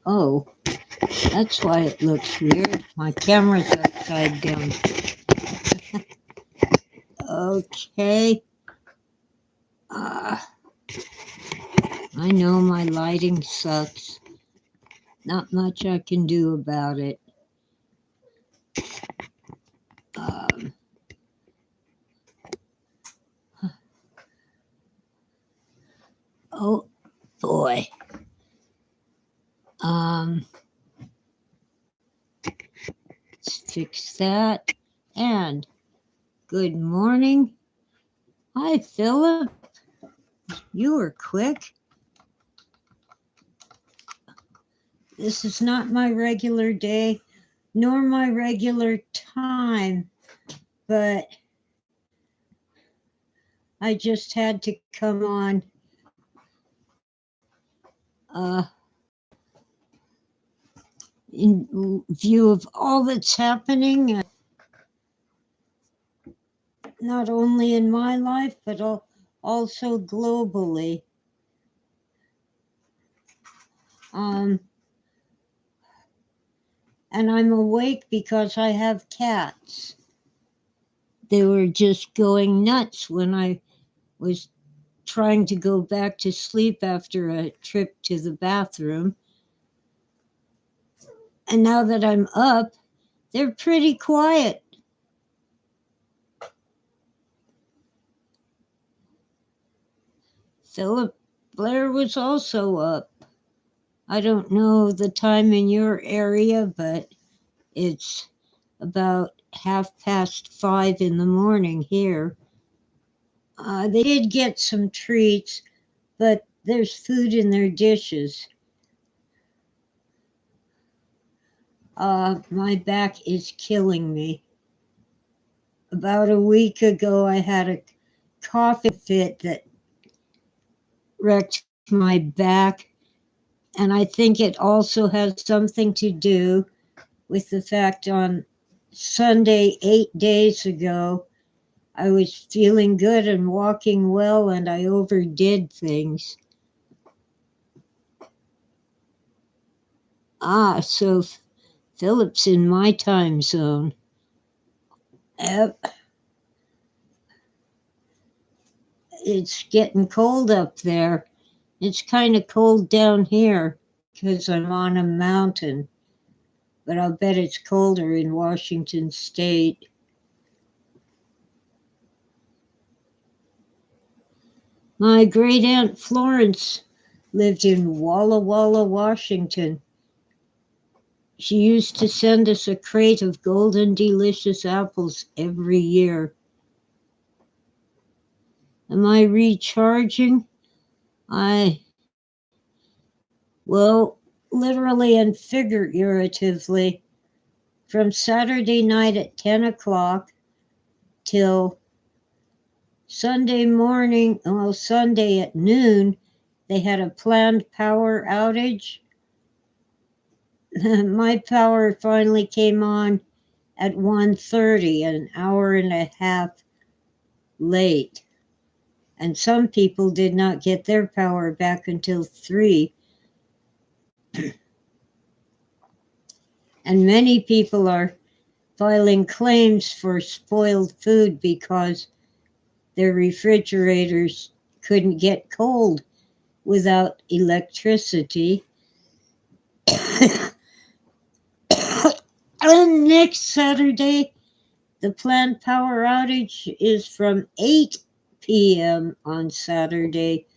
Oh, that's why it looks weird. My camera's upside down. Okay. Uh, I know my lighting sucks. Not much I can do about it. Um, oh boy. Um, let's fix that. And good morning. Hi, Philip. You were quick. This is not my regular day, nor my regular time, but I just had to come on. In view of all that's happening, not only in my life, but also globally. And I'm awake because I have cats. They were just going nuts when I was trying to go back to sleep after a trip to the bathroom. And now that I'm up, they're pretty quiet. Philip Blair was also up. I don't know the time in your area, but it's about 5:30 in the morning here. They did get some treats, but there's food in their dishes. My back is killing me. About a week ago, I had a coughing fit that wrecked my back, and I think it also has something to do with the fact on Sunday, 8 days ago, I was feeling good and walking well, and I overdid things. So Philip's in my time zone. Yep. It's getting cold up there. It's kind of cold down here because I'm on a mountain, but I'll bet it's colder in Washington State. My great aunt Florence lived in Walla Walla, Washington. She used to send us a crate of golden delicious apples every year. Am I recharging? Well, literally and figuratively, from Saturday night at 10 o'clock till Sunday morning, Sunday at noon, they had a planned power outage. My power finally came on at 1:30, an hour and a half late. And some people did not get their power back until 3. And many people are filing claims for spoiled food because their refrigerators couldn't get cold without electricity. And next Saturday, the planned power outage is from 8 p.m. on Saturday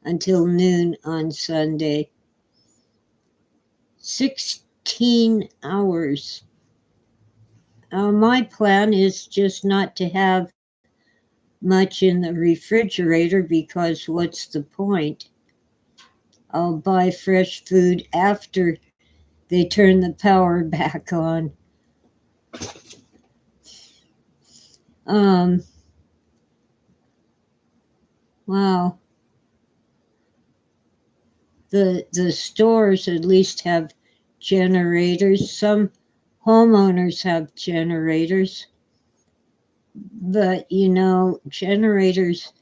until noon on Sunday. 16 hours. My plan is just not to have much in the refrigerator because what's the point? I'll buy fresh food after they turn the power back on. Wow. The stores at least have generators. Some homeowners have generators. But, generators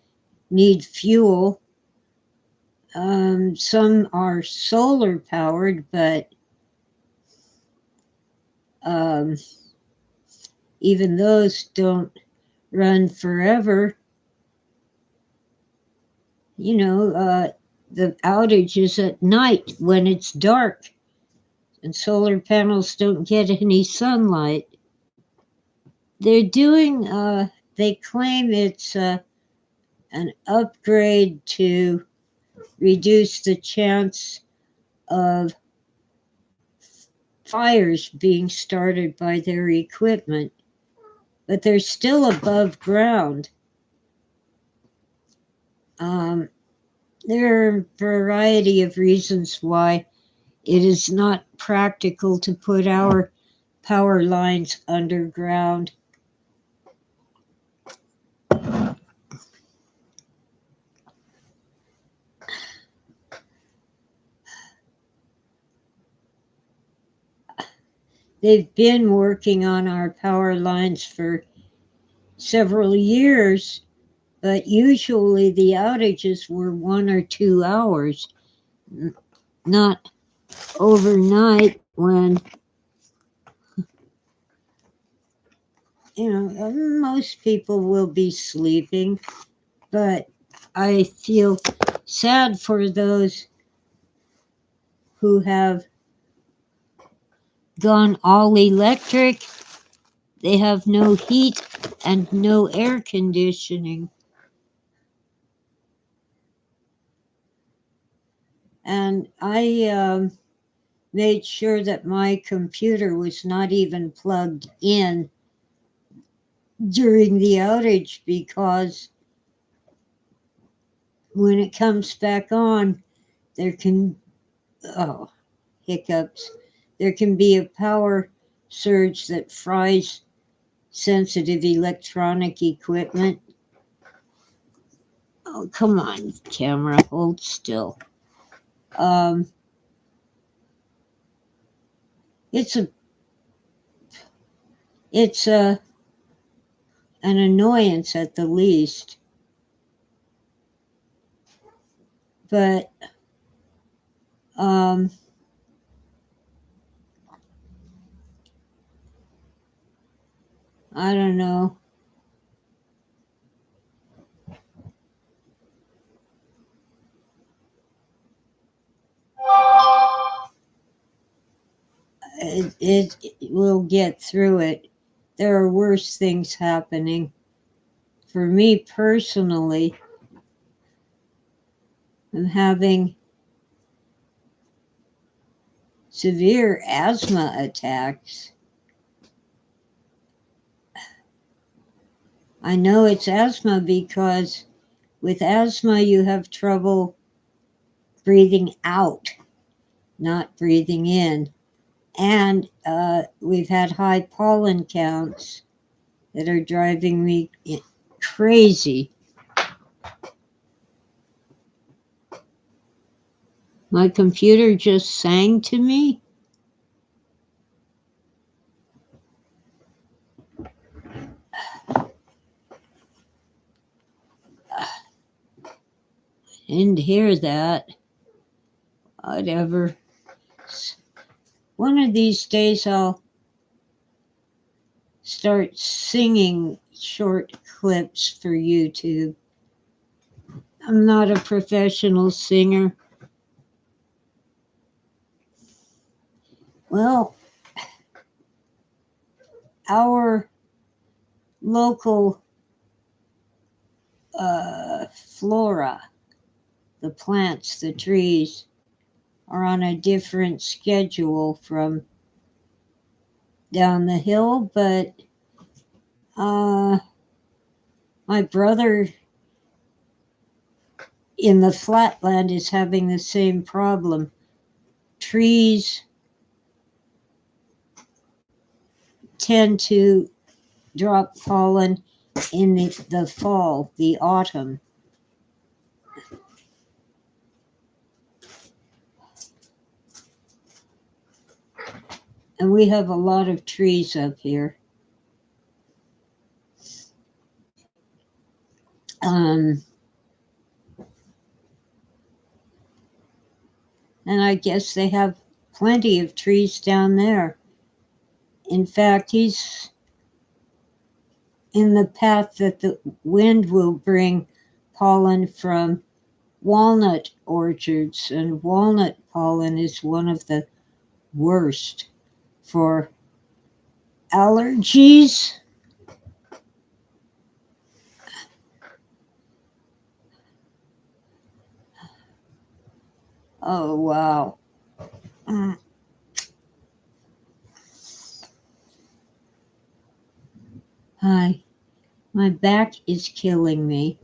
need fuel. Some are solar powered, but um, even those don't run forever. The outage is at night when it's dark, and solar panels don't get any sunlight. They claim it's an upgrade to reduce the chance of fires being started by their equipment, but they're still above ground. There are a variety of reasons why it is not practical to put our power lines underground. They've been working on our power lines for several years, but usually the outages were 1 or 2 hours, not overnight when, most people will be sleeping. But I feel sad for those who have gone all electric. They have no heat and no air conditioning. And I made sure that my computer was not even plugged in during the outage, because when it comes back on, there can, oh, hiccups, there can be a power surge that fries sensitive electronic equipment. Oh, come on, camera, hold still. Um, it's an annoyance at the least, but um, I don't know. It will get through it. There are worse things happening. For me personally, I'm having severe asthma attacks. I know it's asthma because with asthma you have trouble breathing out, not breathing in. And we've had high pollen counts that are driving me crazy. My computer just sang to me. Didn't hear that. Whatever. One of these days I'll start singing short clips for YouTube. I'm not a professional singer. Well, our local flora, the plants, the trees, are on a different schedule from down the hill, but my brother in the flatland is having the same problem. Trees tend to drop pollen in the fall, the autumn. And we have a lot of trees up here. Um, And I guess they have plenty of trees down there. In fact, he's in the path that the wind will bring pollen from walnut orchards, and walnut pollen is one of the worst for allergies. Oh, wow. Hi, my back is killing me.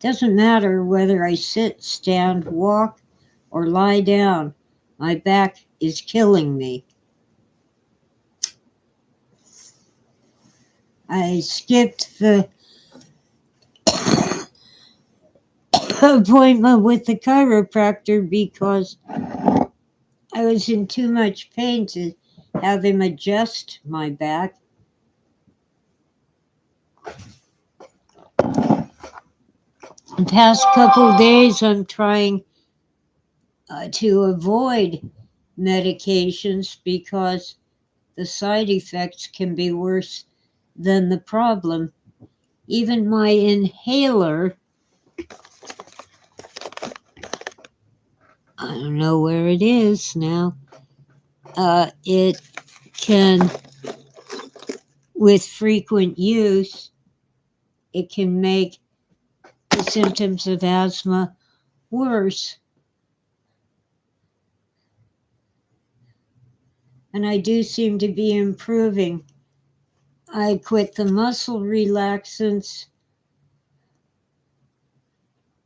Doesn't matter whether I sit, stand, walk, or lie down. My back is killing me. I skipped the appointment with the chiropractor because I was in too much pain to have him adjust my back. The past couple days, I'm trying to avoid medications because the side effects can be worse than the problem. Even my inhaler, I don't know where it is now, it can, with frequent use, it can make the symptoms of asthma worse. And I do seem to be improving. I quit the muscle relaxants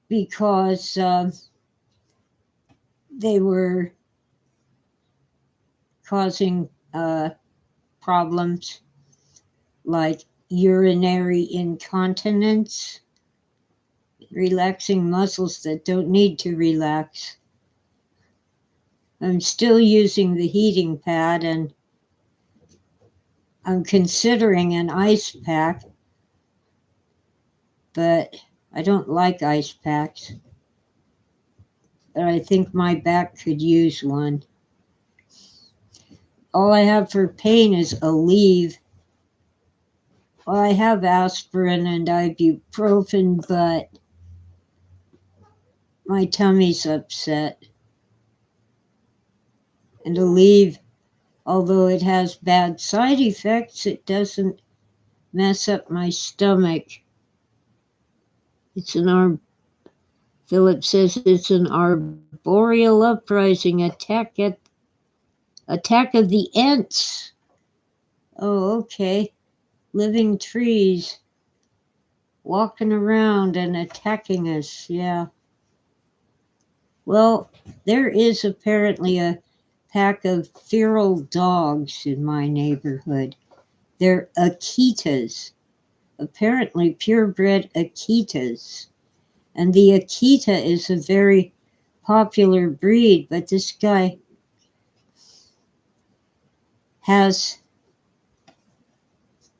because they were causing problems like urinary incontinence, relaxing muscles that don't need to relax. I'm still using the heating pad, and I'm considering an ice pack, but I don't like ice packs. But I think my back could use one. All I have for pain is Aleve. Well, I have aspirin and ibuprofen, but my tummy's upset. And Aleve, although it has bad side effects, it doesn't mess up my stomach. Philip says it's an arboreal uprising, attack of the Ents. Oh, okay. Living trees walking around and attacking us, yeah. Well, there is apparently a pack of feral dogs in my neighborhood. They're Akitas, apparently purebred Akitas. And the Akita is a very popular breed, but this guy has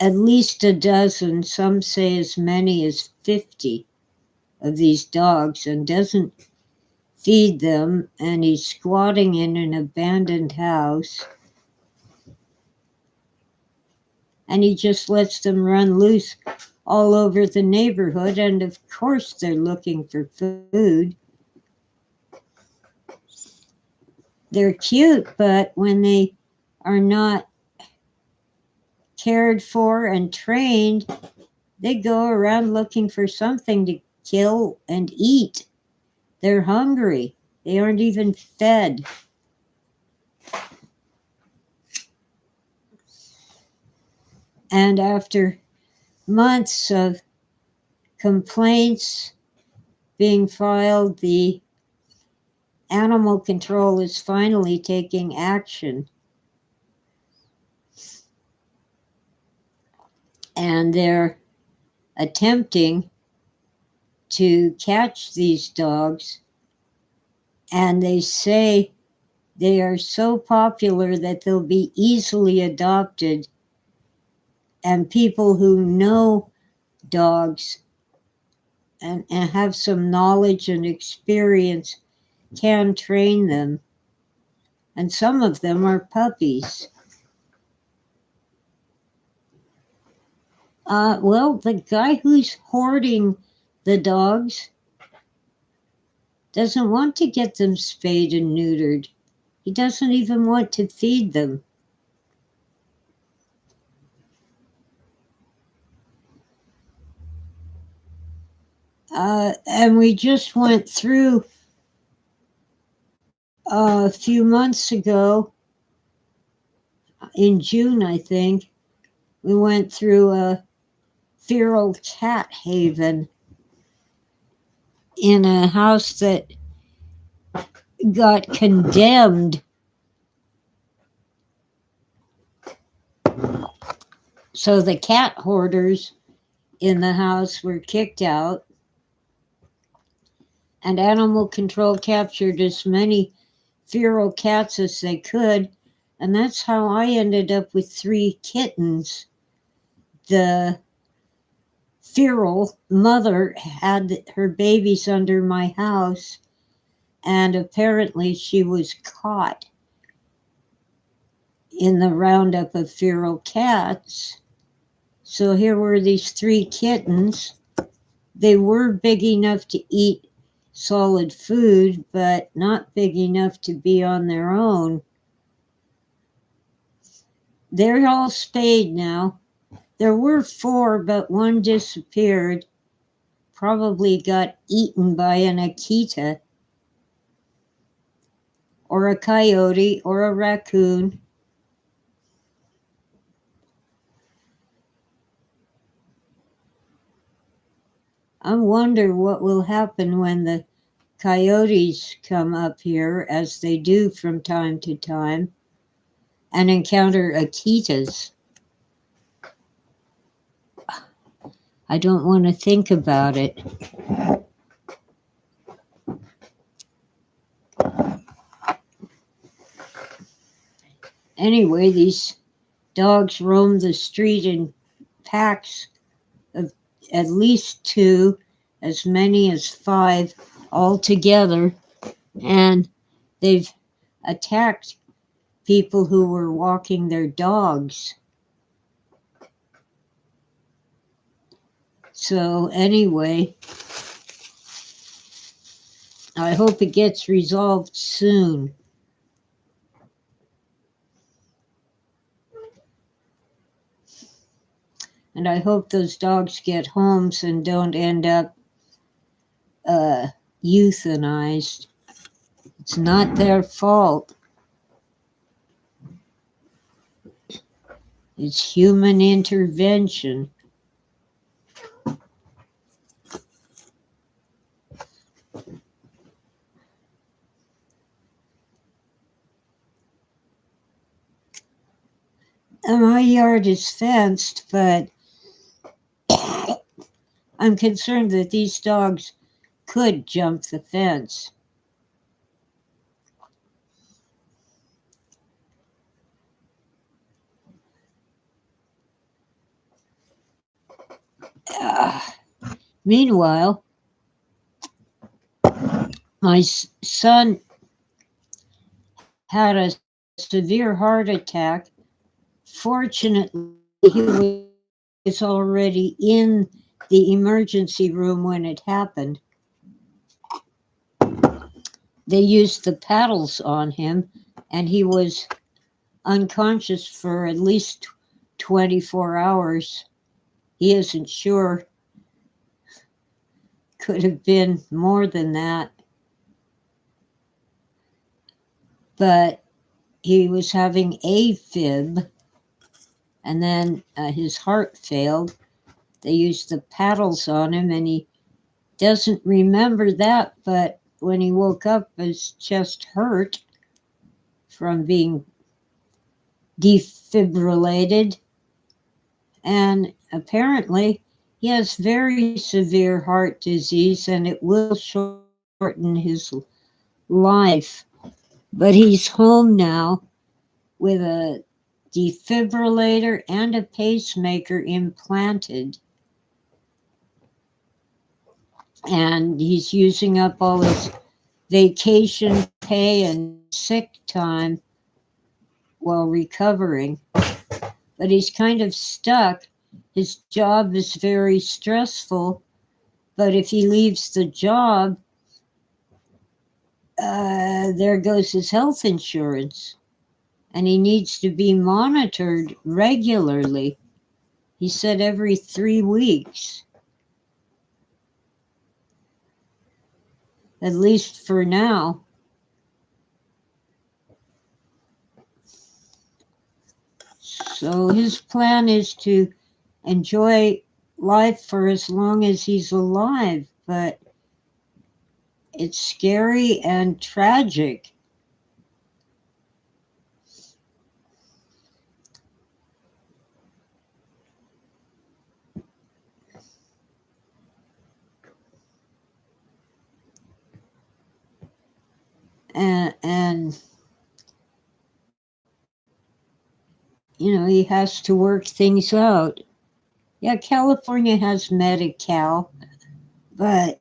at least a dozen, some say as many as 50 of these dogs, and doesn't feed them, and he's squatting in an abandoned house, and he just lets them run loose all over the neighborhood, and of course they're looking for food. They're cute, but when they are not cared for and trained, they go around looking for something to kill and eat. They're hungry. They aren't even fed. And after months of complaints being filed, the animal control is finally taking action. And they're attempting to catch these dogs. And they say they are so popular that they'll be easily adopted. And people who know dogs and have some knowledge and experience can train them. and some of them are puppies. Well, the guy who's hoarding the dogs doesn't want to get them spayed and neutered. He doesn't even want to feed them. And we just went through a few months ago, in June, I think, we went through a feral cat haven in a house that got condemned. So the cat hoarders in the house were kicked out, and animal control captured as many feral cats as they could, and that's how I ended up with 3 kittens. The feral mother had her babies under my house, and apparently she was caught in the roundup of feral cats. So here were these 3 kittens. They were big enough to eat solid food, but not big enough to be on their own. They're all spayed now. There were 4, but one disappeared. Probably got eaten by an Akita, or a coyote, or a raccoon. I wonder what will happen when the coyotes come up here, as they do from time to time, and encounter Akitas. I don't want to think about it. Anyway, these dogs roam the street in packs of at least 2, as many as 5 altogether, and they've attacked people who were walking their dogs. So anyway, I hope it gets resolved soon. And I hope those dogs get homes and don't end up euthanized. It's not their fault. It's human intervention. And my yard is fenced, but I'm concerned that these dogs could jump the fence. Meanwhile, my son had a severe heart attack. Fortunately, he was already in the emergency room when it happened. They used the paddles on him, and he was unconscious for at least 24 hours. He isn't sure. Could have been more than that. But he was having AFib, and then his heart failed. They used the paddles on him, and he doesn't remember that, but when he woke up, his chest hurt from being defibrillated, and apparently he has very severe heart disease, and it will shorten his life. But he's home now with a defibrillator and a pacemaker implanted, and he's using up all his vacation pay and sick time while recovering, but he's kind of stuck. His job is very stressful, but if he leaves the job, there goes his health insurance, and he needs to be monitored regularly. He said every 3 weeks, at least for now. So his plan is to enjoy life for as long as he's alive, but it's scary and tragic. And you know, he has to work things out. Yeah, California has Medi-Cal, but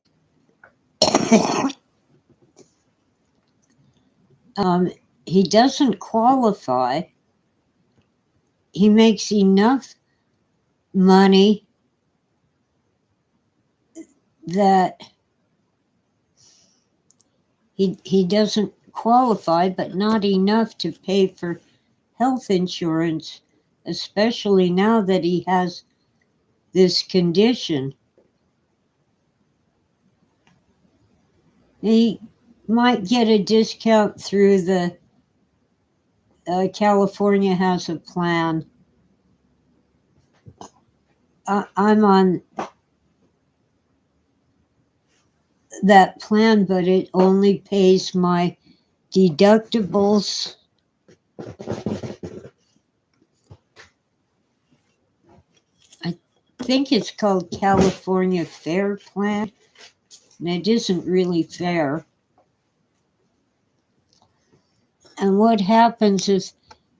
he doesn't qualify. He makes enough money that he doesn't qualify, but not enough to pay for health insurance, especially now that he has this condition. He might get a discount through the California has a plan. I'm on that plan, but it only pays my deductibles. I think it's called California Fair Plan, and it isn't really fair. And what happens if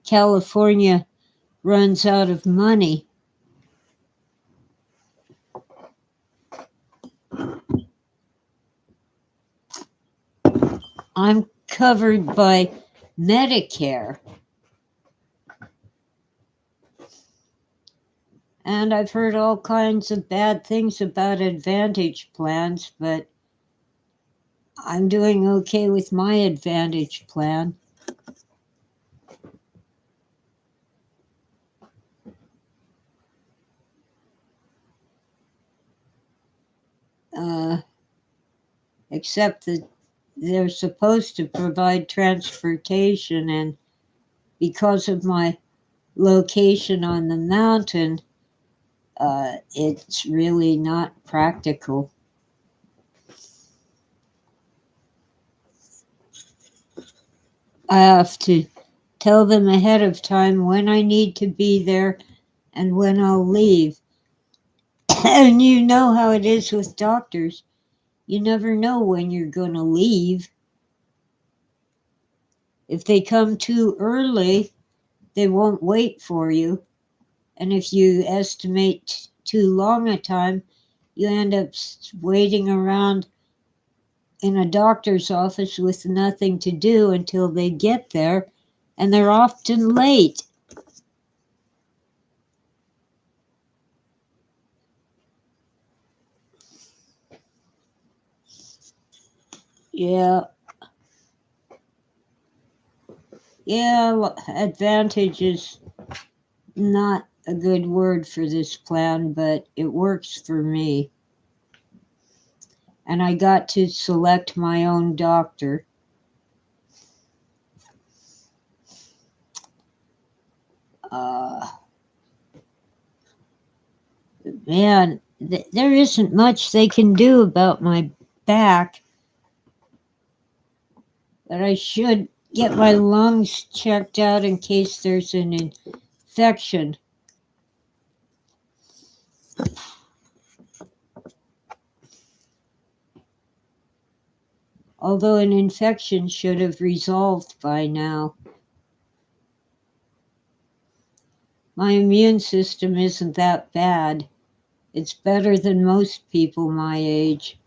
California runs out of money? I'm covered by Medicare. And I've heard all kinds of bad things about Advantage plans, but I'm doing okay with my Advantage plan. Except that they're supposed to provide transportation, and because of my location on the mountain, it's really not practical. I have to tell them ahead of time when I need to be there and when I'll leave. And you know how it is with doctors. You never know when you're going to leave. If they come too early, they won't wait for you. And if you estimate too long a time, you end up waiting around in a doctor's office with nothing to do until they get there, and they're often late. Yeah, Advantage is not a good word for this plan, but it works for me. And I got to select my own doctor. Man, there isn't much they can do about my back, but I should get my lungs checked out in case there's an infection. Although an infection should have resolved by now. My immune system isn't that bad. It's better than most people my age.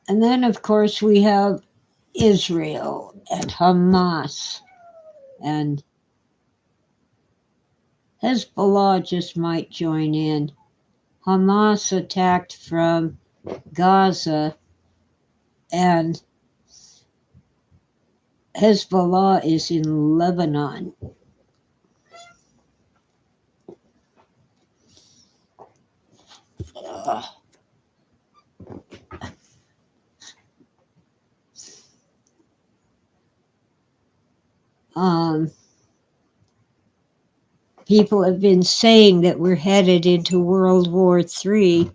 And then, of course, we have Israel and Hamas, and Hezbollah just might join in. Hamas attacked from Gaza, and Hezbollah is in Lebanon. Um, People have been saying that we're headed into World War III.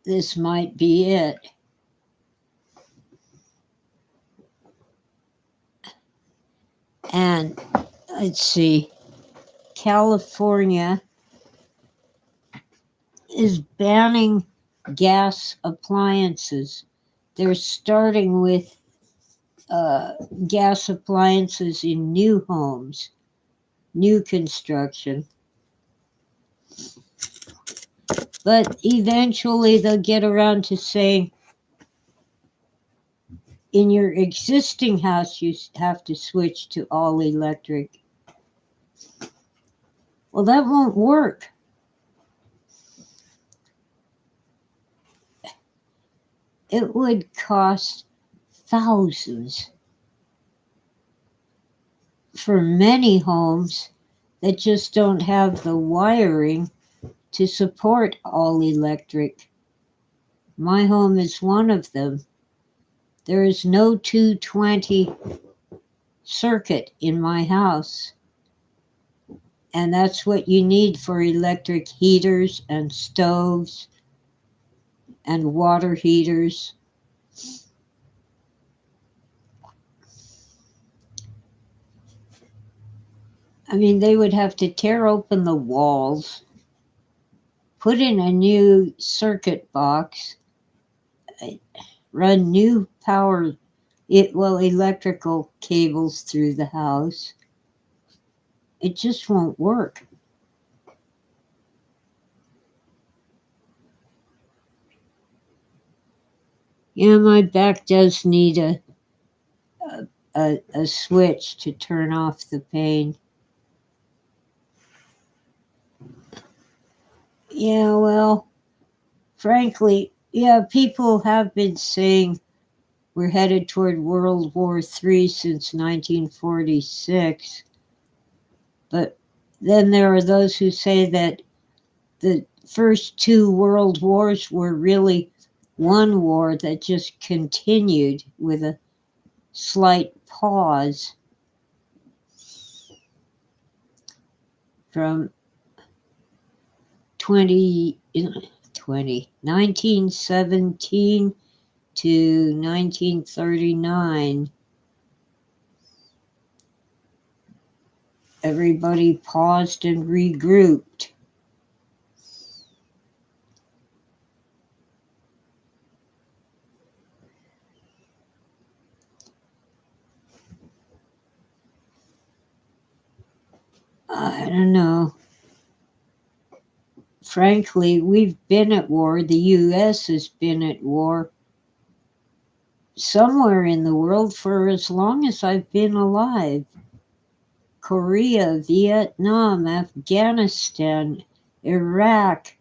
This might be it. And let's see, California is banning gas appliances. They're starting with gas appliances in new homes, new construction. But eventually they'll get around to saying, in your existing house, you have to switch to all electric. Well, that won't work. It would cost thousands for many homes that just don't have the wiring to support all electric. My home is one of them. There is no 220 circuit in my house. And that's what you need for electric heaters and stoves and water heaters. I mean, they would have to tear open the walls, put in a new circuit box, run new electrical cables through the house. It just won't work. Yeah, my back does need a switch to turn off the pain. Yeah, well, frankly, yeah, people have been saying we're headed toward World War III since 1946. But then there are those who say that the first two world wars were really one war that just continued with a slight pause from 1917 to 1939. Everybody paused and regrouped. I don't know. Frankly, we've been at war. The U.S. has been at war somewhere in the world for as long as I've been alive. Korea, Vietnam, Afghanistan, Iraq,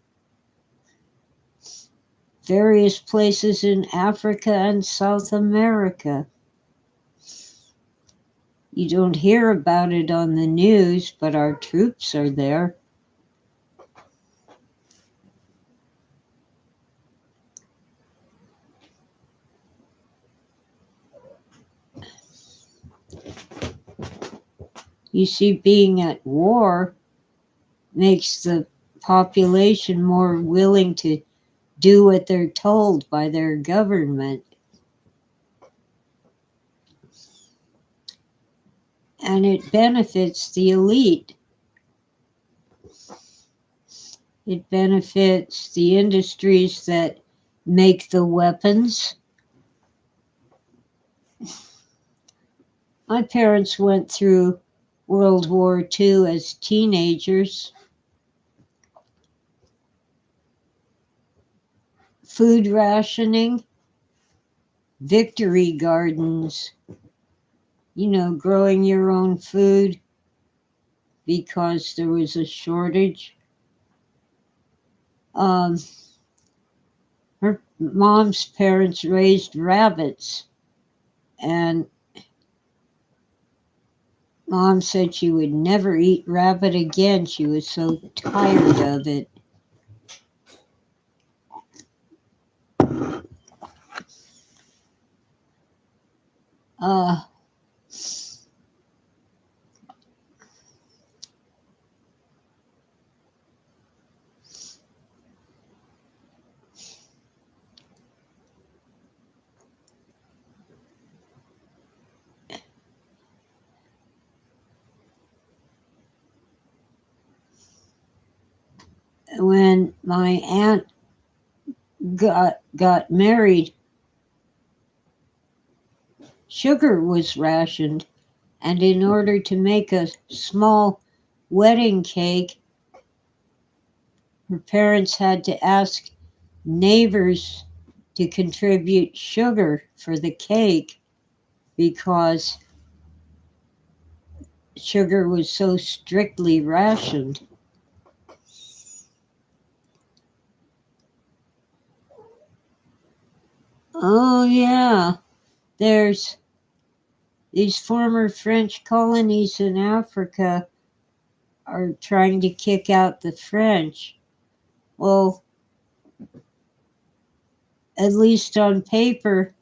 various places in Africa and South America. You don't hear about it on the news, but our troops are there. You see, being at war makes the population more willing to do what they're told by their government. And it benefits the elite. It benefits the industries that make the weapons. My parents went through World War II as teenagers. Food rationing, victory gardens, growing your own food because there was a shortage. Um, Her mom's parents raised rabbits, and Mom said she would never eat rabbit again. She was so tired of it. Uh, when my aunt got married, sugar was rationed, and in order to make a small wedding cake, her parents had to ask neighbors to contribute sugar for the cake because sugar was so strictly rationed. Oh, yeah. There's these former French colonies in Africa are trying to kick out the French. Well, at least on paper,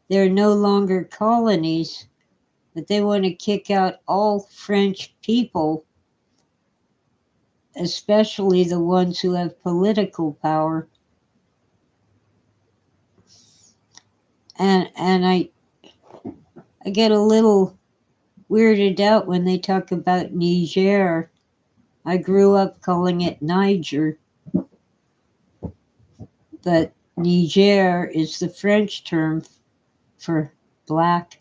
they're no longer colonies, but they want to kick out all French people, especially the ones who have political power. And I get a little weirded out when they talk about Niger. I grew up calling it Niger, but Niger is the French term for black.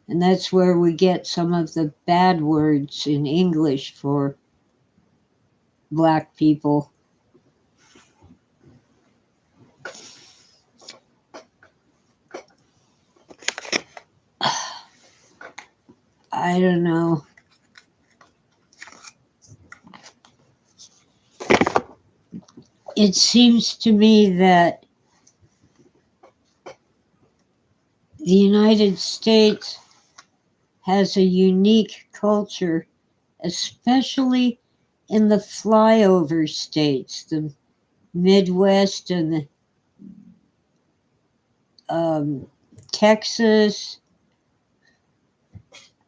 And that's where we get some of the bad words in English for black people. I don't know. It seems to me that the United States has a unique culture, especially in the flyover states, the Midwest and the Texas,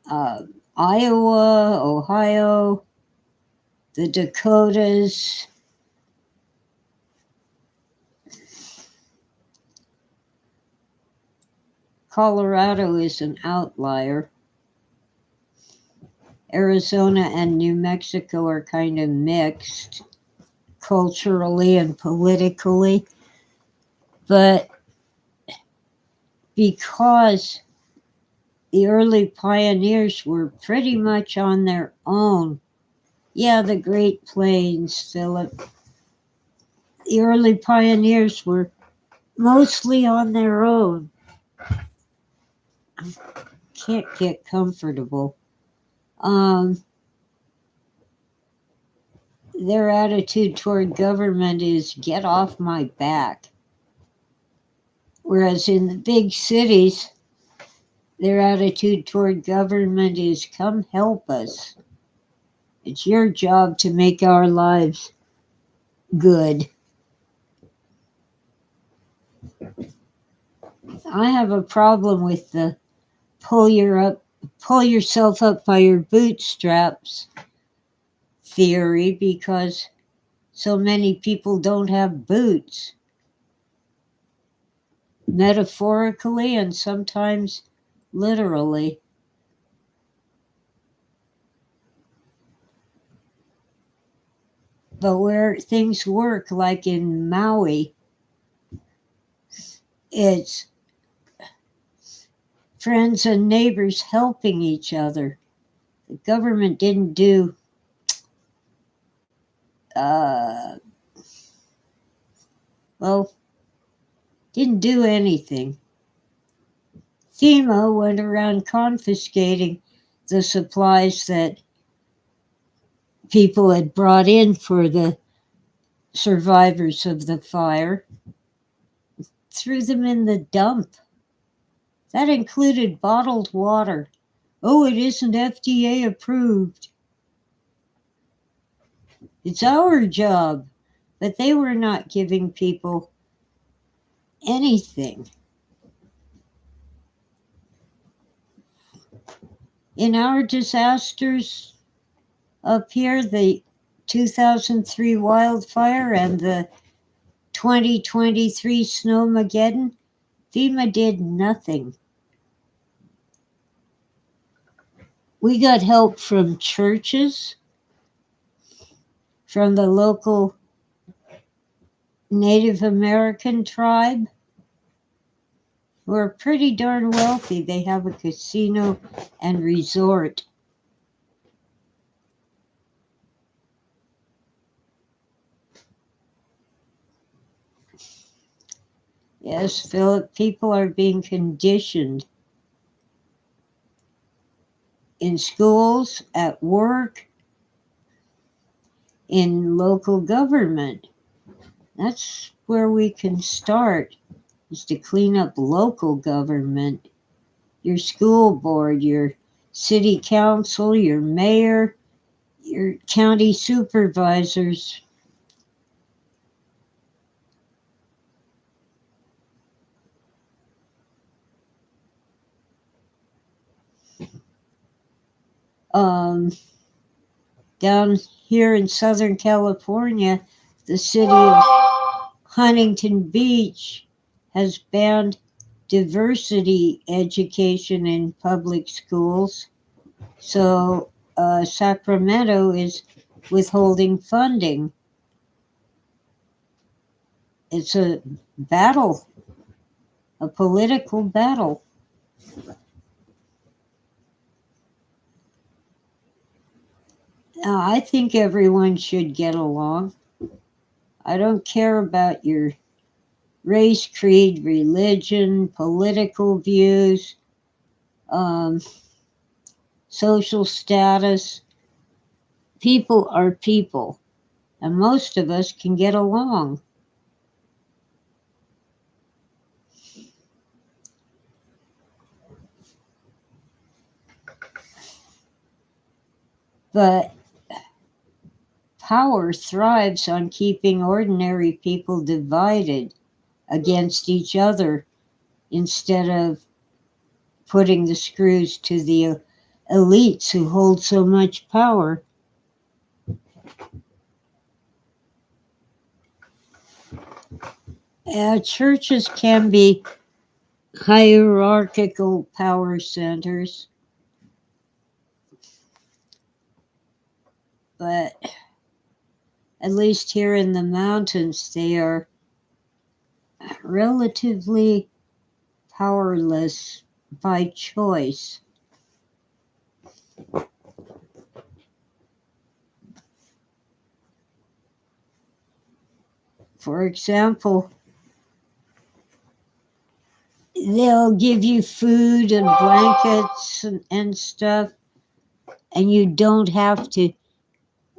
uh, Iowa, Ohio, the Dakotas. Colorado is an outlier. Arizona and New Mexico are kind of mixed culturally and politically. But because the early pioneers were pretty much on their own, yeah, the Great Plains, Philip, the early pioneers were mostly on their own. I can't get comfortable. Their attitude toward government is get off my back. Whereas in the big cities, their attitude toward government is come help us. It's your job to make our lives good. I have a problem with the pull yourself up by your bootstraps theory because so many people don't have boots, metaphorically and sometimes literally. But where things work, like in Maui, it's friends and neighbors helping each other. The government didn't do well, didn't do anything. FEMA went around confiscating the supplies that people had brought in for the survivors of the fire, threw them in the dump. That included bottled water. Oh, it isn't FDA approved. It's our job. But they were not giving people anything. In our disasters up here, the 2003 wildfire and the 2023 snowmageddon, FEMA did nothing. We got help from churches, from the local Native American tribe, who are pretty darn wealthy. They have a casino and resort. Yes, Philip, people are being conditioned in schools, at work, in local government. That's where we can start, is to clean up local government. Your school board, your city council, your mayor, your county supervisors. Down here in Southern California, the city of Huntington Beach has banned diversity education in public schools. So Sacramento is withholding funding. It's a battle, a political battle. I think everyone should get along. I don't care about your race, creed, religion, political views, social status. People are people, and most of us can get along. But power thrives on keeping ordinary people divided against each other instead of putting the screws to the elites who hold so much power. Churches can be hierarchical power centers, but at least here in the mountains, they are relatively powerless by choice. For example, they'll give you food and blankets and stuff, and you don't have to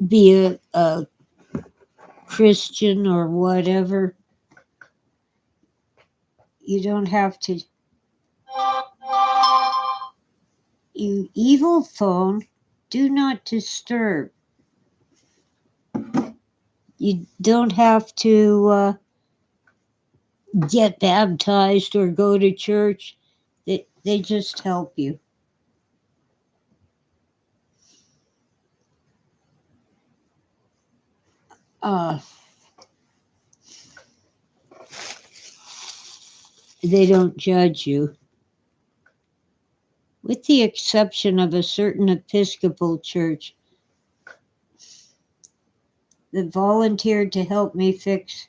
be a Christian or whatever. You don't have to. You evil phone, do not disturb. You don't have to get baptized or go to church. They just help you. They don't judge you. With the exception of a certain Episcopal church that volunteered to help me fix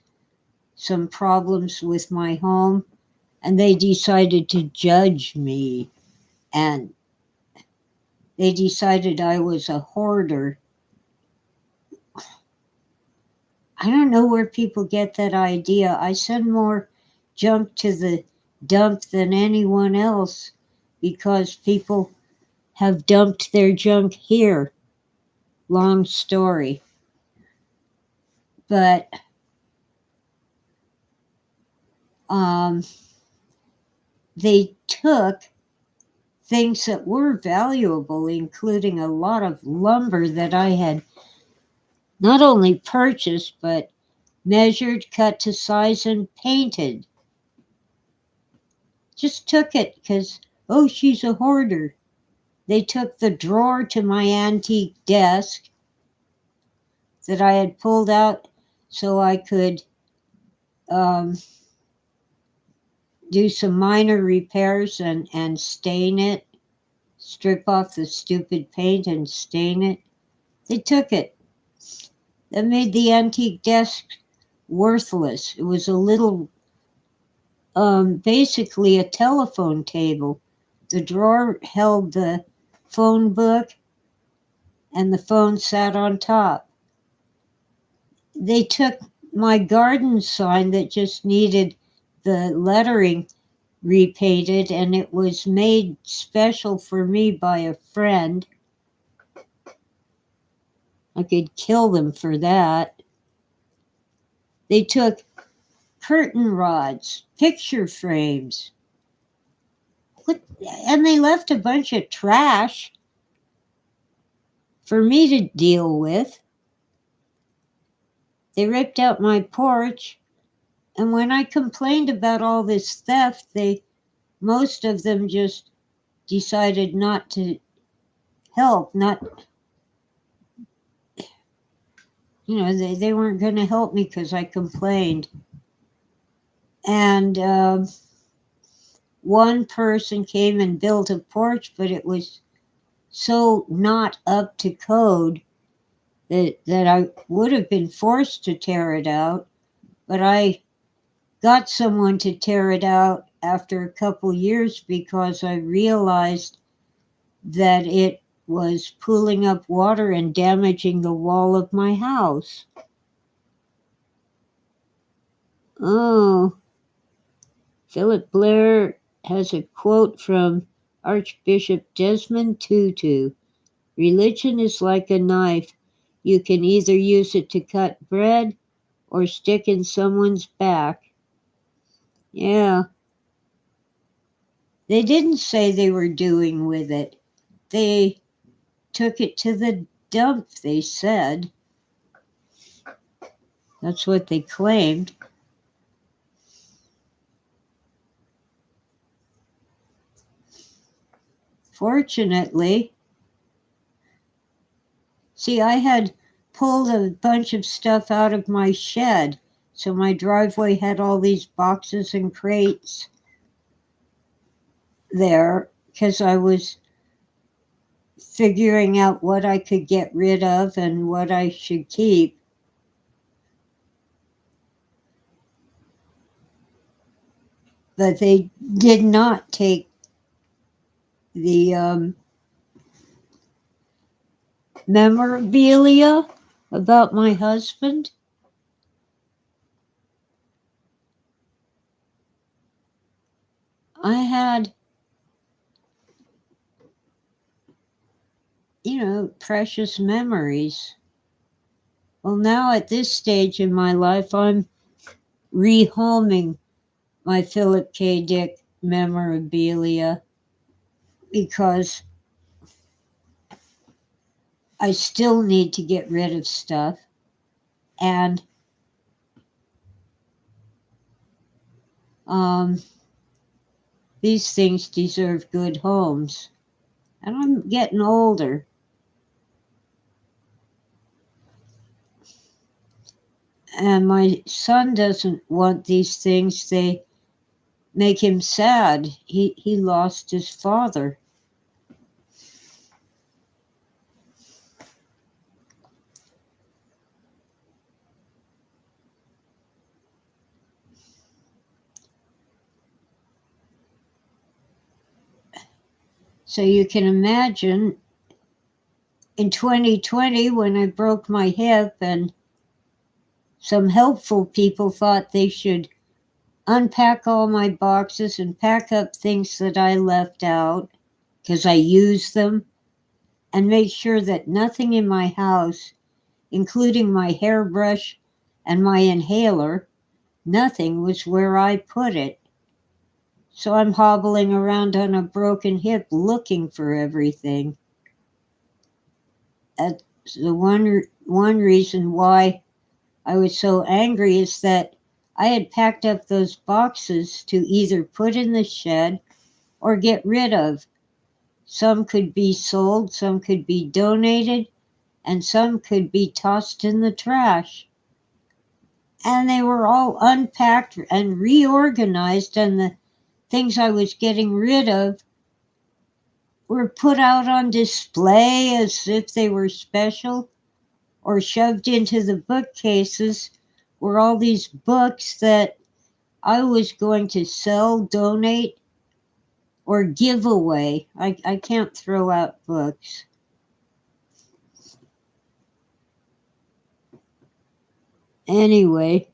some problems with my home, and they decided to judge me. and they decided I was a hoarder. I don't know where people get that idea. I send more junk to the dump than anyone else because people have dumped their junk here. Long story. But they took things that were valuable, including a lot of lumber that I had not only purchased, but measured, cut to size, and painted. Just took it because, oh, she's a hoarder. They took the drawer to my antique desk that I had pulled out so I could do some minor repairs and stain it, strip off the stupid paint and stain it. They took it. That made the antique desk worthless. It was a little, basically a telephone table. The drawer held the phone book and the phone sat on top. They took my garden sign that just needed the lettering repainted, and it was made special for me by a friend. I could kill them for that. They took curtain rods, picture frames, and they left a bunch of trash for me to deal with. They ripped out my porch, and when I complained about all this theft, most of them just decided not to help, they weren't going to help me because I complained. And one person came and built a porch, but it was so not up to code that I would have been forced to tear it out, but I got someone to tear it out after a couple years because I realized that it was pooling up water and damaging the wall of my house. Oh, Philip Blair has a quote from Archbishop Desmond Tutu. Religion is like a knife. You can either use it to cut bread or stick in someone's back. Yeah. They didn't say they were doing with it. They took it to the dump, they said. That's what they claimed. Fortunately, see, I had pulled a bunch of stuff out of my shed, so my driveway had all these boxes and crates there because I was figuring out what I could get rid of and what I should keep. But they did not take the memorabilia about my husband. I had, precious memories. Well, now at this stage in my life, I'm rehoming my Philip K. Dick memorabilia because I still need to get rid of stuff. And these things deserve good homes. And I'm getting older. And my son doesn't want these things. They make him sad. He lost his father. So you can imagine in 2020 when I broke my hip and some helpful people thought they should unpack all my boxes and pack up things that I left out because I used them and make sure that nothing in my house, including my hairbrush and my inhaler, nothing was where I put it. So I'm hobbling around on a broken hip looking for everything. That's the one reason why I was so angry is that I had packed up those boxes to either put in the shed or get rid of. Some could be sold, some could be donated, and some could be tossed in the trash. And they were all unpacked and reorganized, and the things I was getting rid of were put out on display as if they were special or shoved into the bookcases were all these books that I was going to sell, donate, or give away. I can't throw out books. Anyway,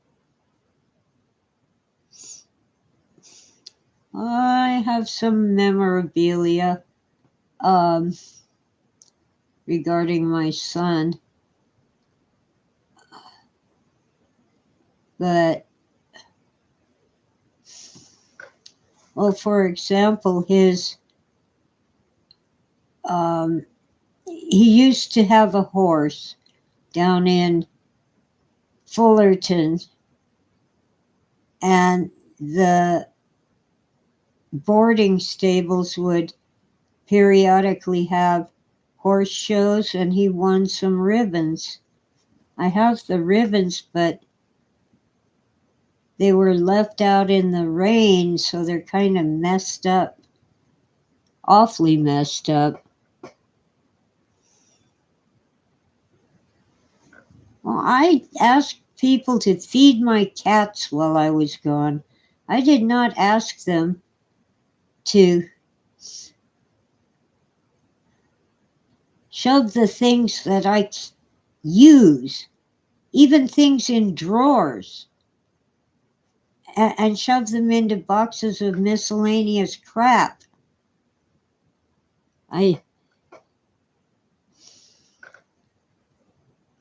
I have some memorabilia regarding my son. But, well, for example, he used to have a horse down in Fullerton, and the boarding stables would periodically have horse shows, and he won some ribbons. I have the ribbons, but they were left out in the rain, so they're kind of messed up, awfully messed up. Well, I asked people to feed my cats while I was gone. I did not ask them to shove the things that I use, even things in drawers, and shove them into boxes of miscellaneous crap. I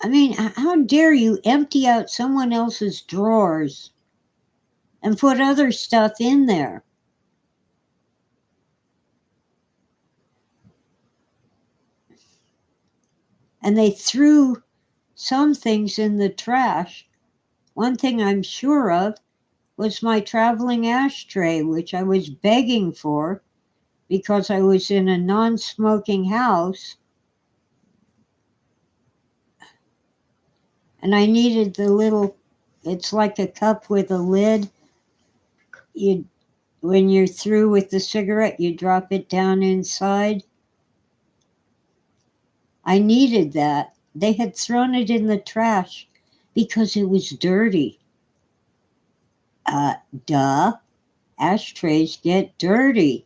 mean, how dare you empty out someone else's drawers and put other stuff in there? And they threw some things in the trash. One thing I'm sure of was my traveling ashtray, which I was begging for because I was in a non-smoking house and I needed the little, it's like a cup with a lid. When you're through with the cigarette, you drop it down inside. I needed that. They had thrown it in the trash because it was dirty. Duh. Ashtrays get dirty.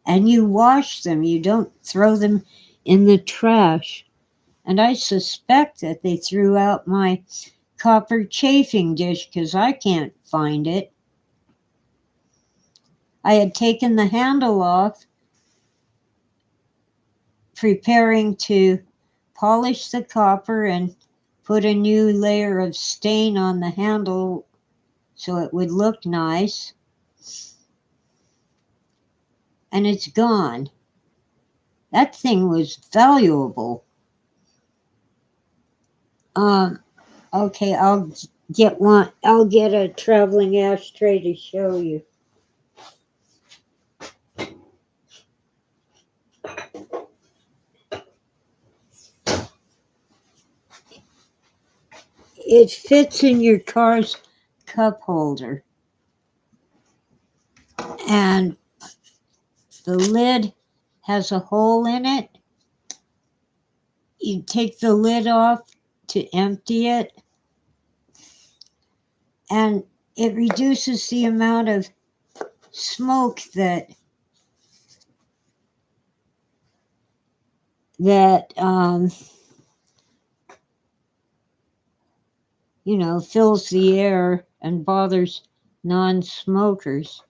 And you wash them. You don't throw them in the trash. And I suspect that they threw out my copper chafing dish because I can't find it. I had taken the handle off, preparing to polish the copper and put a new layer of stain on the handle so it would look nice. And it's gone. That thing was valuable. Okay, I'll get one. I'll get a traveling ashtray to show you. It fits in your car's cup holder. And the lid has a hole in it. You take the lid off to empty it. And it reduces the amount of smoke that that, fills the air and bothers non-smokers.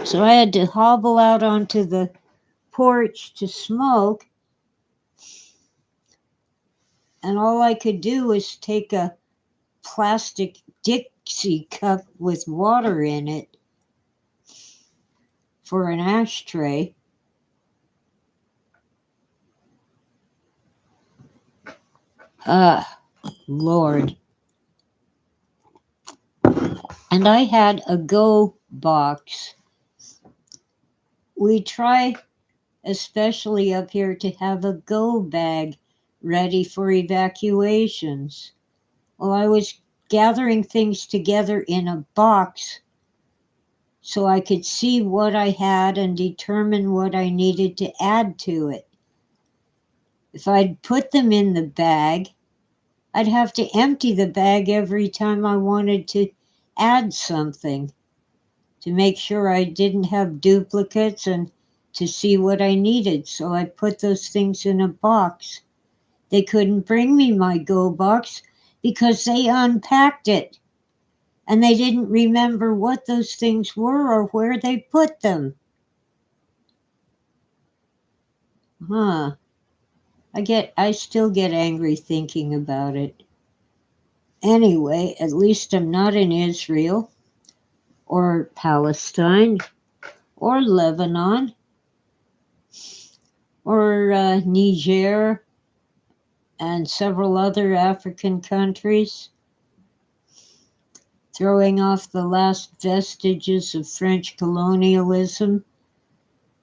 So I had to hobble out onto the porch to smoke, and all I could do was take a plastic Dixie cup with water in it for an ashtray. Lord. And I had a go box. We try, especially up here, to have a go bag ready for evacuations. Well, I was gathering things together in a box so I could see what I had and determine what I needed to add to it. If I'd put them in the bag, I'd have to empty the bag every time I wanted to add something to make sure I didn't have duplicates and to see what I needed. So I put those things in a box. They couldn't bring me my go box because they unpacked it and they didn't remember what those things were or where they put them. I still get angry thinking about it. Anyway, at least I'm not in Israel or Palestine or Lebanon or Niger and several other African countries, throwing off the last vestiges of French colonialism.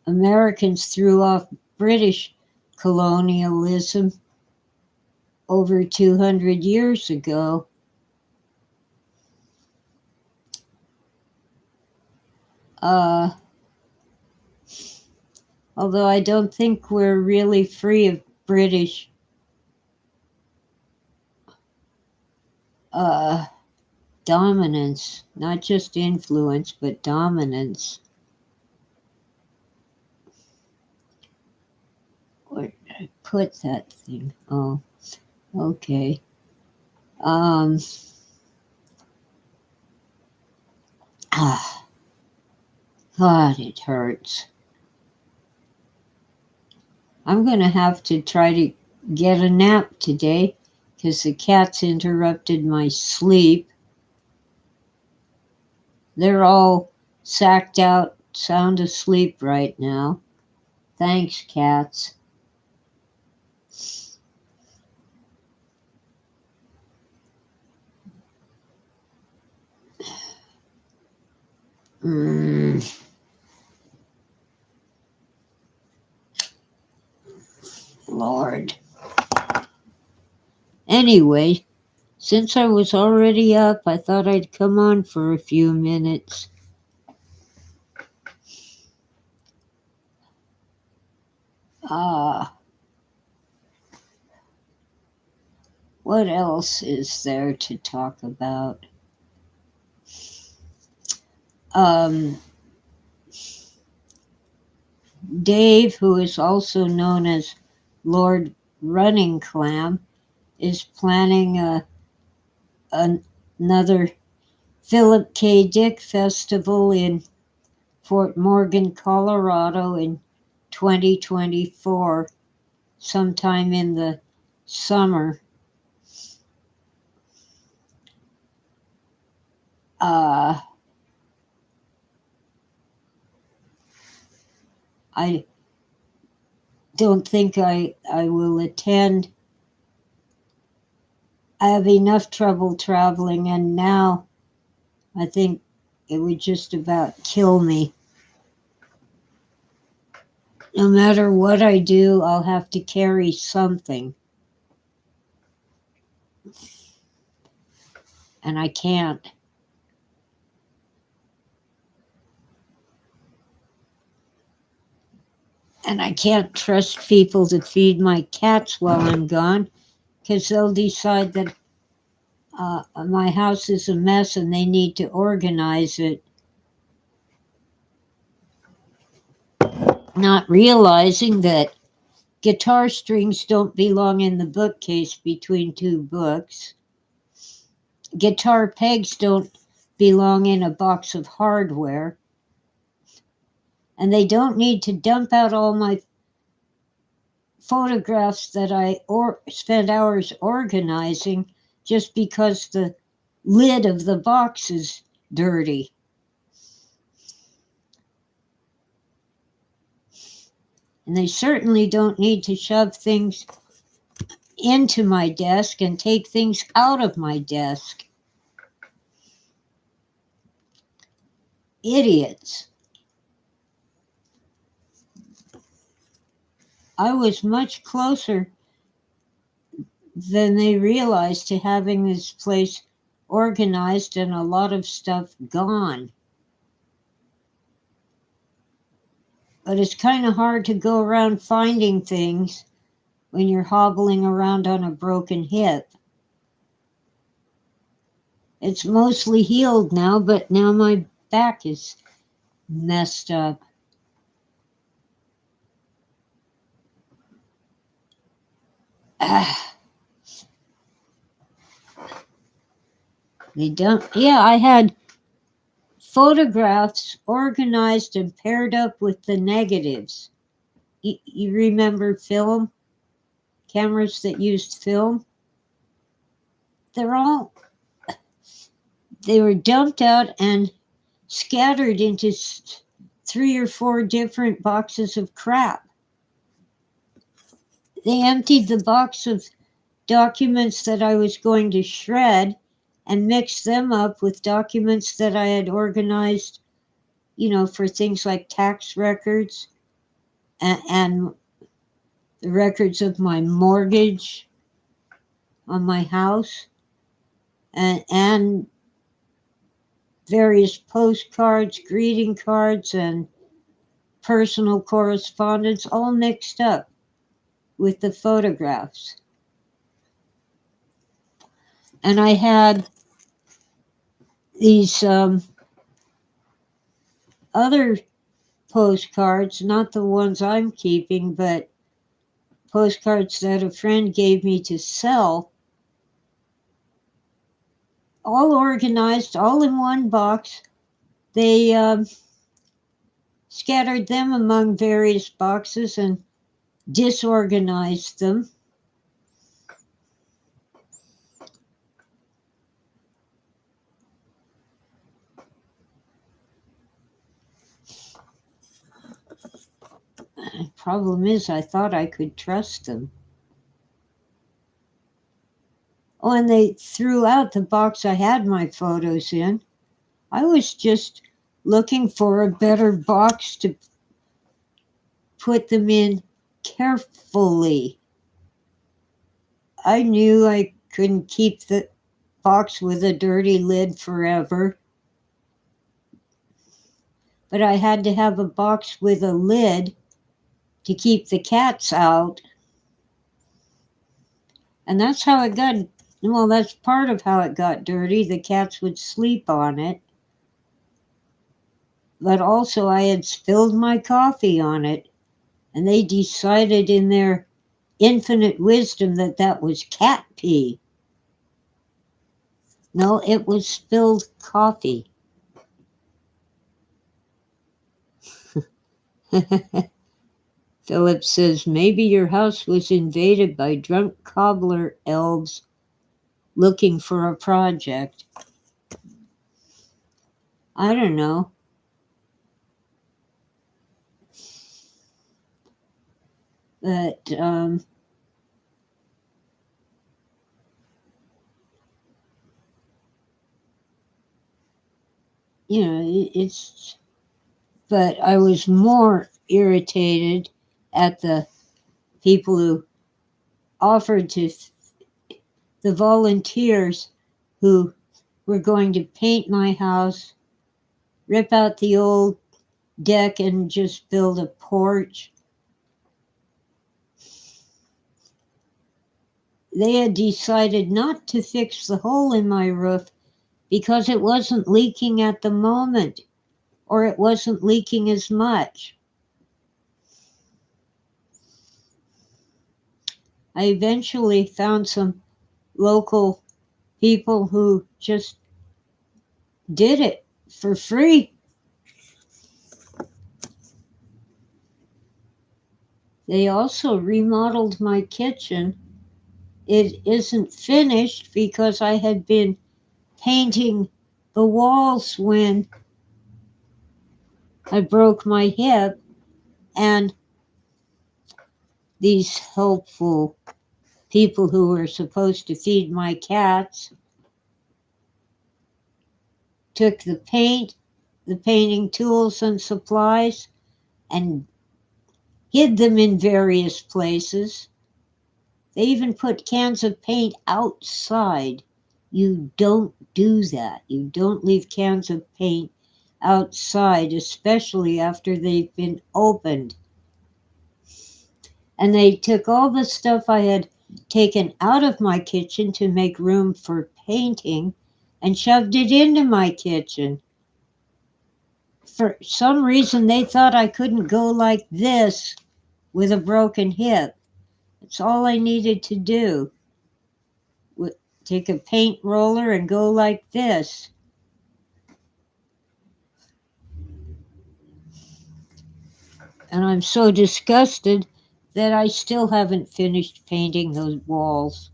Americans threw off British colonialism over 200 years ago. Although I don't think we're really free of British dominance, not just influence, but dominance. Where did I put that thing? Oh, okay. God, it hurts. I'm going to have to try to get a nap today because the cats interrupted my sleep. They're all sacked out, sound asleep right now. Thanks, cats. Lord. Anyway, since I was already up, I thought I'd come on for a few minutes. What else is there to talk about? Dave, who is also known as Lord Running Clam, is planning another Philip K. Dick Festival in Fort Morgan, Colorado in 2024, sometime in the summer. I don't think I will attend. I have enough trouble traveling, and now I think it would just about kill me. No matter what I do, I'll have to carry something. And I can't. And I can't trust people to feed my cats while I'm gone, because they'll decide that my house is a mess and they need to organize it. not realizing that guitar strings don't belong in the bookcase between two books. Guitar pegs don't belong in a box of hardware. And they don't need to dump out all my photographs that I spent hours organizing just because the lid of the box is dirty. And they certainly don't need to shove things into my desk and take things out of my desk. Idiots. I was much closer than they realized to having this place organized and a lot of stuff gone. But it's kind of hard to go around finding things when you're hobbling around on a broken hip. It's mostly healed now, but now my back is messed up. I had photographs organized and paired up with the negatives. You remember film? Cameras that used film? They were dumped out and scattered into 3 or 4 different boxes of crap. They emptied the box of documents that I was going to shred and mixed them up with documents that I had organized, for things like tax records and the records of my mortgage on my house and various postcards, greeting cards, and personal correspondence all mixed up with the photographs. And I had these other postcards, not the ones I'm keeping, but postcards that a friend gave me to sell, all organized, all in one box. They scattered them among various boxes and disorganized them. The problem is, I thought I could trust them. Oh, and they threw out the box I had my photos in. I was just looking for a better box to put them in carefully. I knew I couldn't keep the box with a dirty lid forever, but I had to have a box with a lid to keep the cats out. And that's how it got, that's part of how it got dirty. The cats would sleep on it. But also I had spilled my coffee on it, and they decided in their infinite wisdom that was cat pee. No, it was spilled coffee. Philip says, maybe your house was invaded by drunk cobbler elves looking for a project. I don't know. But, but I was more irritated at the people who offered to, the volunteers who were going to paint my house, rip out the old deck and just build a porch. They had decided not to fix the hole in my roof because it wasn't leaking at the moment, or it wasn't leaking as much. I eventually found some local people who just did it for free. They also remodeled my kitchen. It isn't finished because I had been painting the walls when I broke my hip, and these helpful people who were supposed to feed my cats took the paint, the painting tools and supplies, and hid them in various places. They even put cans of paint outside. You don't do that. You don't leave cans of paint outside, especially after they've been opened. And they took all the stuff I had taken out of my kitchen to make room for painting and shoved it into my kitchen. For some reason, they thought I couldn't go like this with a broken hip. It's all I needed to do. Take a paint roller and go like this. And I'm so disgusted that I still haven't finished painting those walls.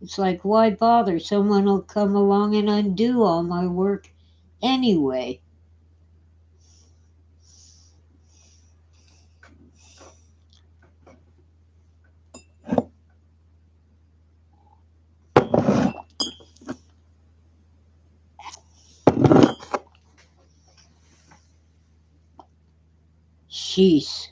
It's like, why bother? Someone will come along and undo all my work anyway. Jeez.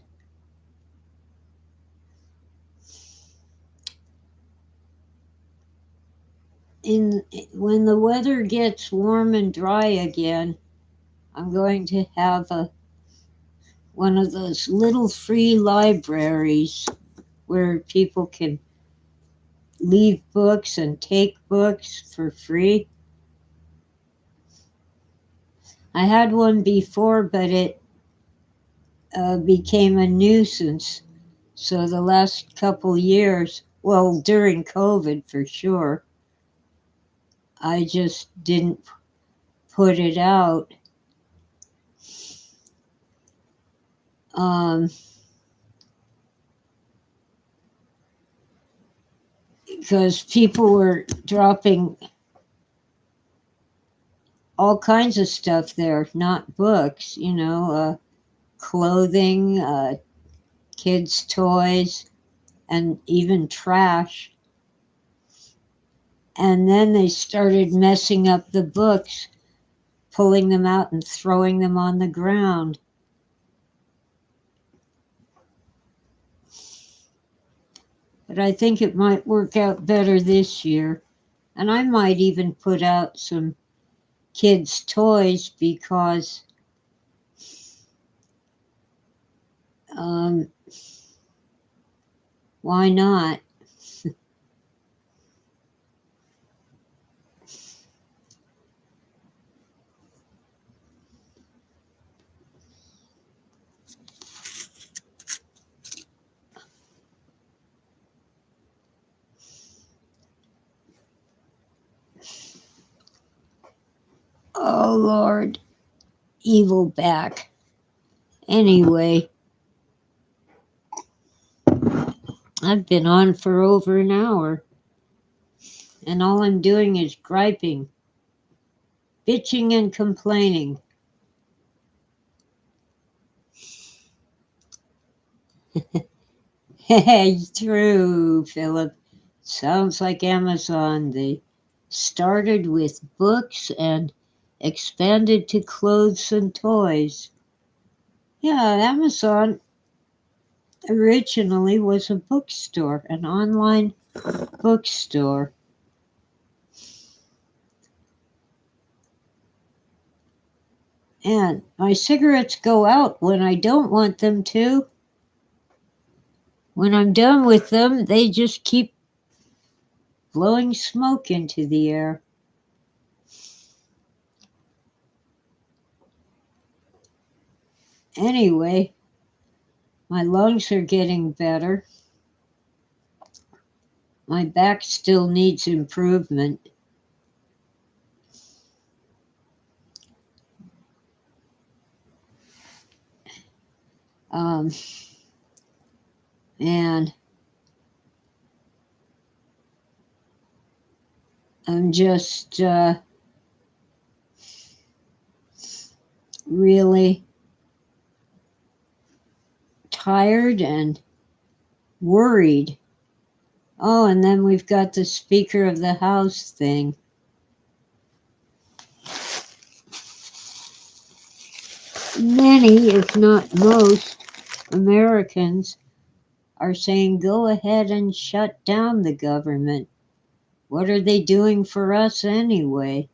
When the weather gets warm and dry again, I'm going to have one of those little free libraries where people can leave books and take books for free. I had one before, but it became a nuisance. So the last couple years, well, during COVID for sure, I just didn't put it out. Because people were dropping all kinds of stuff there, not books, clothing, kids' toys, and even trash. And then they started messing up the books, pulling them out and throwing them on the ground. But I think it might work out better this year. And I might even put out some kids' toys because why not? Oh, Lord. Evil back. Anyway, I've been on for over an hour, and all I'm doing is griping, bitching, and complaining. True, Philip. Sounds like Amazon. They started with books and expanded to clothes and toys. Yeah, Amazon originally was a bookstore, an online bookstore. And my cigarettes go out when I don't want them to. When I'm done with them, they just keep blowing smoke into the air. Anyway, my lungs are getting better. My back still needs improvement. Um, and I'm just really tired and worried. Oh, and then we've got the Speaker of the House thing. Many, if not most, Americans are saying go ahead and shut down the government. What are they doing for us anyway?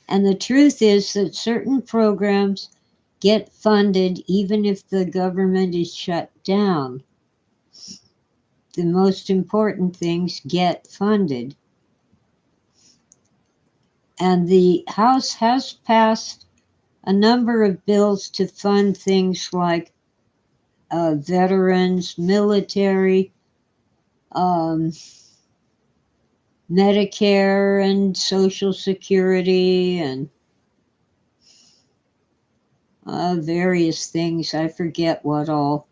And the truth is that certain programs get funded even if the government is shut down. The most important things get funded. And the House has passed a number of bills to fund things like veterans, military, Medicare and Social Security and various things. I forget what all.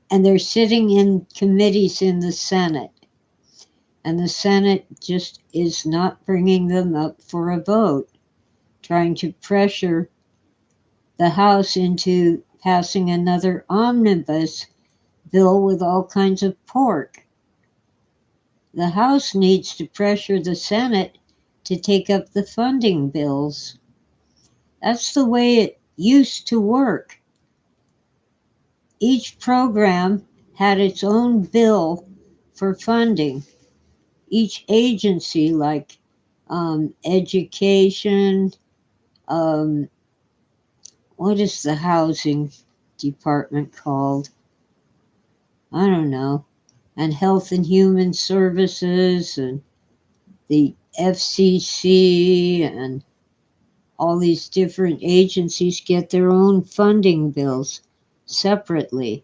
And they're sitting in committees in the Senate. And the Senate just is not bringing them up for a vote, trying to pressure the House into passing another omnibus bill with all kinds of pork. The House needs to pressure the Senate to take up the funding bills. That's the way it used to work. Each program had its own bill for funding. Each agency, like education, what is the housing department called? I don't know. And Health and Human Services and the FCC and all these different agencies get their own funding bills separately.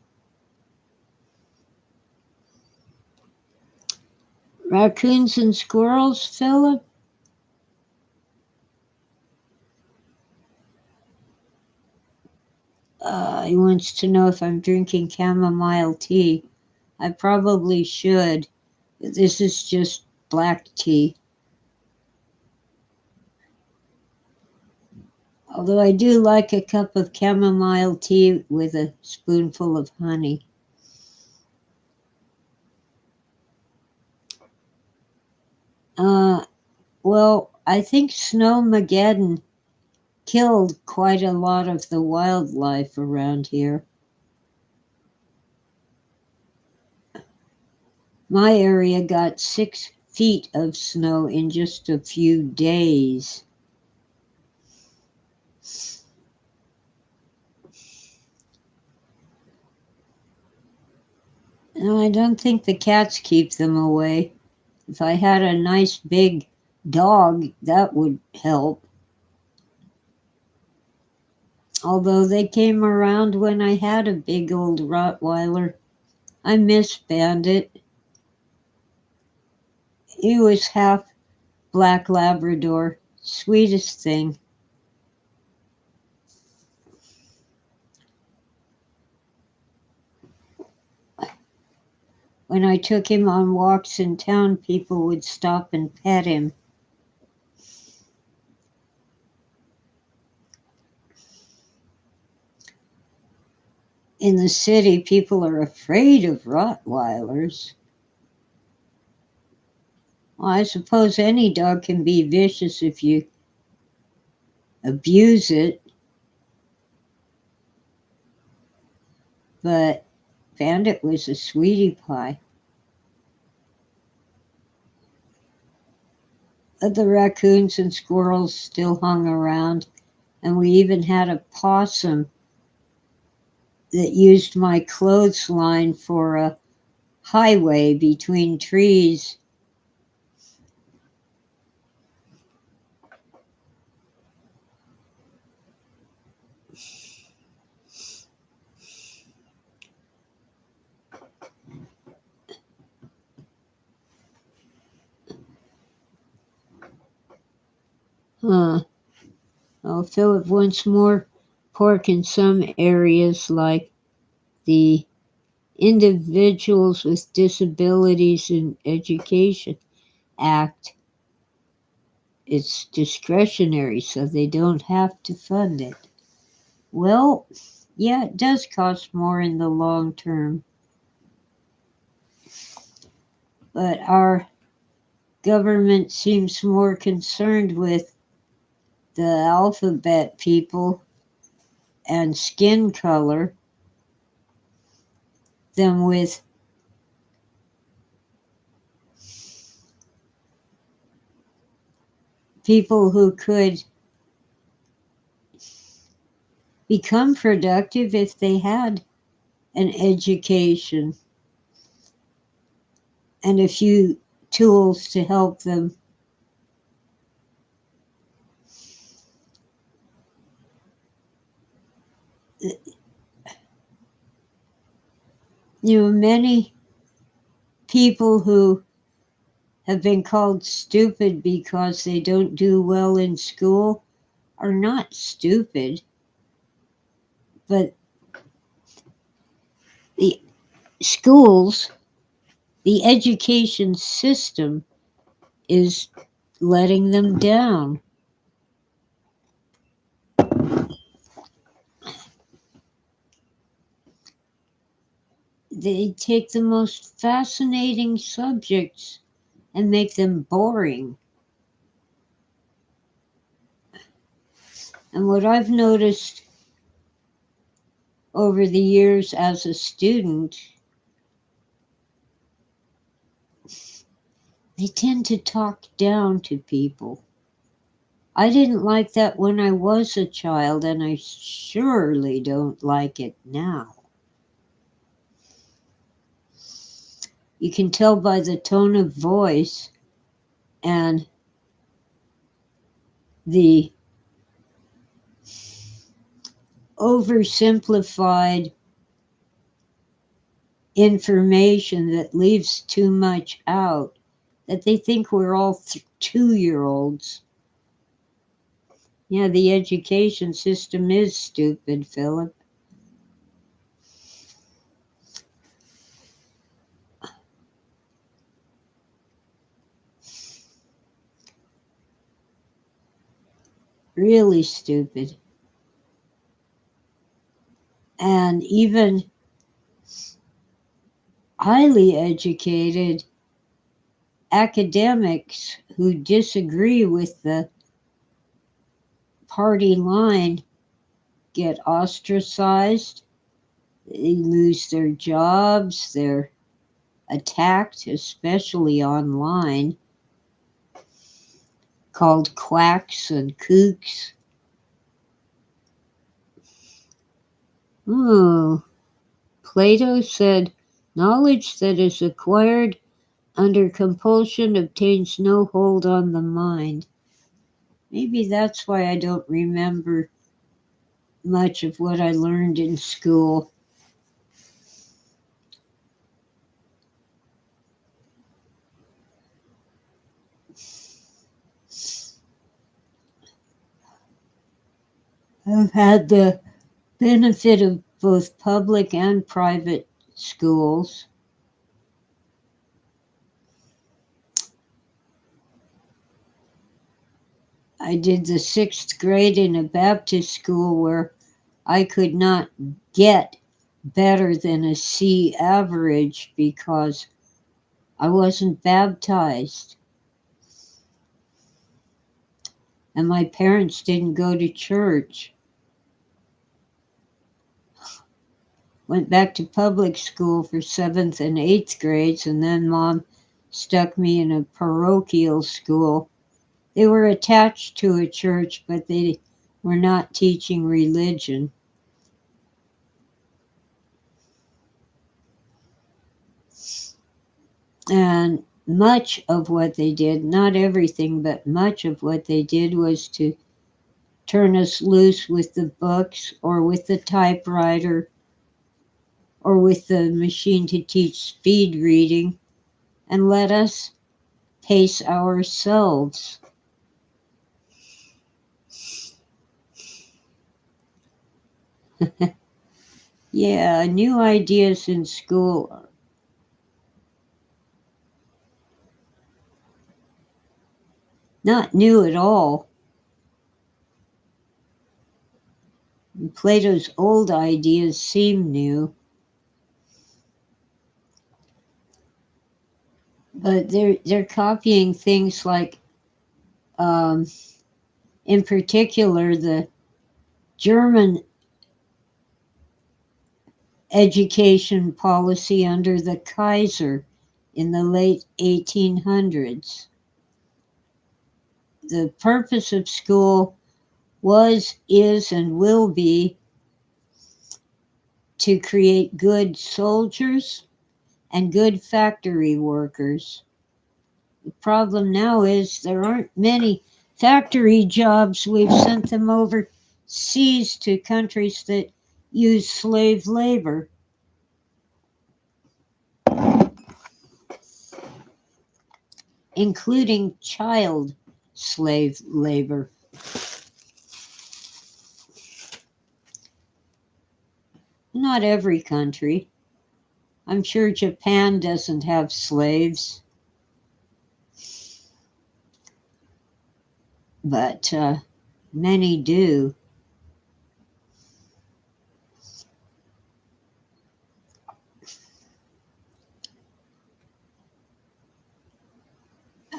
Raccoons and squirrels, Philip? He wants to know if I'm drinking chamomile tea. I probably should. This is just black tea. Although I do like a cup of chamomile tea with a spoonful of honey. Well, I think Snowmageddon killed quite a lot of the wildlife around here. My area got 6 feet of snow in just a few days. No, I don't think the cats keep them away. If I had a nice big dog, that would help. Although they came around when I had a big old Rottweiler. I miss Bandit. He was half black Labrador. Sweetest thing. When I took him on walks in town, people would stop and pet him. In the city, people are afraid of Rottweilers. Well, I suppose any dog can be vicious if you abuse it. But Bandit was a sweetie pie. But the raccoons and squirrels still hung around, and we even had a possum that used my clothesline for a highway between trees. Philip wants more pork in some areas, like the Individuals with Disabilities in Education Act. It's discretionary, so they don't have to fund it. Well, yeah, it does cost more in the long term, but our government seems more concerned with the alphabet people and skin color than with people who could become productive if they had an education and a few tools to help them. Many people who have been called stupid because they don't do well in school are not stupid, but the schools, the education system is letting them down. They take the most fascinating subjects and make them boring. And what I've noticed over the years as a student, they tend to talk down to people. I didn't like that when I was a child, and I surely don't like it now. You can tell by the tone of voice and the oversimplified information that leaves too much out that they think we're all 2-year-olds. Yeah, the education system is stupid, Philip. Really stupid. And even highly educated academics who disagree with the party line get ostracized, they lose their jobs, they're attacked, especially online, called quacks and kooks. Oh, Plato said, knowledge that is acquired under compulsion obtains no hold on the mind. Maybe that's why I don't remember much of what I learned in school. I've had the benefit of both public and private schools. I did the 6th grade in a Baptist school where I could not get better than a C average because I wasn't baptized. And my parents didn't go to church. Went back to public school for 7th and 8th grades, and then Mom stuck me in a parochial school. They were attached to a church, but they were not teaching religion. And much of what they did, not everything, but much of what they did was to turn us loose with the books or with the typewriter or with the machine to teach speed reading and let us pace ourselves. Yeah, new ideas in school. Not new at all. Plato's old ideas seem new, but they're copying things like, um, in particular, the German education policy under the Kaiser in the late 1800s. The purpose of school was, is, and will be to create good soldiers and good factory workers. The problem now is there aren't many factory jobs. We've sent them overseas to countries that use slave labor, including child slave labor. Not every country. I'm sure Japan doesn't have slaves, but many do.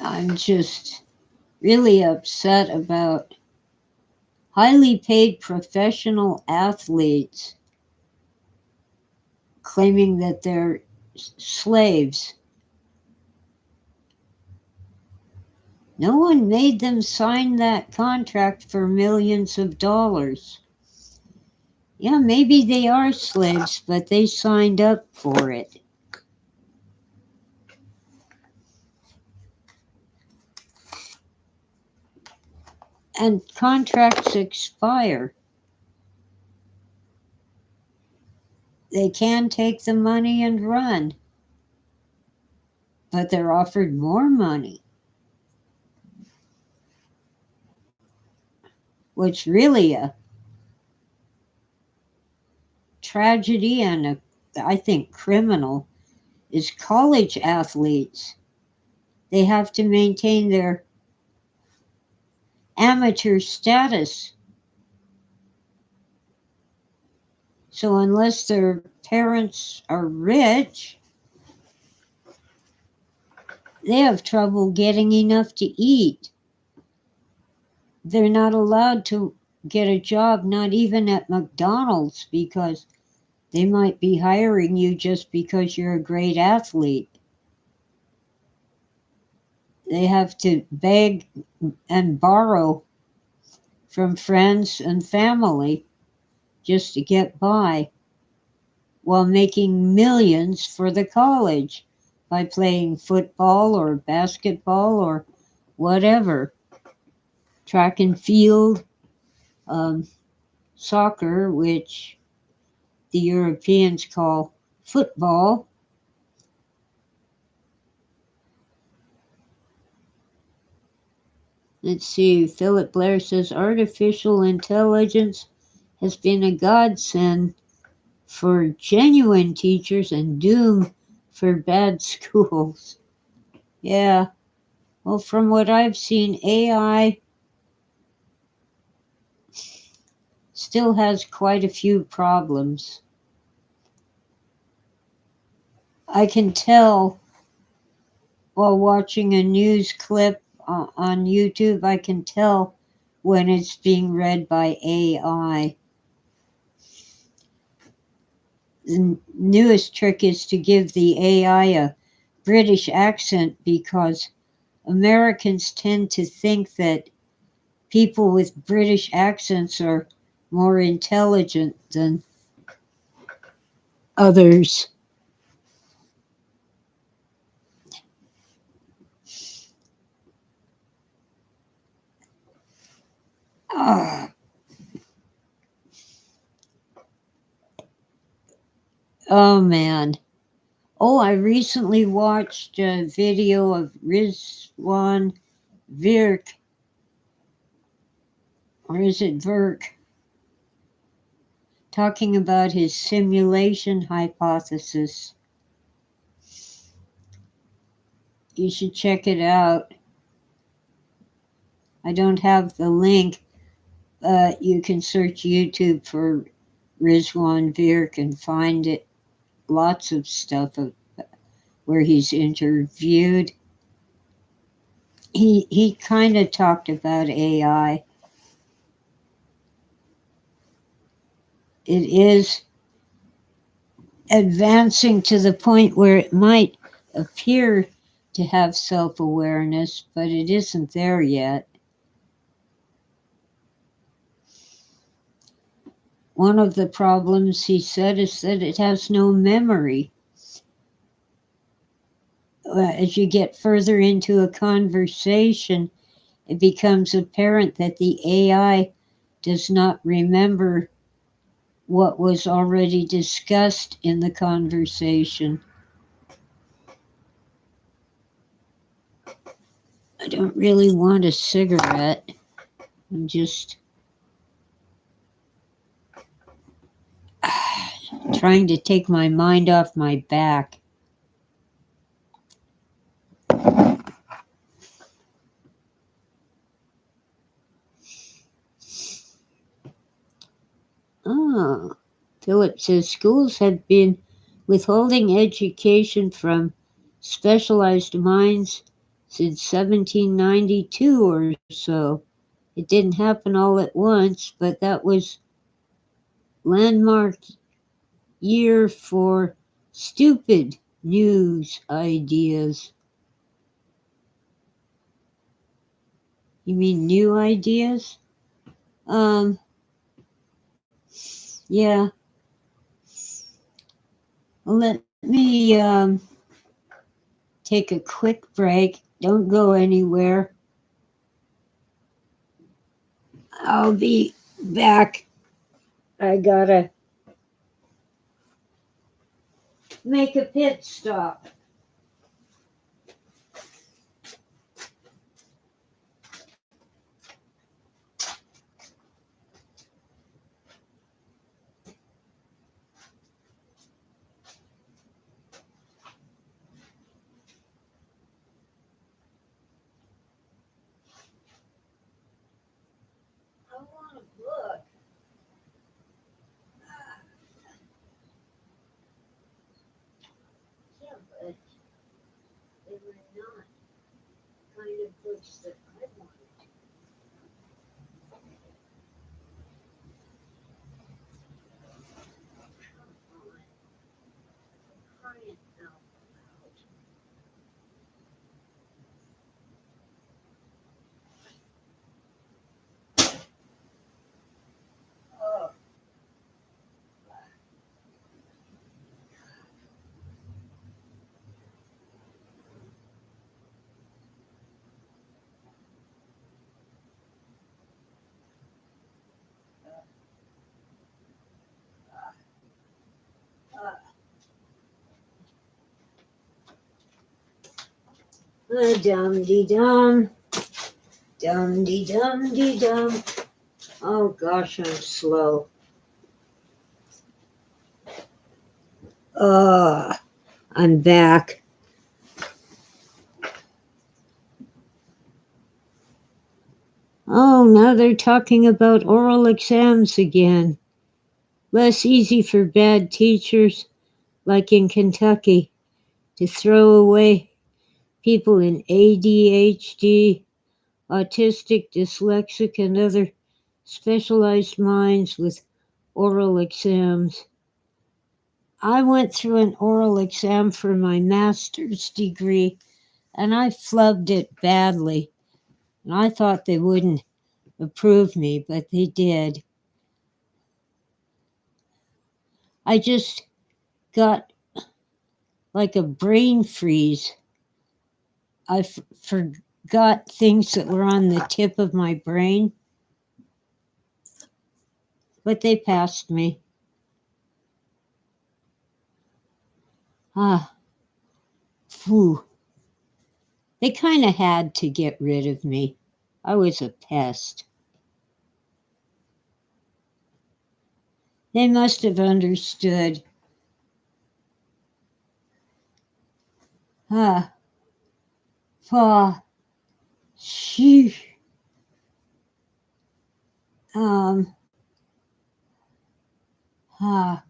I'm just really upset about highly paid professional athletes claiming that they're slaves. No one made them sign that contract for millions of dollars. Yeah, maybe they are slaves, but they signed up for it. And contracts expire. They can take the money and run, but they're offered more money, which really a tragedy and I think criminal is college athletes. They have to maintain their amateur status. So unless their parents are rich, they have trouble getting enough to eat. They're not allowed to get a job, not even at McDonald's, because they might be hiring you just because you're a great athlete. They have to beg and borrow from friends and family just to get by while making millions for the college by playing football or basketball or whatever, track and field, um, soccer, which the Europeans call football. Let's see, Philip Blair says artificial intelligence has been a godsend for genuine teachers and doom for bad schools. Yeah, well, from what I've seen, AI still has quite a few problems. I can tell while watching a news clip on YouTube, I can tell when it's being read by AI. The newest trick is to give the AI a British accent because Americans tend to think that people with British accents are more intelligent than others. Ah, oh man. Oh, I recently watched a video of Rizwan Virk, or is it Virk, talking about his simulation hypothesis. You should check it out. I don't have the link, but you can search YouTube for Rizwan Virk and find it. Lots of stuff where he's interviewed. He kind of talked about AI. It is advancing to the point where it might appear to have self-awareness, but it isn't there yet. One of the problems, he said, is that it has no memory. As you get further into a conversation, it becomes apparent that the AI does not remember what was already discussed in the conversation. I don't really want a cigarette. I'm just trying to take my mind off my back. Oh, Philip says schools have been withholding education from specialized minds since 1792 or so. It didn't happen all at once, but that was landmark year for stupid news ideas. You mean new ideas? Yeah. Let me take a quick break. Don't go anywhere. I'll be back. I gotta make a pit stop. I want a book. Yeah, but they were not kind of books that I wanted. Come on, crying out loud. Oh, dum de dum, dum de dum de dum. Oh gosh, I'm slow. I'm back. Oh, now they're talking about oral exams again. Less easy for bad teachers, like in Kentucky, to throw away people in ADHD, autistic, dyslexic, and other specialized minds with oral exams. I went through an oral exam for my master's degree and I flubbed it badly. And I thought they wouldn't approve me, but they did. I just got like a brain freeze. I forgot things that were on the tip of my brain, but they passed me. Ah, phew. They kind of had to get rid of me. I was a pest. They must have understood. Ah, pa, shoo. Um, ah,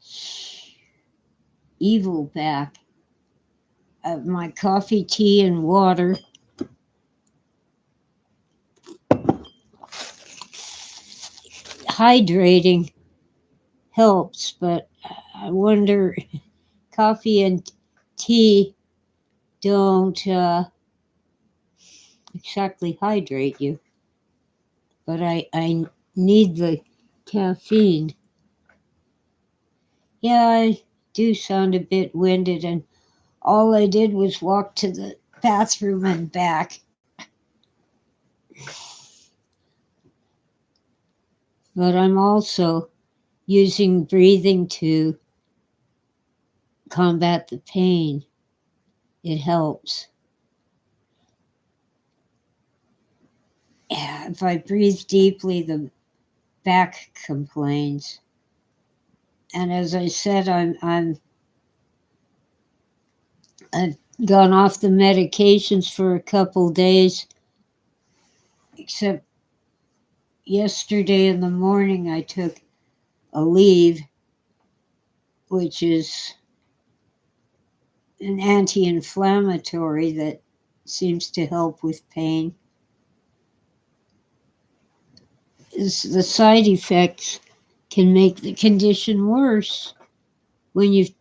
shh. Evil back. My coffee, tea, and water. Hydrating helps, but I wonder, coffee and tea don't exactly hydrate you, but I need the caffeine. Yeah, I do sound a bit winded, and all I did was walk to the bathroom and back. But I'm also using breathing to combat the pain. It helps. Yeah, if I breathe deeply, the back complains. And as I said, I've gone off the medications for a couple days, except yesterday in the morning I took a leave, which is an anti-inflammatory that seems to help with pain. The side effects can make the condition worse when you've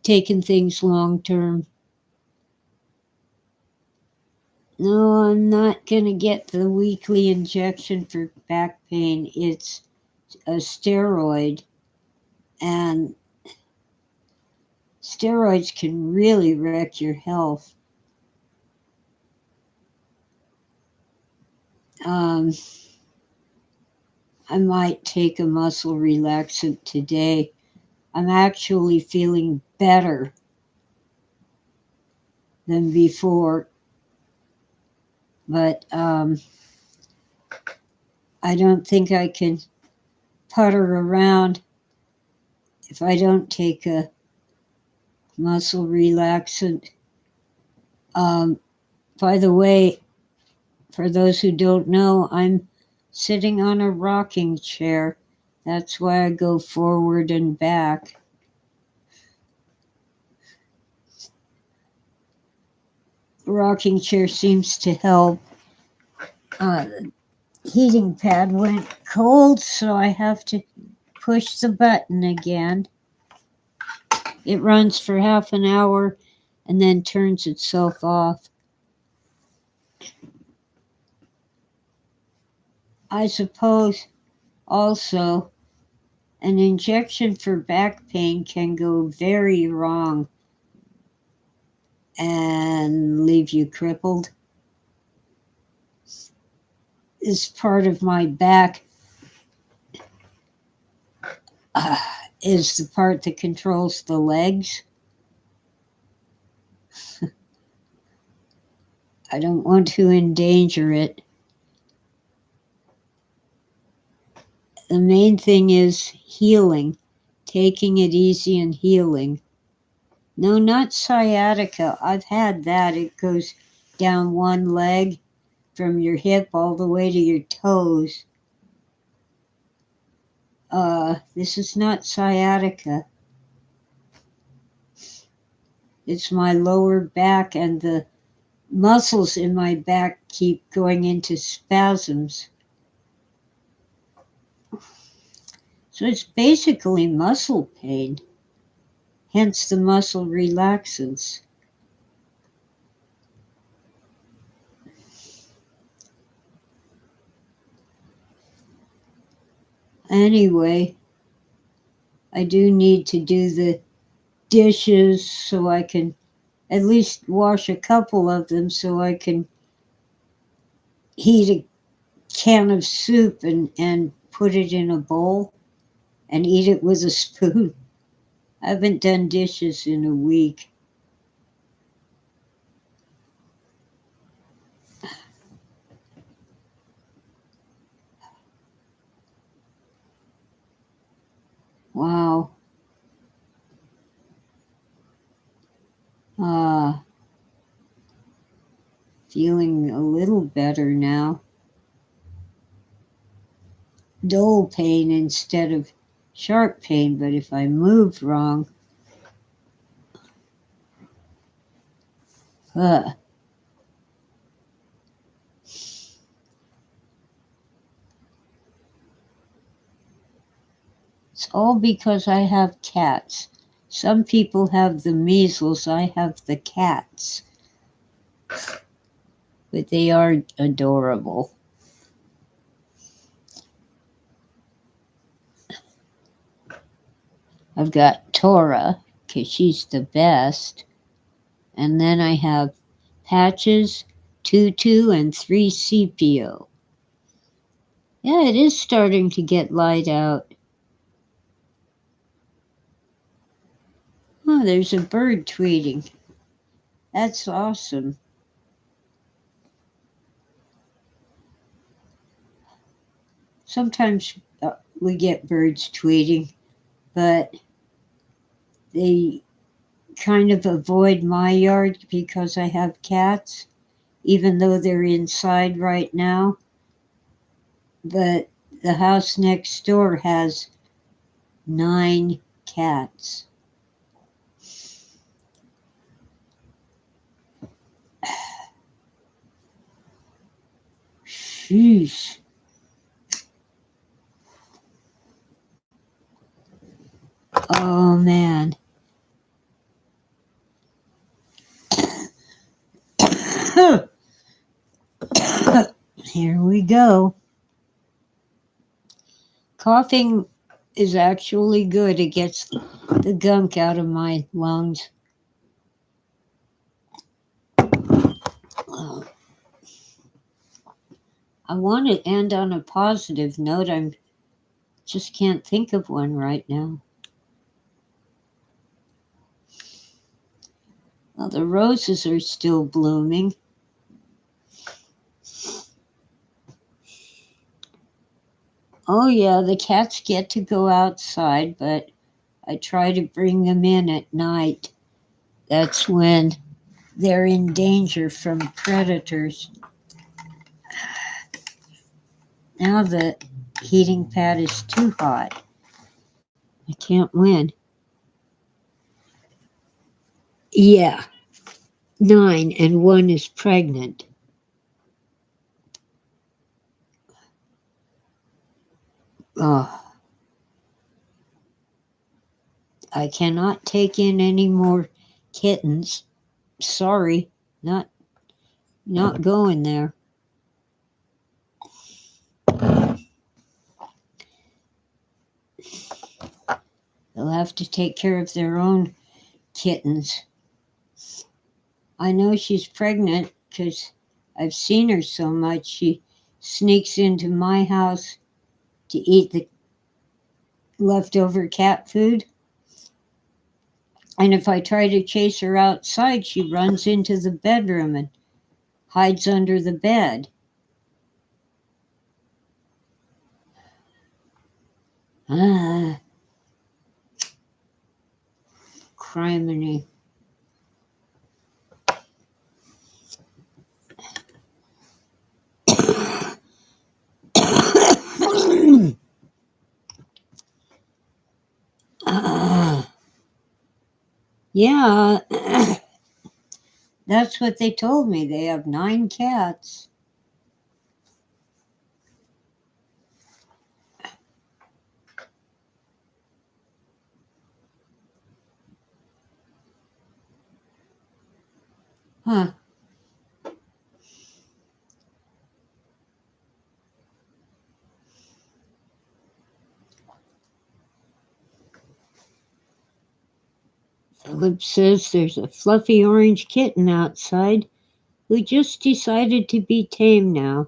taken things long term. No, I'm not going to get the weekly injection for back pain. It's a steroid, and steroids can really wreck your health. Um, I might take a muscle relaxant today. I'm actually feeling better than before, but I don't think I can putter around if I don't take a muscle relaxant. By the way, for those who don't know, I'm sitting on a rocking chair. That's why I go forward and back. The rocking chair seems to help. The heating pad went cold, so I have to push the button again. It runs for half an hour and then turns itself off. I suppose also an injection for back pain can go very wrong and leave you crippled. This part of my back uh, is the part that controls the legs. I don't want to endanger it. The main thing is healing, taking it easy and healing. No, not sciatica. I've had that. It goes down one leg from your hip all the way to your toes. This is not sciatica. It's my lower back, and the muscles in my back keep going into spasms. So it's basically muscle pain, hence the muscle relaxants. Anyway, I do need to do the dishes so I can at least wash a couple of them so I can heat a can of soup and put it in a bowl and eat it with a spoon. I haven't done dishes in a week. Wow. Uh, Feeling a little better now. Dull pain instead of sharp pain, but if I moved wrong, uh, it's all because I have cats. Some people have the measles, I have the cats. But they are adorable. I've got Tora, because she's the best. And then I have Patches, Tutu, and 3CPO. Yeah, it is starting to get light out. Oh, there's a bird tweeting. That's awesome. Sometimes we get birds tweeting, but they kind of avoid my yard because I have cats, even though they're inside right now. But the house next door has 9 cats. Sheesh. Oh man. Here we go. Coughing is actually good. It gets the gunk out of my lungs. Oh, I want to end on a positive note. I just can't think of one right now. Well, the roses are still blooming. Oh yeah, the cats get to go outside, but I try to bring them in at night. That's when they're in danger from predators. Now the heating pad is too hot. I can't win. Yeah, 9 and 1 is pregnant. Oh, I cannot take in any more kittens. Sorry, not going there. They'll have to take care of their own kittens. I know she's pregnant because I've seen her so much. She sneaks into my house to eat the leftover cat food. And if I try to chase her outside, she runs into the bedroom and hides under the bed. Ah, criminy. Yeah, that's what they told me. They have 9 cats. Huh. Philip says there's a fluffy orange kitten outside who just decided to be tame now.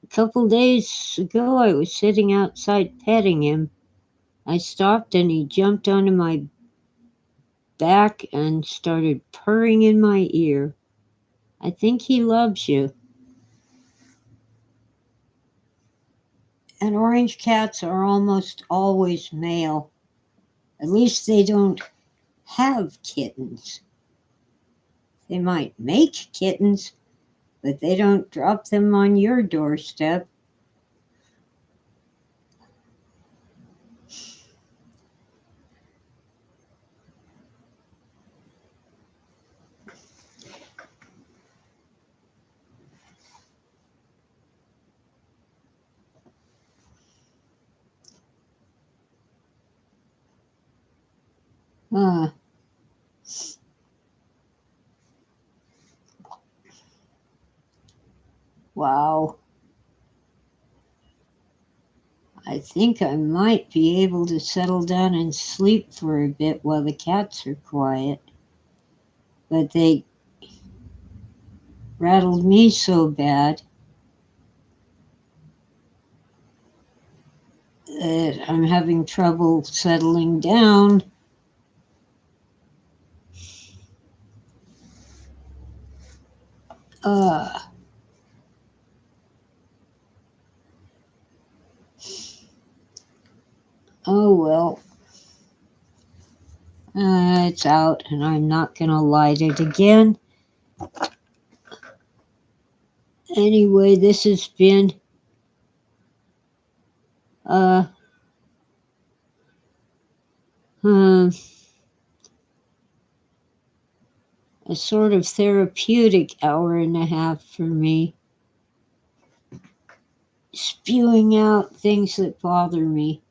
A couple days ago, I was sitting outside petting him. I stopped and he jumped onto my back and started purring in my ear. I think he loves you. And orange cats are almost always male. At least they don't have kittens. They might make kittens, but they don't drop them on your doorstep. Uh, wow. I think I might be able to settle down and sleep for a bit while the cats are quiet. But they rattled me so bad that I'm having trouble settling down. Uh, oh well. It's out, and I'm not going to light it again. Anyway, this has been uh, um, a sort of therapeutic hour and a half for me, spewing out things that bother me.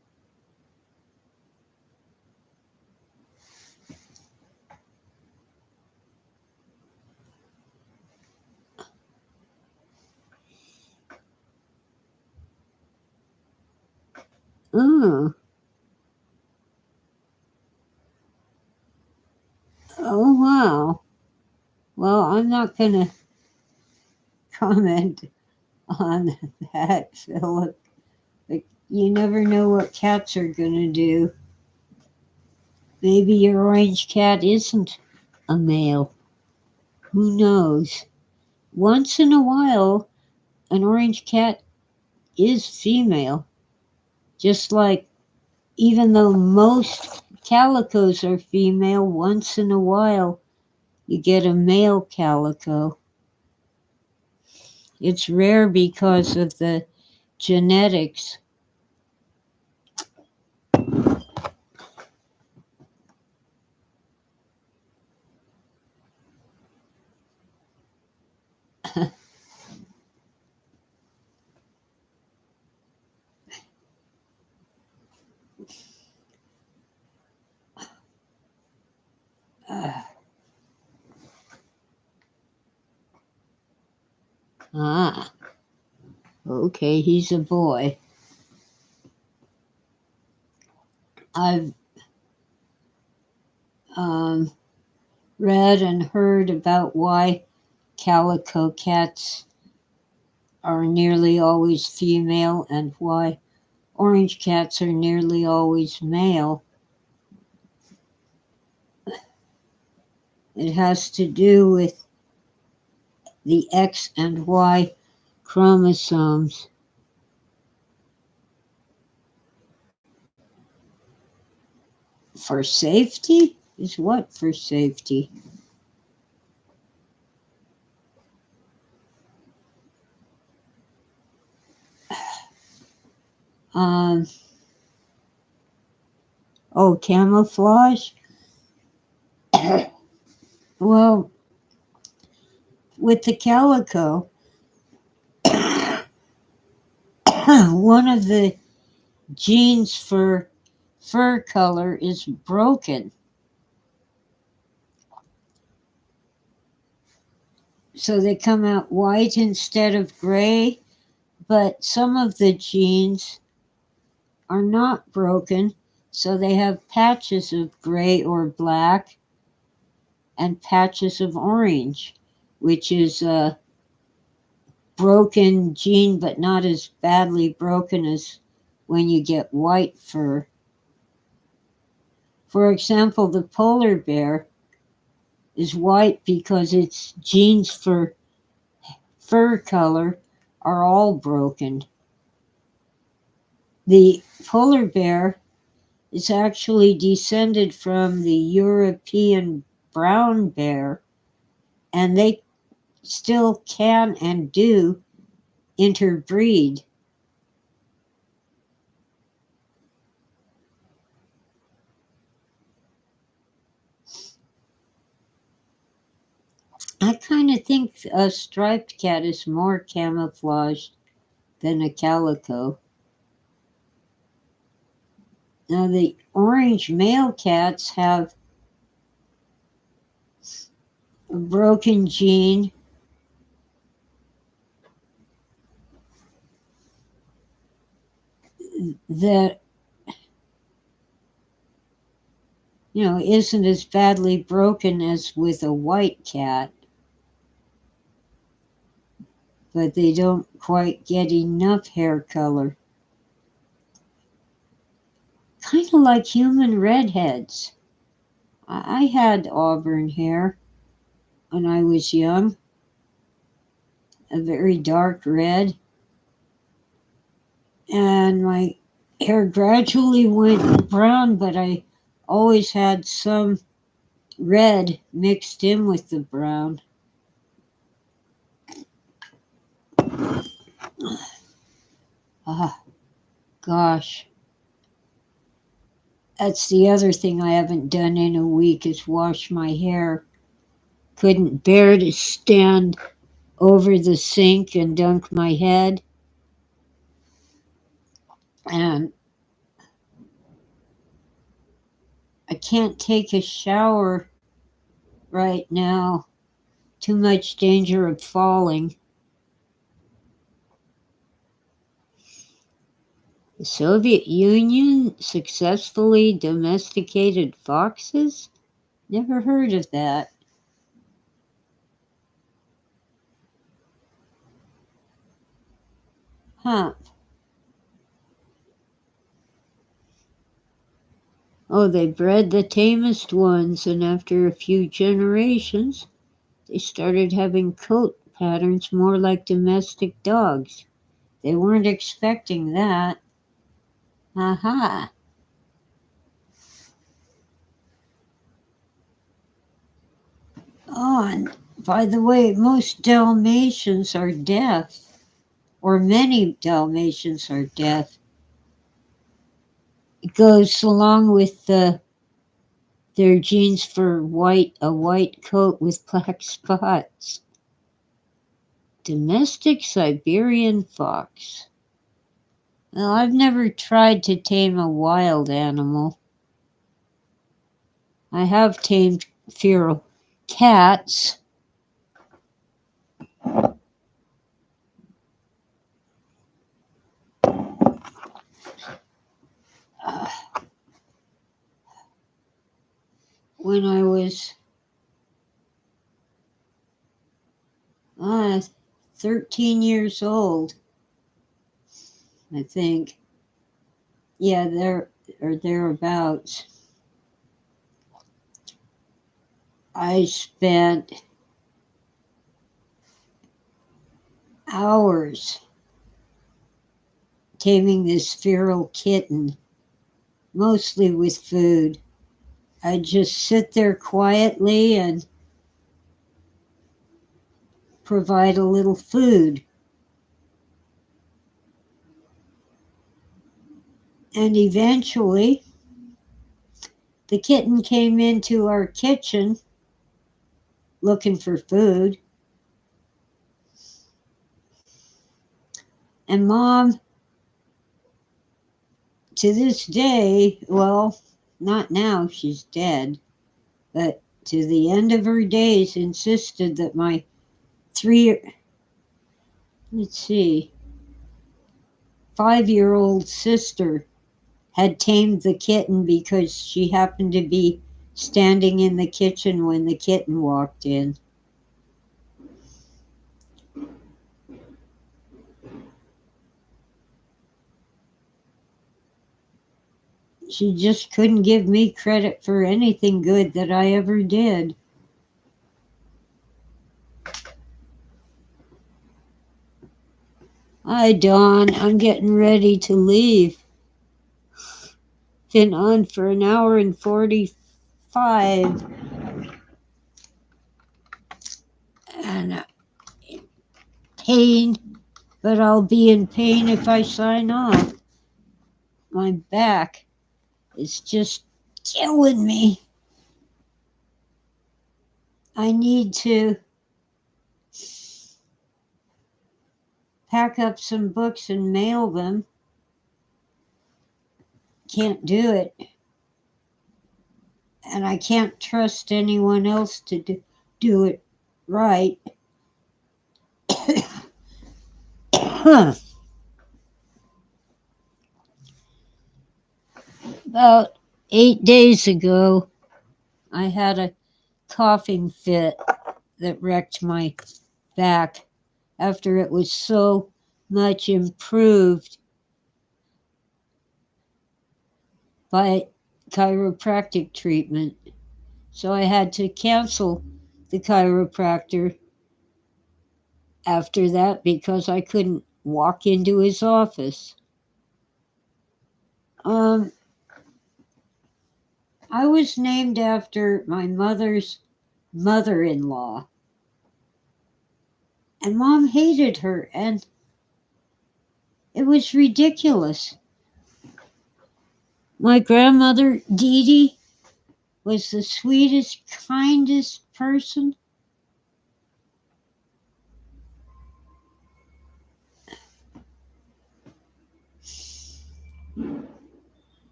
Oh, oh wow. Well, I'm not going to comment on that, Philip. But you never know what cats are going to do. Maybe your orange cat isn't a male. Who knows? Once in a while, an orange cat is female. Just like, even though most calicos are female, once in a while you get a male calico. It's rare because of the genetics. Ah, okay, he's a boy. I've read and heard about why calico cats are nearly always female and why orange cats are nearly always male. It has to do with the X and Y chromosomes. For safety? Is what for safety? Um, oh, camouflage? Well, with the calico, one of the genes for fur color is broken. So they come out white instead of gray, but some of the genes are not broken, so they have patches of gray or black and patches of orange, which is a broken gene, but not as badly broken as when you get white fur. For example, the polar bear is white because its genes for fur color are all broken. The polar bear is actually descended from the European brown bear, and they still can and do interbreed. I kind of think a striped cat is more camouflaged than a calico. Now, the orange male cats have a broken gene that, isn't as badly broken as with a white cat, but they don't quite get enough hair color. Kind of like human redheads. I had auburn hair when I was young, a very dark red, and my hair gradually went brown, but I always had some red mixed in with the brown. Ah, gosh. That's the other thing I haven't done in a week is wash my hair. Couldn't bear to stand over the sink and dunk my head. And I can't take a shower right now. Too much danger of falling. The Soviet Union successfully domesticated foxes? Never heard of that. Huh. Oh, they bred the tamest ones, and after a few generations, they started having coat patterns more like domestic dogs. They weren't expecting that. Aha. Oh, and by the way, most Dalmatians are deaf, or many Dalmatians are deaf. It goes along with their genes for a white coat with black spots. Domestic Siberian fox. Well, I've never tried to tame a wild animal. I have tamed feral cats. When I was 13 years old, I think. Yeah, there or thereabouts. I spent hours taming this feral kitten, mostly with food. I'd just sit there quietly and provide a little food. And eventually, the kitten came into our kitchen looking for food. And Mom, to this day, well, not now, she's dead, but to the end of her days, insisted that my three, let's see, 5-year-old sister had tamed the kitten because she happened to be standing in the kitchen when the kitten walked in. She just couldn't give me credit for anything good that I ever did. Hi, Dawn. I'm getting ready to leave. been on for an hour and 45, and pain, but I'll be in pain if I sign off. My back is just killing me. I need to pack up some books and mail them. Can't do it. And I can't trust anyone else to do it right. About 8 days ago, I had a coughing fit that wrecked my back after it was so much improved by chiropractic treatment. So I had to cancel the chiropractor after that because I couldn't walk into his office. I was named after my mother's mother-in-law, and Mom hated her, and it was ridiculous. My grandmother, Dee Dee, was the sweetest, kindest person.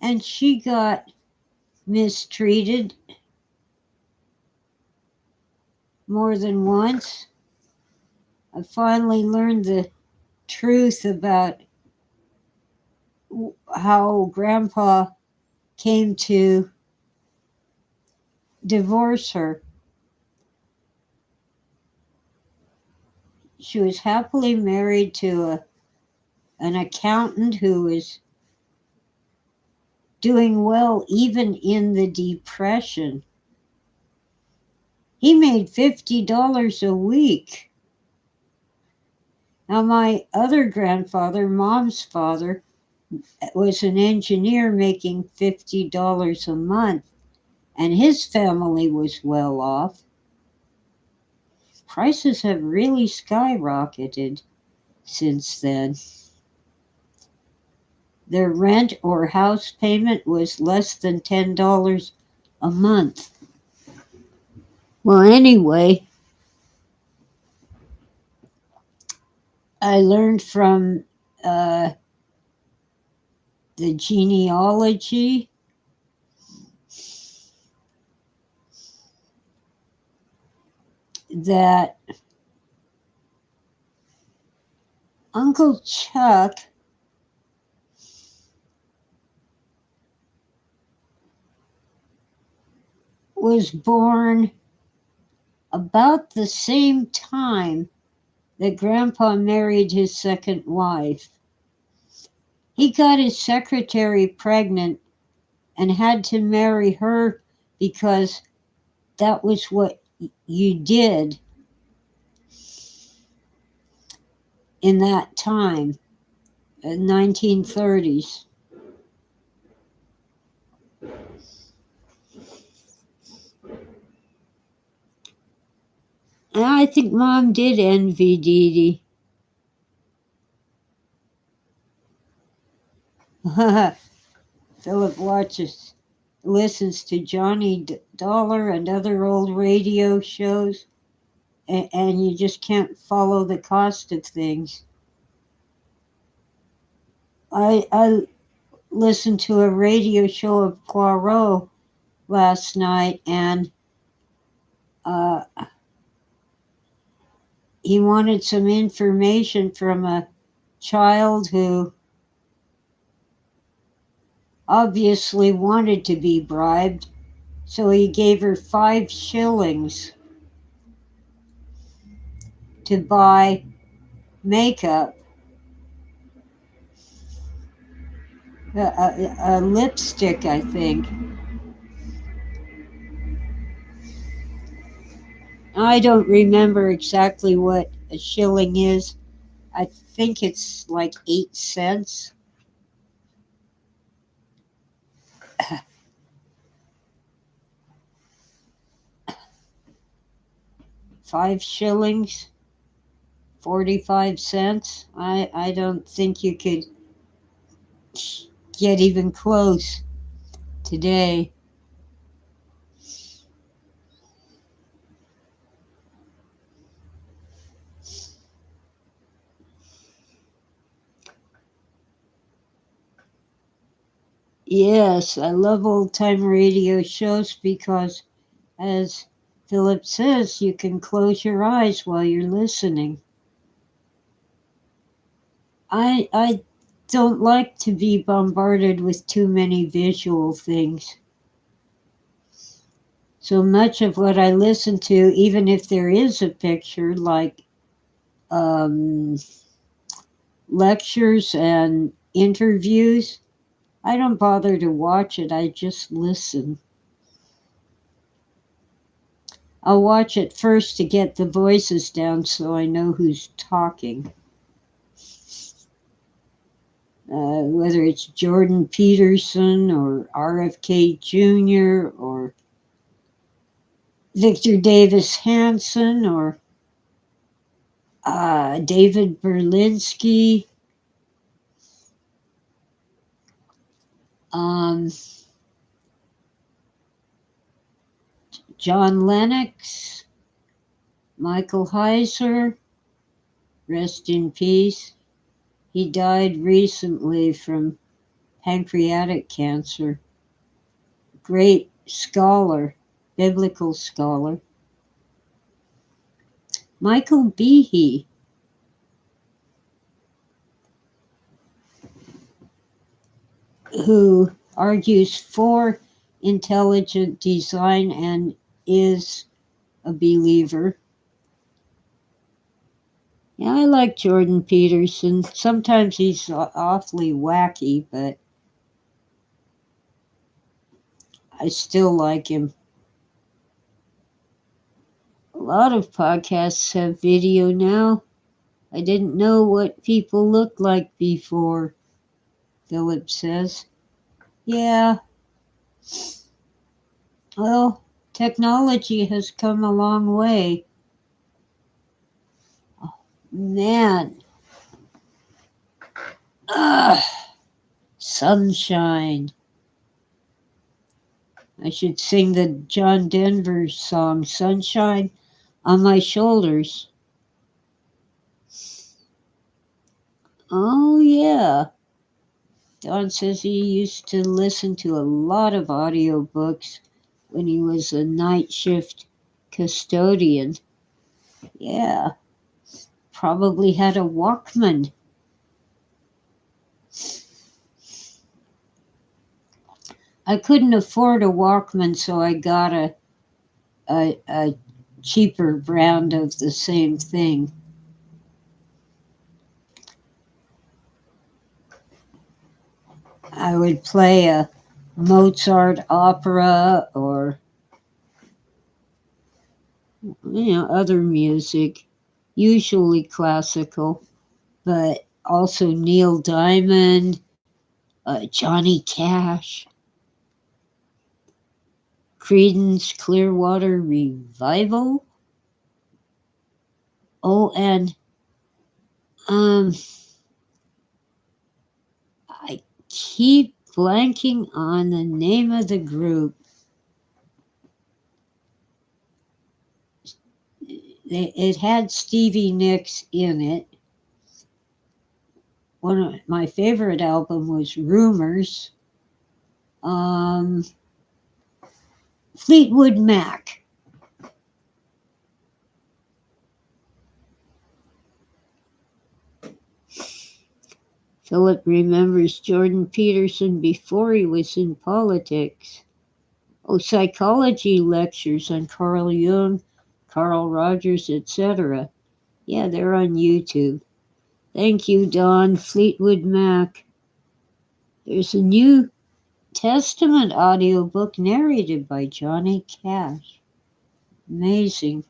And she got mistreated more than once. I finally learned the truth about how Grandpa came to divorce her. She was happily married to an accountant who was doing well even in the Depression. He made $50 a week. Now, my other grandfather, Mom's father, was an engineer making $50 a month, and his family was well off. Prices have really skyrocketed since then. Their rent or house payment was less than $10 a month. Well, anyway, I learned from the genealogy that Uncle Chuck was born about the same time that Grandpa married his second wife. He got his secretary pregnant and had to marry her because that was what you did in that time, 1930s. And I think Mom did envy Dee Dee. Philip listens to Johnny Dollar and other old radio shows, and you just can't follow the cost of things. I listened to a radio show of Poirot last night, and he wanted some information from a child who obviously wanted to be bribed, so he gave her 5 shillings to buy makeup, a lipstick, I think. I don't remember exactly what a shilling is. I think it's like 8 cents. 5 shillings, 45 cents. I don't think you could get even close today. Yes, I love old time radio shows because, as Philip says, you can close your eyes while you're listening. I don't like to be bombarded with too many visual things. So much of what I listen to, even if there is a picture, like um, lectures and interviews, I don't bother to watch it, I just listen. I'll watch it first to get the voices down so I know who's talking. Whether it's Jordan Peterson or RFK Jr. or Victor Davis Hanson or David Berlinski, um, John Lennox, Michael Heiser, rest in peace. He died recently from pancreatic cancer. Great scholar, biblical scholar. Michael Behe, who argues for intelligent design and is a believer. Yeah, I like Jordan Peterson. Sometimes he's awfully wacky, but I still like him. A lot of podcasts have video now. I didn't know what people looked like before, Philip says. Yeah, well, technology has come a long way. Oh, man. Ugh, sunshine. I should sing the John Denver song, Sunshine on My Shoulders. Oh, yeah. Don says he used to listen to a lot of audiobooks when he was a night shift custodian. Yeah, probably had a Walkman. I couldn't afford a Walkman, so I got a cheaper brand of the same thing. I would play a Mozart opera or other music, usually classical, but also Neil Diamond, Johnny Cash, Creedence Clearwater Revival. Oh, and I keep blanking on the name of the group. It had Stevie Nicks in it. One of my favorite album was Rumors. Fleetwood Mac. Philip remembers Jordan Peterson before he was in politics. Oh, psychology lectures on Carl Jung, Carl Rogers, etc. Yeah, they're on YouTube. Thank you, Don. Fleetwood Mac. There's a New Testament audiobook narrated by Johnny Cash. Amazing.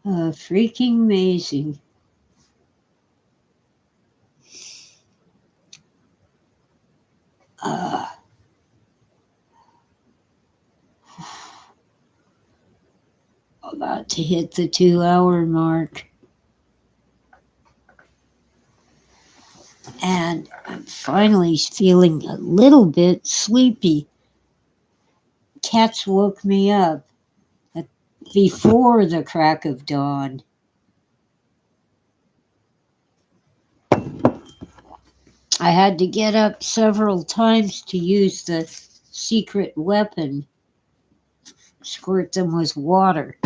Freaking amazing. Uh, about to hit the 2 hour mark. And I'm finally feeling a little bit sleepy. Cats woke me up before the crack of dawn. I had to get up several times to use the secret weapon, squirt them with water.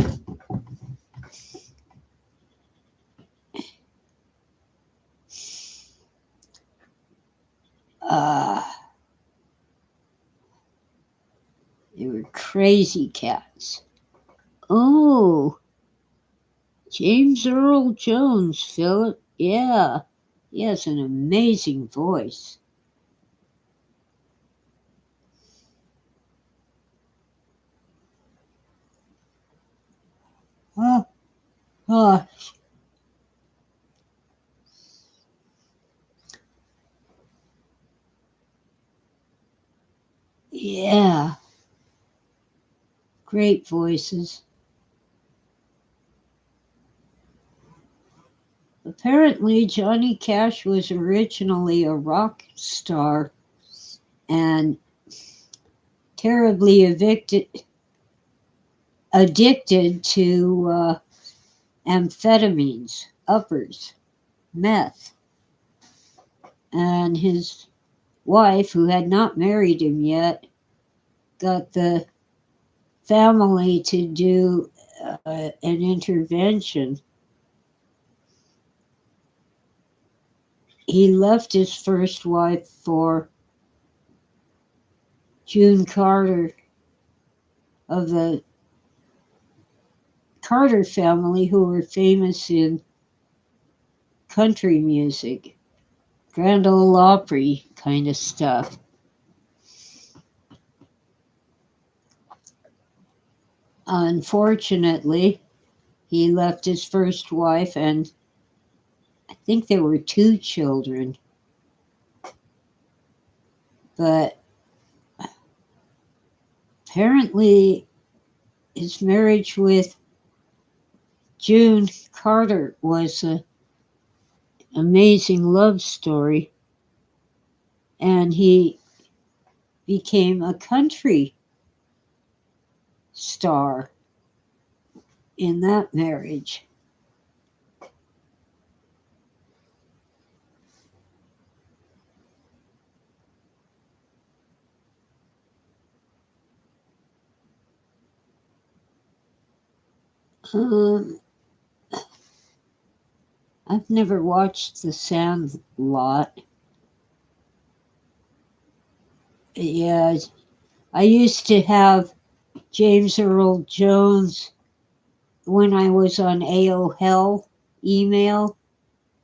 They were crazy cats. Oh, James Earl Jones, Philip. Yeah, he has an amazing voice. Oh, oh. Yeah, great voices. Apparently, Johnny Cash was originally a rock star and terribly addicted to amphetamines, uppers, meth. And his wife, who had not married him yet, got the family to do an intervention. He left his first wife for June Carter of the Carter family, who were famous in country music, Grand Ole Opry kind of stuff. Unfortunately, he left his first wife, and I think there were 2 children. But apparently, his marriage with June Carter was an amazing love story, and he became a country star in that marriage. Um, I've never watched The Sandlot. Yeah, I used to have James Earl Jones when I was on AOL email.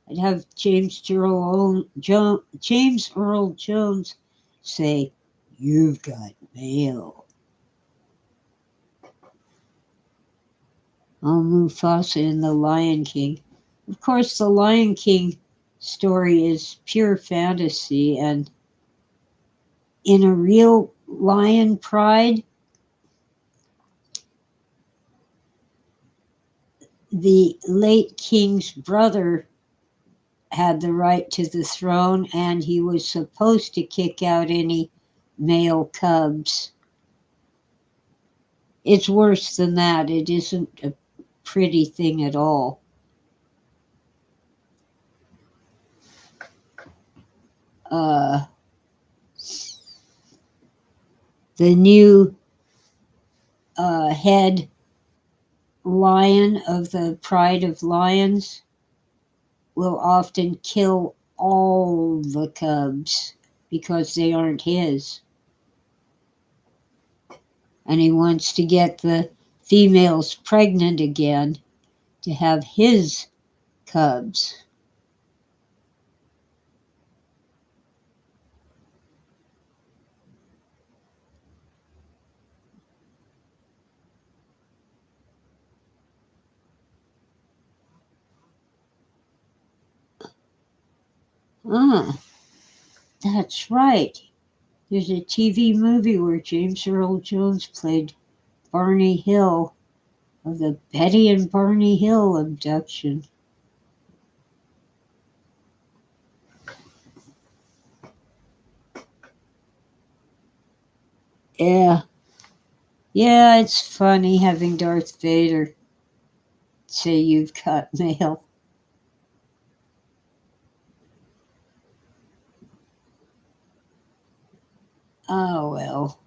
I'd have James Earl Jones say, "You've got mail." Oh, Mufasa in The Lion King. Of course, the Lion King story is pure fantasy, and in a real lion pride, the late king's brother had the right to the throne, and he was supposed to kick out any male cubs. It's worse than that. It isn't a pretty thing at all. Uh, the new head lion of the Pride of Lions will often kill all the cubs because they aren't his. And he wants to get the females pregnant again to have his cubs. Ah, that's right. There's a TV movie where James Earl Jones played Barney Hill of the Betty and Barney Hill abduction. Yeah. Yeah, it's funny having Darth Vader say you've got mail. Oh, well.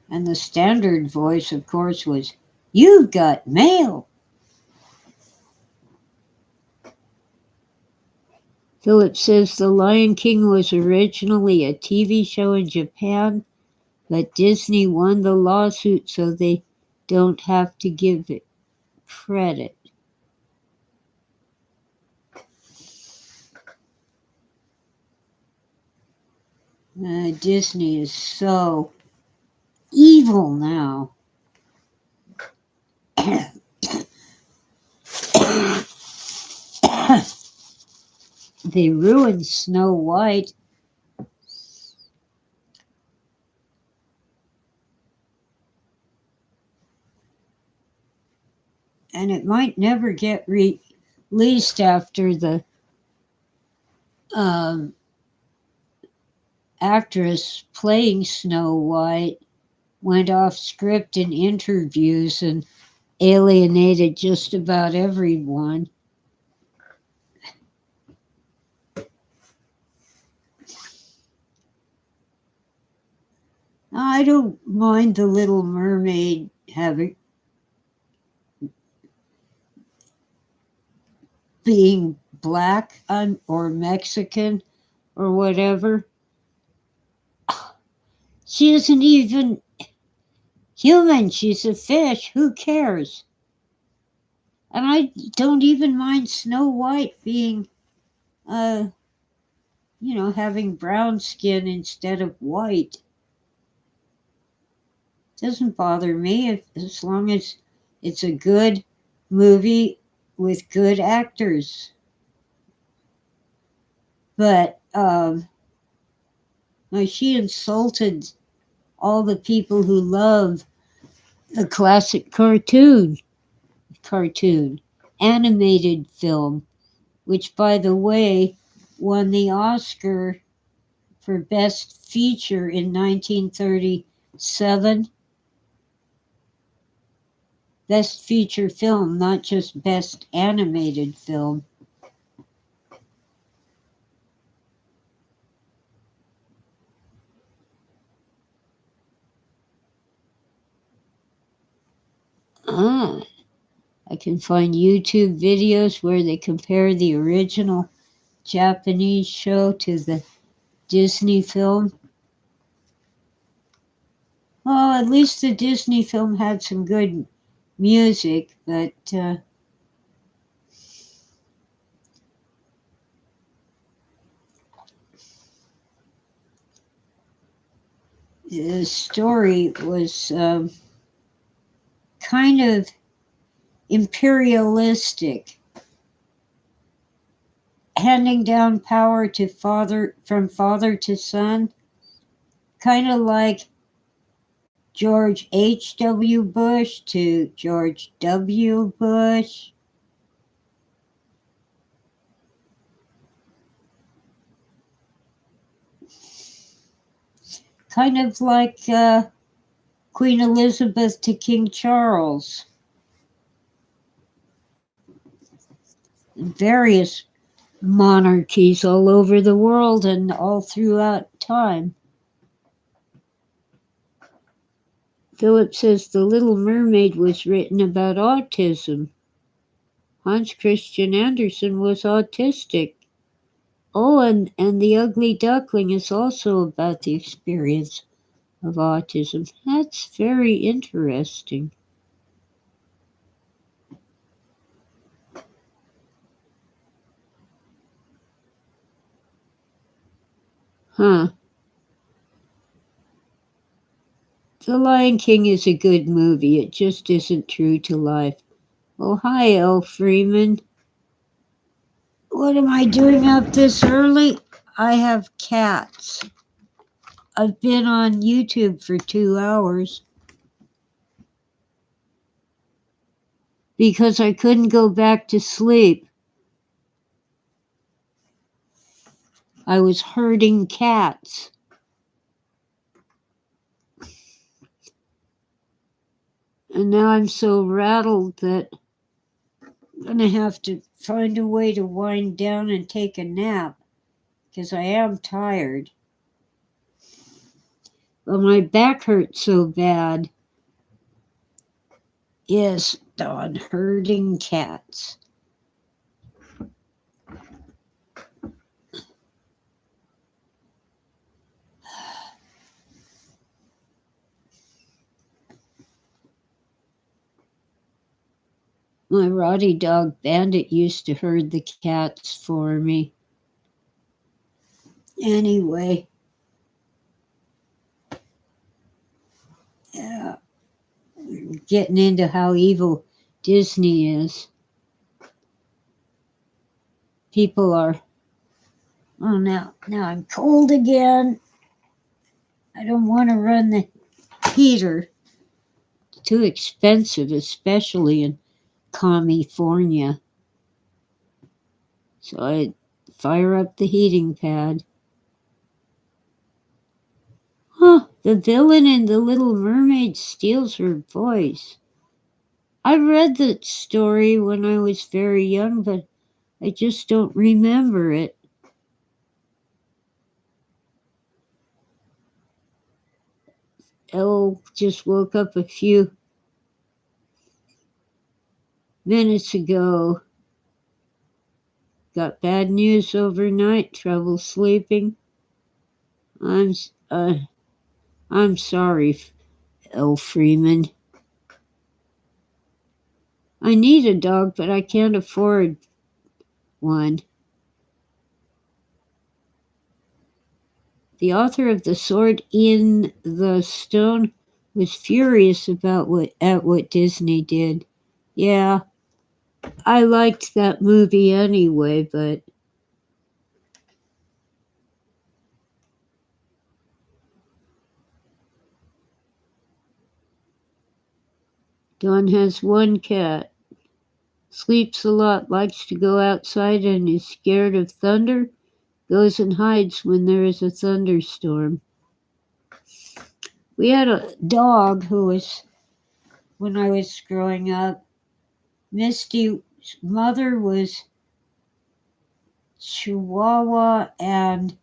And the standard voice, of course, was, "You've got mail." Philip says The Lion King was originally a TV show in Japan, but Disney won the lawsuit so they don't have to give it credit. Disney is so evil now. They ruined Snow White. And it might never get released after the um, actress playing Snow White went off script in interviews and alienated just about everyone. I don't mind The Little Mermaid having being black or Mexican or whatever. She isn't even human. She's a fish. Who cares? And I don't even mind Snow White being, having brown skin instead of white. Doesn't bother me as long as it's a good movie with good actors. But she insulted all the people who love the classic cartoon, animated film, which, by the way, won the Oscar for Best Feature in 1937. Best Feature Film, not just Best Animated Film. Ah, I can find YouTube videos where they compare the original Japanese show to the Disney film. Well, at least the Disney film had some good music, but the story was kind of imperialistic, handing down power to from father to son, kind of like George H.W. Bush to George W. Bush. Kind of like Queen Elizabeth to King Charles. Various monarchies all over the world and all throughout time. Philip says The Little Mermaid was written about autism. Hans Christian Andersen was autistic. Oh, and The Ugly Duckling is also about the experience of autism. That's very interesting. Huh. The Lion King is a good movie. It just isn't true to life. Oh, hi, Elle Freeman. What am I doing up this early? I have cats. I've been on YouTube for 2 hours because I couldn't go back to sleep. I was herding cats. And now I'm so rattled that I'm going to have to find a way to wind down and take a nap because I am tired. But my back hurts so bad. Yes, Dawn, herding cats. My Roddy dog Bandit used to herd the cats for me. Anyway, yeah, getting into how evil Disney is. People are, oh, now I'm cold again. I don't want to run the heater. It's too expensive, especially in California. So I fire up the heating pad. Huh, the villain in The Little Mermaid steals her voice. I read that story when I was very young, but I just don't remember it. Elle just woke up a few minutes ago. Got bad news overnight, trouble sleeping. I'm sorry, Elle Freeman. I need a dog, but I can't afford one. The author of The Sword in the Stone was furious about what Disney did. Yeah, I liked that movie anyway, but Dawn has one cat. Sleeps a lot, likes to go outside and is scared of thunder. Goes and hides when there is a thunderstorm. We had a dog who was, when I was growing up, Misty's mother was Chihuahua and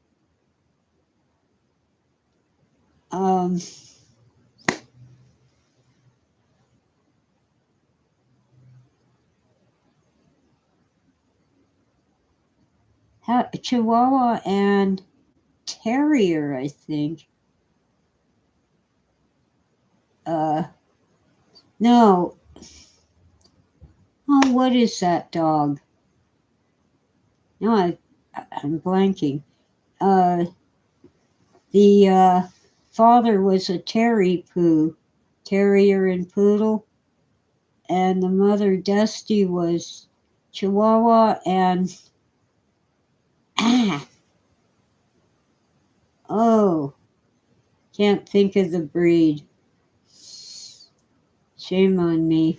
Chihuahua and Terrier, I think. No. Oh, what is that dog? No, I'm blanking. The father was a Terrier and Poodle, and the mother, Dusty, was Chihuahua and can't think of the breed. Shame on me.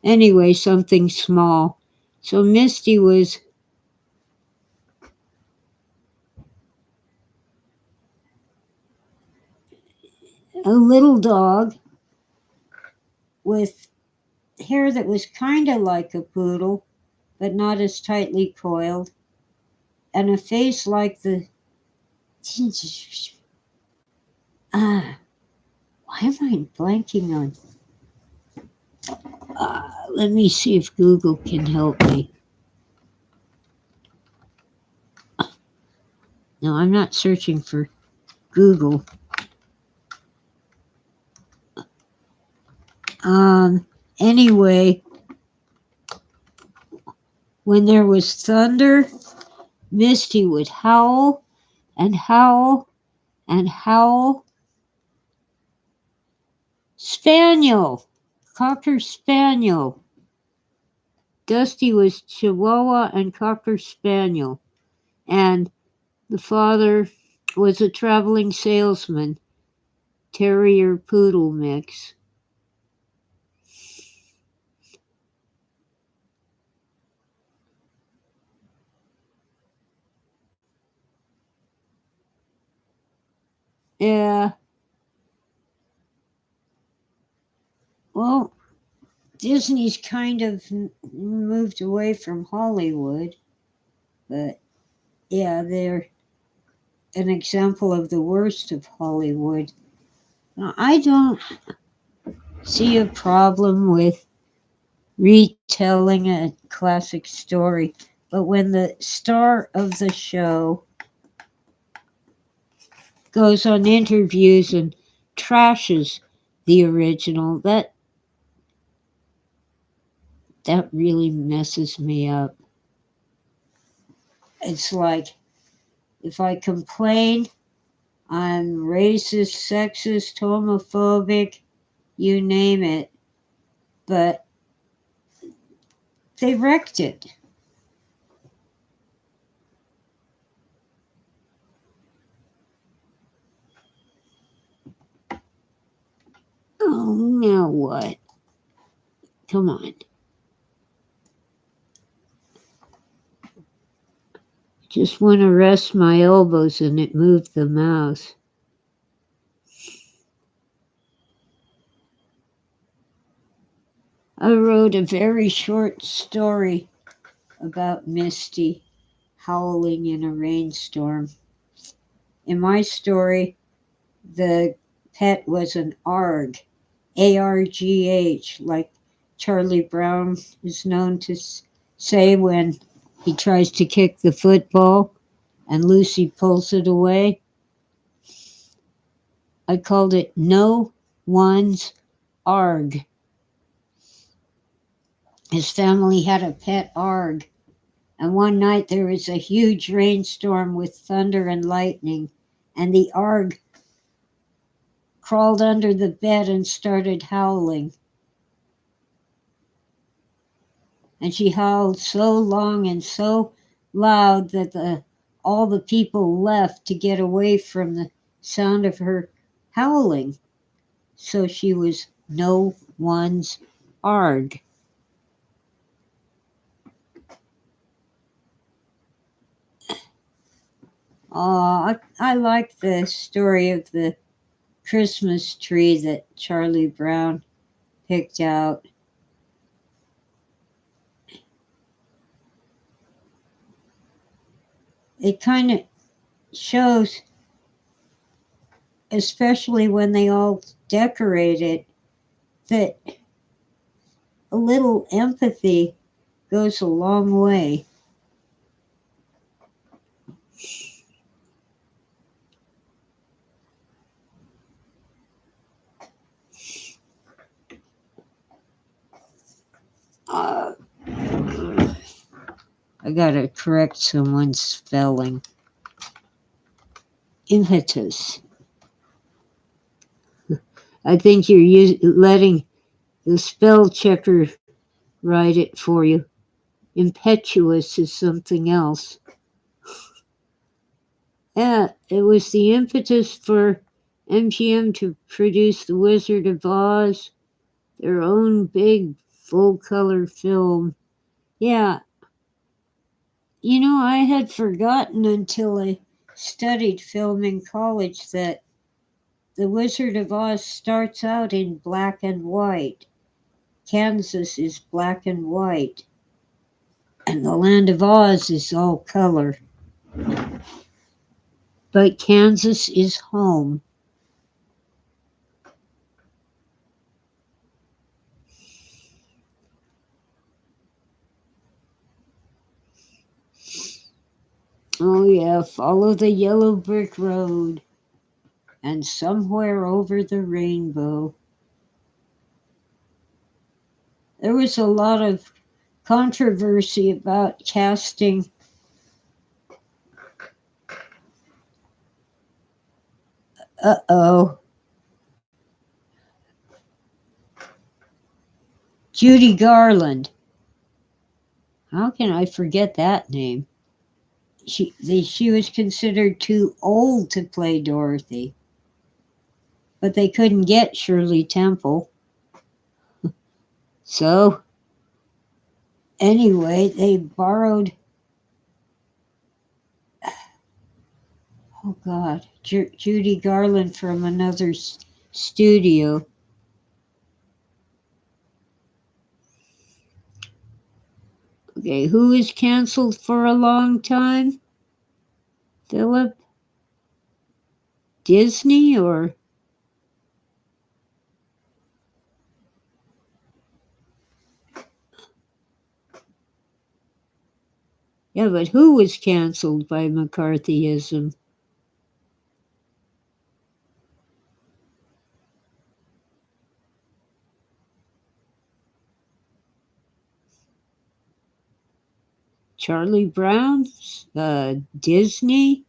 Anyway, something small. So Misty was a little dog with hair that was kind of like a poodle, but not as tightly coiled, and a face like the. Why am I blanking on? Let me see if Google can help me. No, I'm not searching for Google. Anyway, when there was thunder, Misty would howl and howl and howl. Spaniel, Cocker Spaniel. Dusty was Chihuahua and Cocker Spaniel, and the father was a traveling salesman, terrier poodle mix. Yeah, well, Disney's kind of moved away from Hollywood, but yeah, they're an example of the worst of Hollywood. Now, I don't see a problem with retelling a classic story, but when the star of the show goes on interviews and trashes the original, that really messes me up. It's like if I complain I'm racist, sexist, homophobic, you name it, but they wrecked it. Oh, now what? Come on. Just want to rest my elbows and it moved the mouse. I wrote a very short story about Misty howling in a rainstorm. In my story, the pet was an ARG, ARGH, like Charlie Brown is known to say when he tries to kick the football and Lucy pulls it away. I called it No One's ARG. His family had a pet ARG, and one night there was a huge rainstorm with thunder and lightning, and the ARG crawled under the bed and started howling. And she howled so long and so loud that all the people left to get away from the sound of her howling. So she was no one's ARG. I like the story of the Christmas tree that Charlie Brown picked out. It kind of shows, especially when they all decorate it, that a little empathy goes a long way. Uh, I gotta correct someone's spelling. Impetus. I think you're letting the spell checker write it for you. Impetuous is something else. Yeah, it was the impetus for MGM to produce The Wizard of Oz, their own big full color film. Yeah, I had forgotten until I studied film in college that The Wizard of Oz starts out in black and white. Kansas is black and white, and the land of Oz is all color. But Kansas is home. Oh, yeah, follow the yellow brick road, and somewhere over the rainbow. There was a lot of controversy about casting uh-oh Judy Garland. How can I forget that name? She was considered too old to play Dorothy, but they couldn't get Shirley Temple. So, anyway, they borrowed, oh God, Judy Garland from another studio. Okay, who was canceled for a long time? Philip? Disney or? Yeah, but who was canceled by McCarthyism? Charlie Brown? Disney?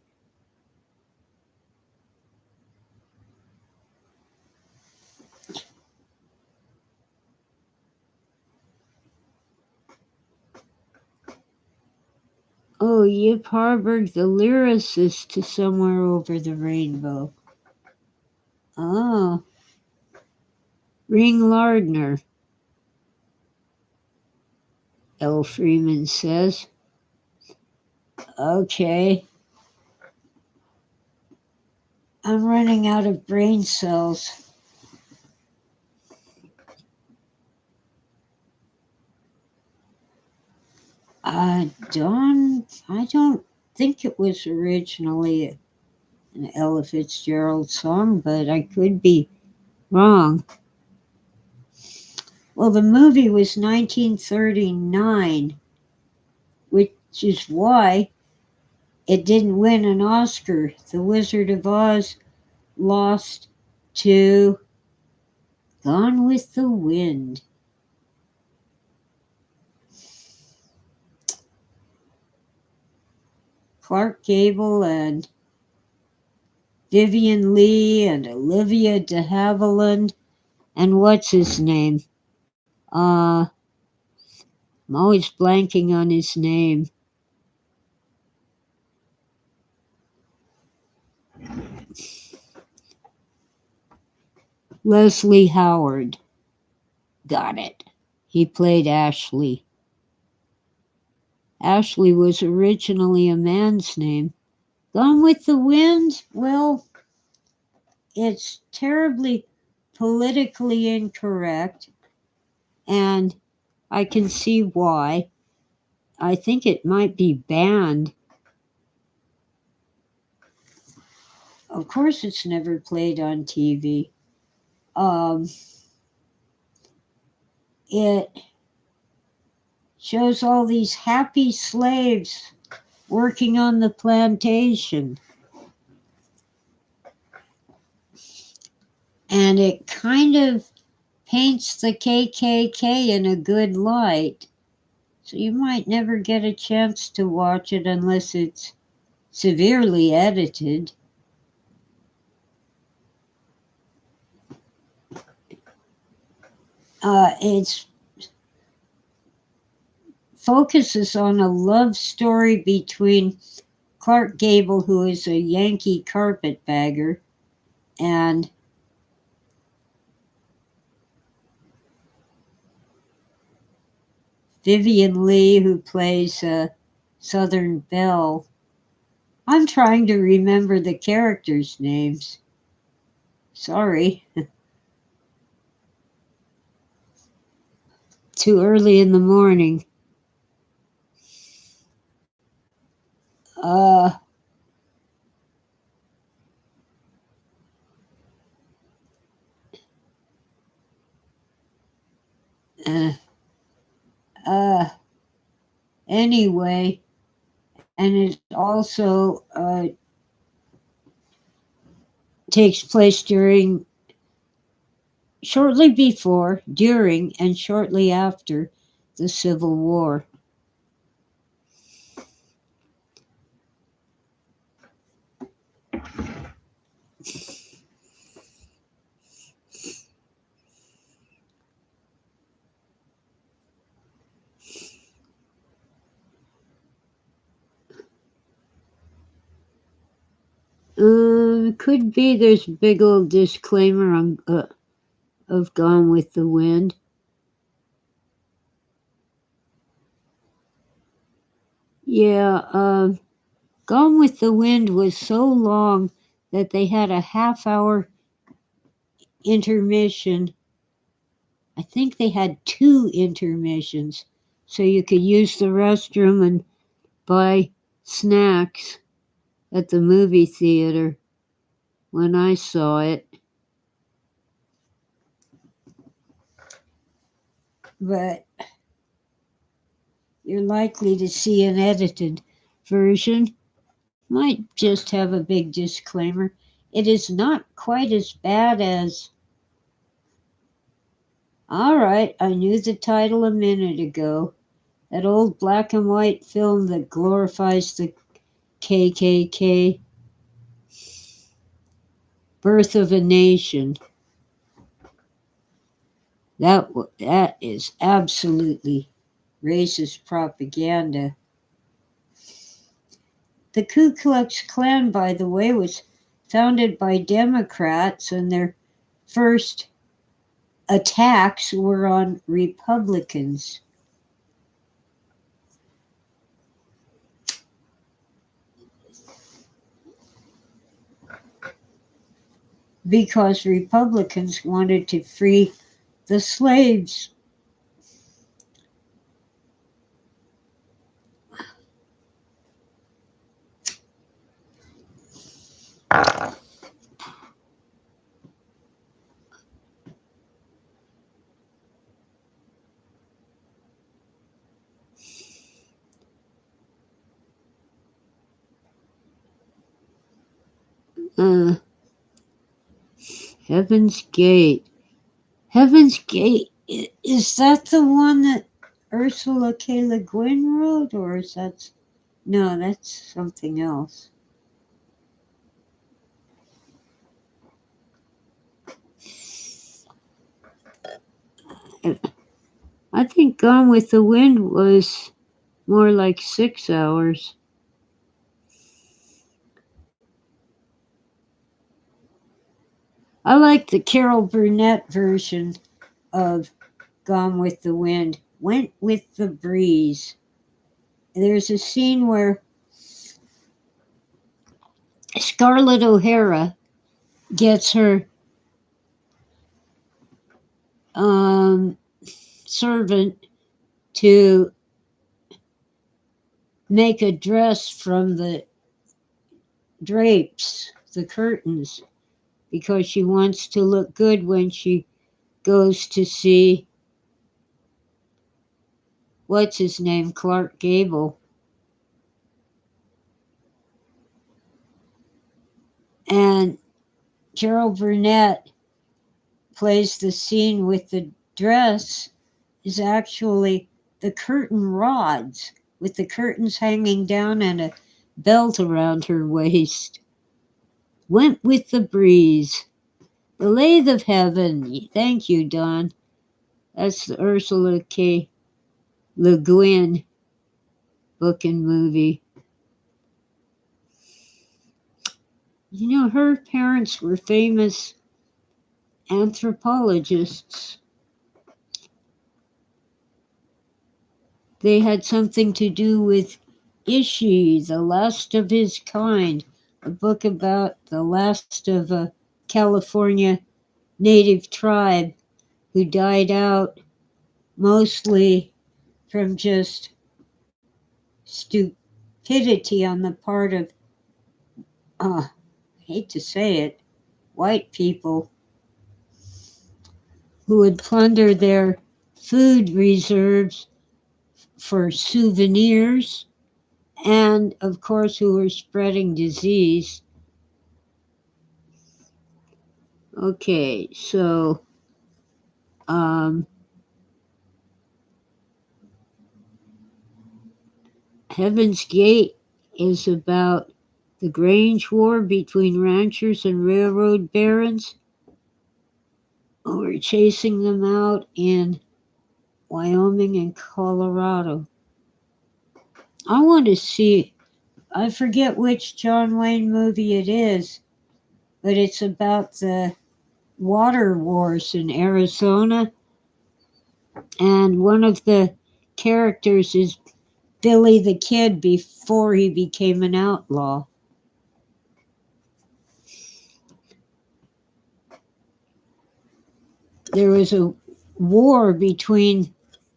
Oh, Yip Harburg, the lyricist to Somewhere Over the Rainbow. Oh, Ring Lardner, L. Freeman says. Okay. I'm running out of brain cells. I don't think it was originally an Ella Fitzgerald song, but I could be wrong. Well, the movie was 1939, which is why it didn't win an Oscar. The Wizard of Oz lost to Gone with the Wind. Clark Gable and Vivian Leigh and Olivia de Havilland and what's his name? I'm always blanking on his name. Leslie Howard. Got it. He played Ashley. Ashley was originally a man's name. Gone with the Wind? Well, it's terribly politically incorrect, and I can see why. I think it might be banned. Of course, it's never played on TV. It shows all these happy slaves working on the plantation. And it kind of paints the KKK in a good light. So you might never get a chance to watch it unless it's severely edited. It focuses on a love story between Clark Gable, who is a Yankee carpetbagger, and Vivian Leigh, who plays Southern Belle. I'm trying to remember the characters' names. Sorry. Too early in the morning. Uh, uh, uh, anyway, and it also takes place shortly before, during, and shortly after the Civil War. Could be there's a big old disclaimer on of Gone with the Wind. Yeah, Gone with the Wind was so long that they had a half-hour intermission. I think they had 2 intermissions, so you could use the restroom and buy snacks at the movie theater when I saw it. But you're likely to see an edited version. Might just have a big disclaimer. It is not quite as bad as. Alright, I knew the title a minute ago. That old black and white film that glorifies the KKK. Birth of a Nation. That is absolutely racist propaganda. The Ku Klux Klan, by the way, was founded by Democrats, and their first attacks were on Republicans. Because Republicans wanted to free the slaves. Heaven's Gate. Heaven's Gate, is that the one that Ursula K. Le Guin wrote, or is that... No, that's something else. I think Gone with the Wind was more like 6 hours. I like the Carol Burnett version of Gone with the Wind. Went with the breeze. There's a scene where Scarlett O'Hara gets her servant to make a dress from the drapes, the curtains, because she wants to look good when she goes to see, what's his name, Clark Gable. And Carol Burnett plays the scene with the dress is actually the curtain rods with the curtains hanging down and a belt around her waist. Went with the breeze. The Lathe of Heaven. Thank you, Don. That's the Ursula K. Le Guin book and movie. You know, her parents were famous anthropologists. They had something to do with Ishi, the last of his kind, a book about the last of a California native tribe who died out mostly from just stupidity on the part of, I hate to say it, white people who would plunder their food reserves for souvenirs, and of course who were spreading disease. Okay, so Heaven's Gate is about the Grange War between ranchers and railroad barons who were chasing them out in Wyoming and Colorado. I want to see I forget which John Wayne movie it is, but it's about the water wars in Arizona. And one of the characters is Billy the Kid before he became an outlaw. There was a war between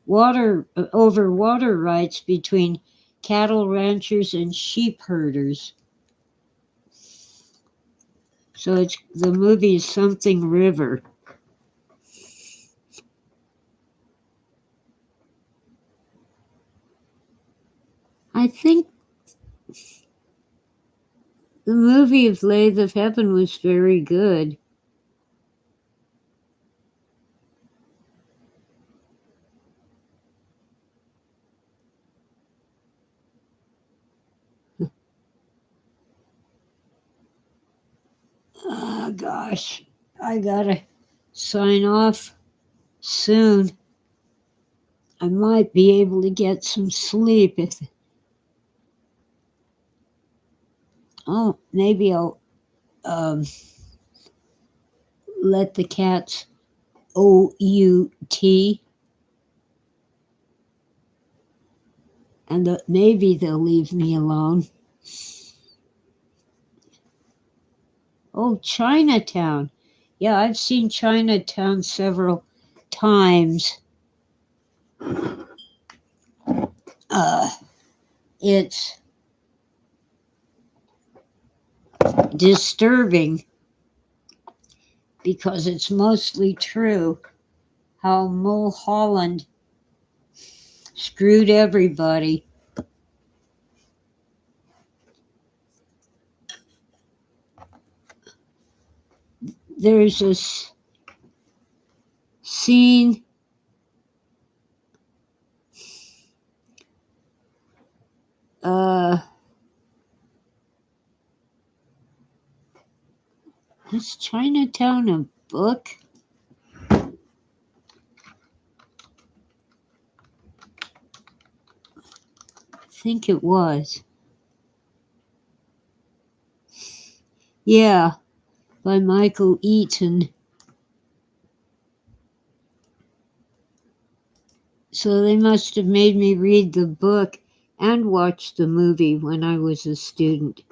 over water rights between cattle ranchers and sheep herders. So the movie is Something River. I think the movie of Lathe of Heaven was very good. Oh gosh, I gotta sign off soon. I might be able to get some sleep if. Oh, maybe I'll let the cats OUT, and maybe they'll leave me alone. Oh, Chinatown. Yeah, I've seen Chinatown several times. It's disturbing because it's mostly true how Mulholland screwed everybody. There's this scene is Chinatown a book? I think it was. Yeah, by Michael Eaton. So they must have made me read the book and watch the movie when I was a student.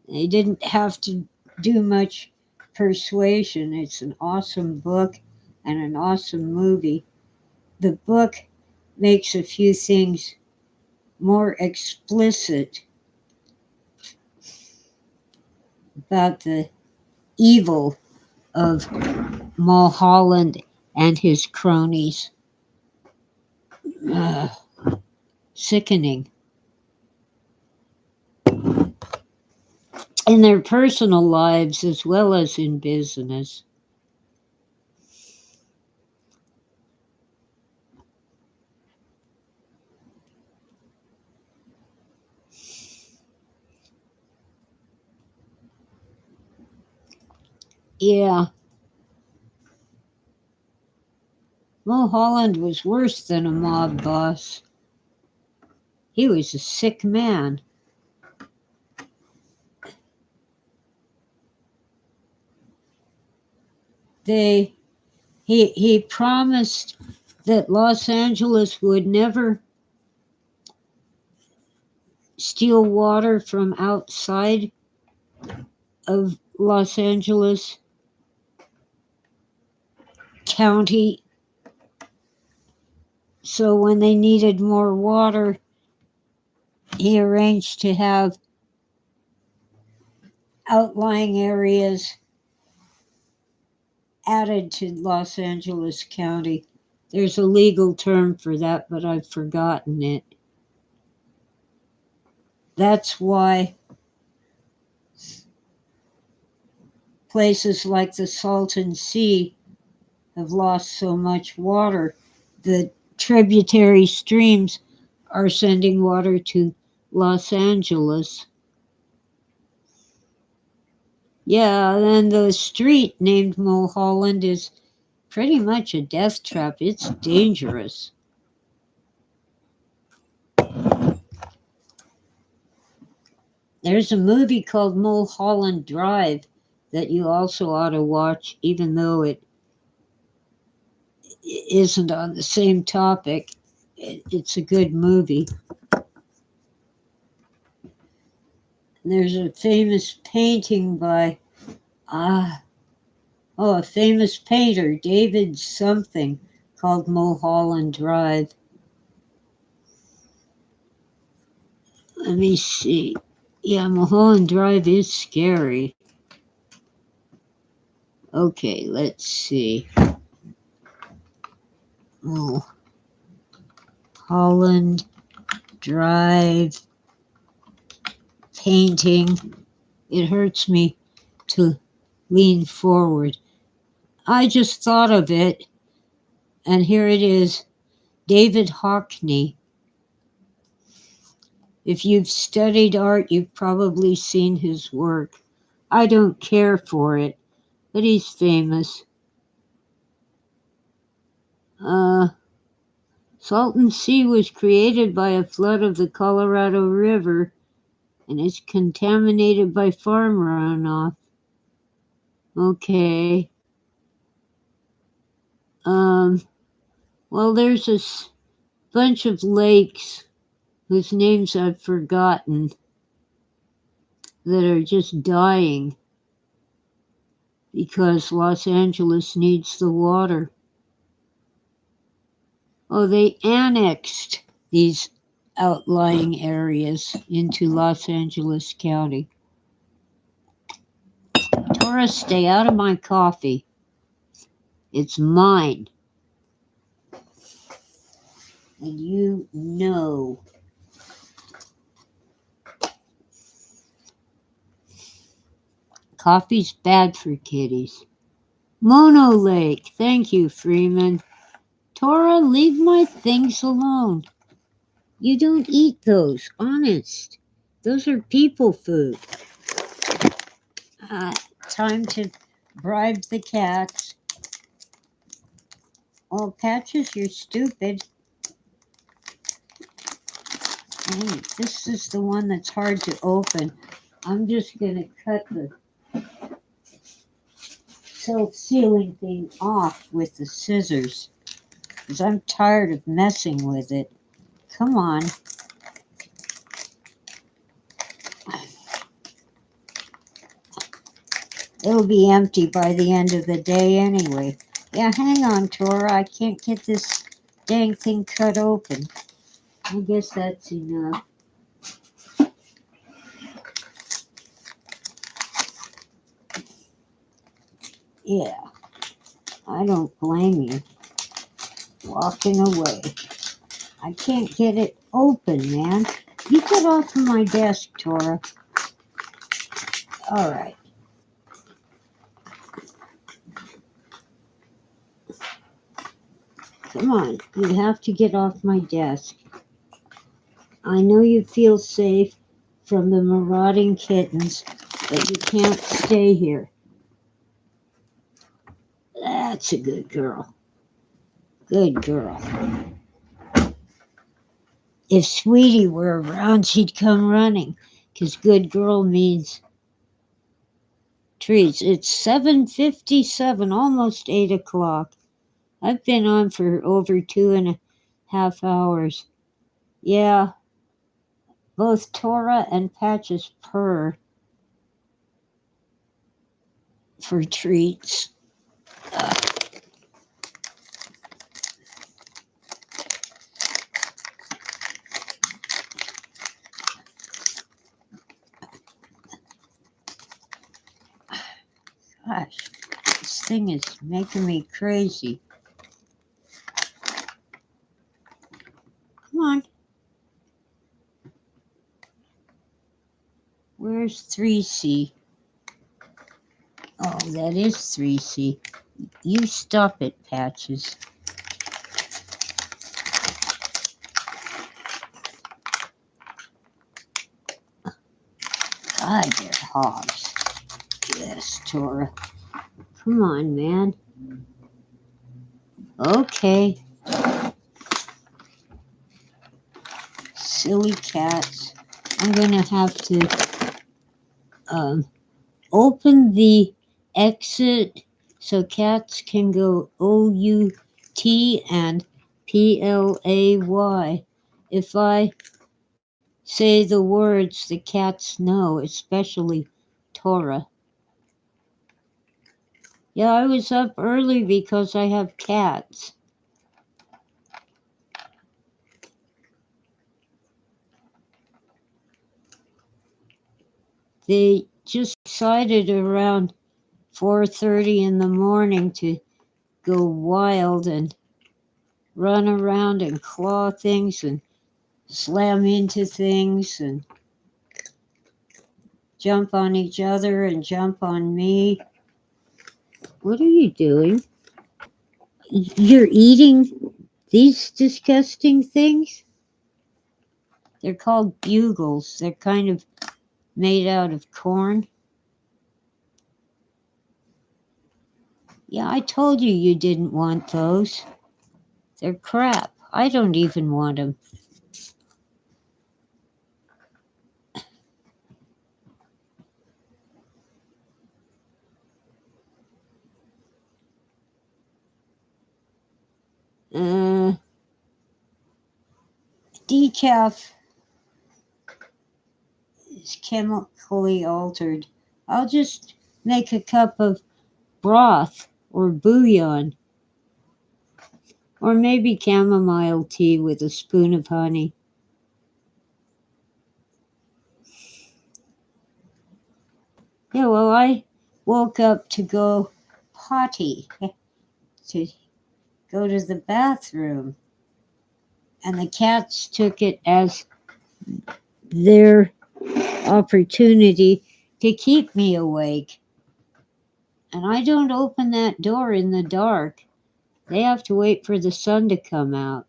They didn't have to do much persuasion. It's an awesome book and an awesome movie. The book makes a few things more explicit about the evil of Mulholland and his cronies. Sickening. In their personal lives as well as in business. Yeah. Mulholland was worse than a mob boss. He was a sick man. He promised that Los Angeles would never steal water from outside of Los Angeles County. So when they needed more water, he arranged to have outlying areas added to Los Angeles County. There's a legal term for that, but I've forgotten it. That's why places like the Salton Sea have lost so much water. The tributary streams are sending water to Los Angeles. Yeah, and the street named Mulholland is pretty much a death trap. It's dangerous. There's a movie called Mulholland Drive that you also ought to watch, even though it isn't on the same topic. It's a good movie. There's a famous painting by a famous painter, David something, called Mulholland Drive. Let me see. Yeah, Mulholland Drive is scary. Okay, let's see. Mulholland Drive painting. It hurts me to lean forward. I just thought of it, and here it is. David Hockney. If you've studied art, you've probably seen his work. I don't care for it, but he's famous. Salton Sea was created by a flood of the Colorado River and is contaminated by farm runoff. Okay. Well, there's a bunch of lakes whose names I've forgotten that are just dying because Los Angeles needs the water. Oh, they annexed these outlying areas into Los Angeles County. Tora, stay out of my coffee. It's mine. And you know. Coffee's bad for kitties. Mono Lake. Thank you, Freeman. Tora, leave my things alone. You don't eat those, honest. Those are people food. Time to bribe the cats. Oh, Patches, you're stupid. This is the one that's hard to open. I'm just going to cut the self-sealing thing off with the scissors because I'm tired of messing with it. Come on. It'll be empty by the end of the day anyway. Yeah, hang on, Tora. I can't get this dang thing cut open. I guess that's enough. Yeah, I don't blame you. Walking away. I can't get it open, man. You get off of my desk, Tora. All right. Come on, you have to get off my desk. I know you feel safe from the marauding kittens, but you can't stay here. That's a good girl. Good girl. If Sweetie were around, she'd come running, because good girl means treats. It's 7:57, almost 8 o'clock. I've been on for over 2.5 hours. Yeah, both Tora and Patches purr for treats. Gosh, this thing is making me crazy. Come on. Where's 3C? Oh, that is 3C. You stop it, Patches. God, they're hogs. Yes, Tora. Come on, man. Okay. Silly cats. I'm going to have to um, open the exit so cats can go OUT and PLAY. If I say the words, the cats know, especially Tora. Yeah, I was up early because I have cats. They just decided around 4:30 in the morning to go wild and run around and claw things and slam into things and jump on each other and jump on me. What are you doing? You're eating these disgusting things? They're called bugles. They're kind of made out of corn. Yeah, I told you you didn't want those. They're crap. I don't even want them. Decaf is chemically altered. I'll just make a cup of broth or bouillon, or maybe chamomile tea with a spoon of honey. Yeah, well, I woke up to go potty, to go to the bathroom, and the cats took it as their opportunity to keep me awake. And I don't open that door in the dark. They have to wait for the sun to come out.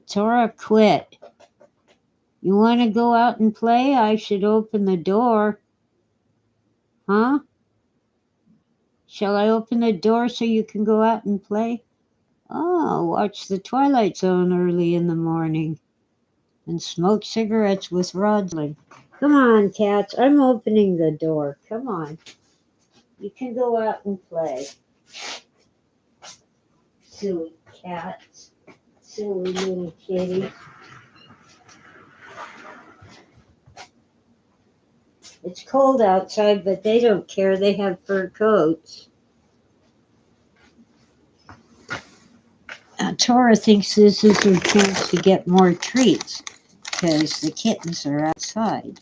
Tora, quit. You want to go out and play? I should open the door. Huh? Shall I open the door so you can go out and play? Oh, watch the Twilight Zone early in the morning and smoke cigarettes with Rodlin. Come on, cats. I'm opening the door. Come on. You can go out and play. Silly cats. Silly little kitties. It's cold outside, but they don't care. They have fur coats. Tora thinks this is her chance to get more treats because the kittens are outside.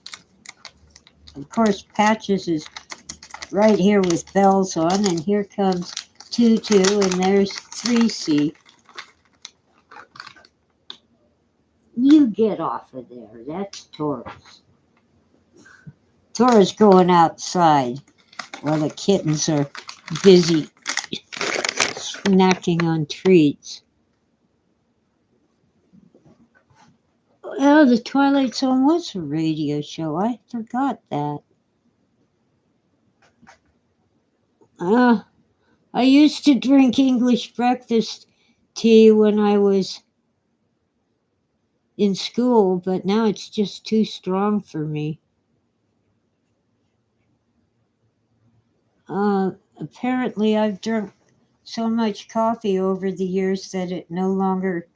Of course, Patches is right here with bells on, and here comes Tutu, and there's 3C. You get off of there. That's Tora's. Tora's going outside while the kittens are busy snacking on treats. Oh, the Twilight Zone was a radio show. I forgot that. I used to drink English breakfast tea when I was in school, but now it's just too strong for me. Apparently, I've drunk so much coffee over the years that it no longer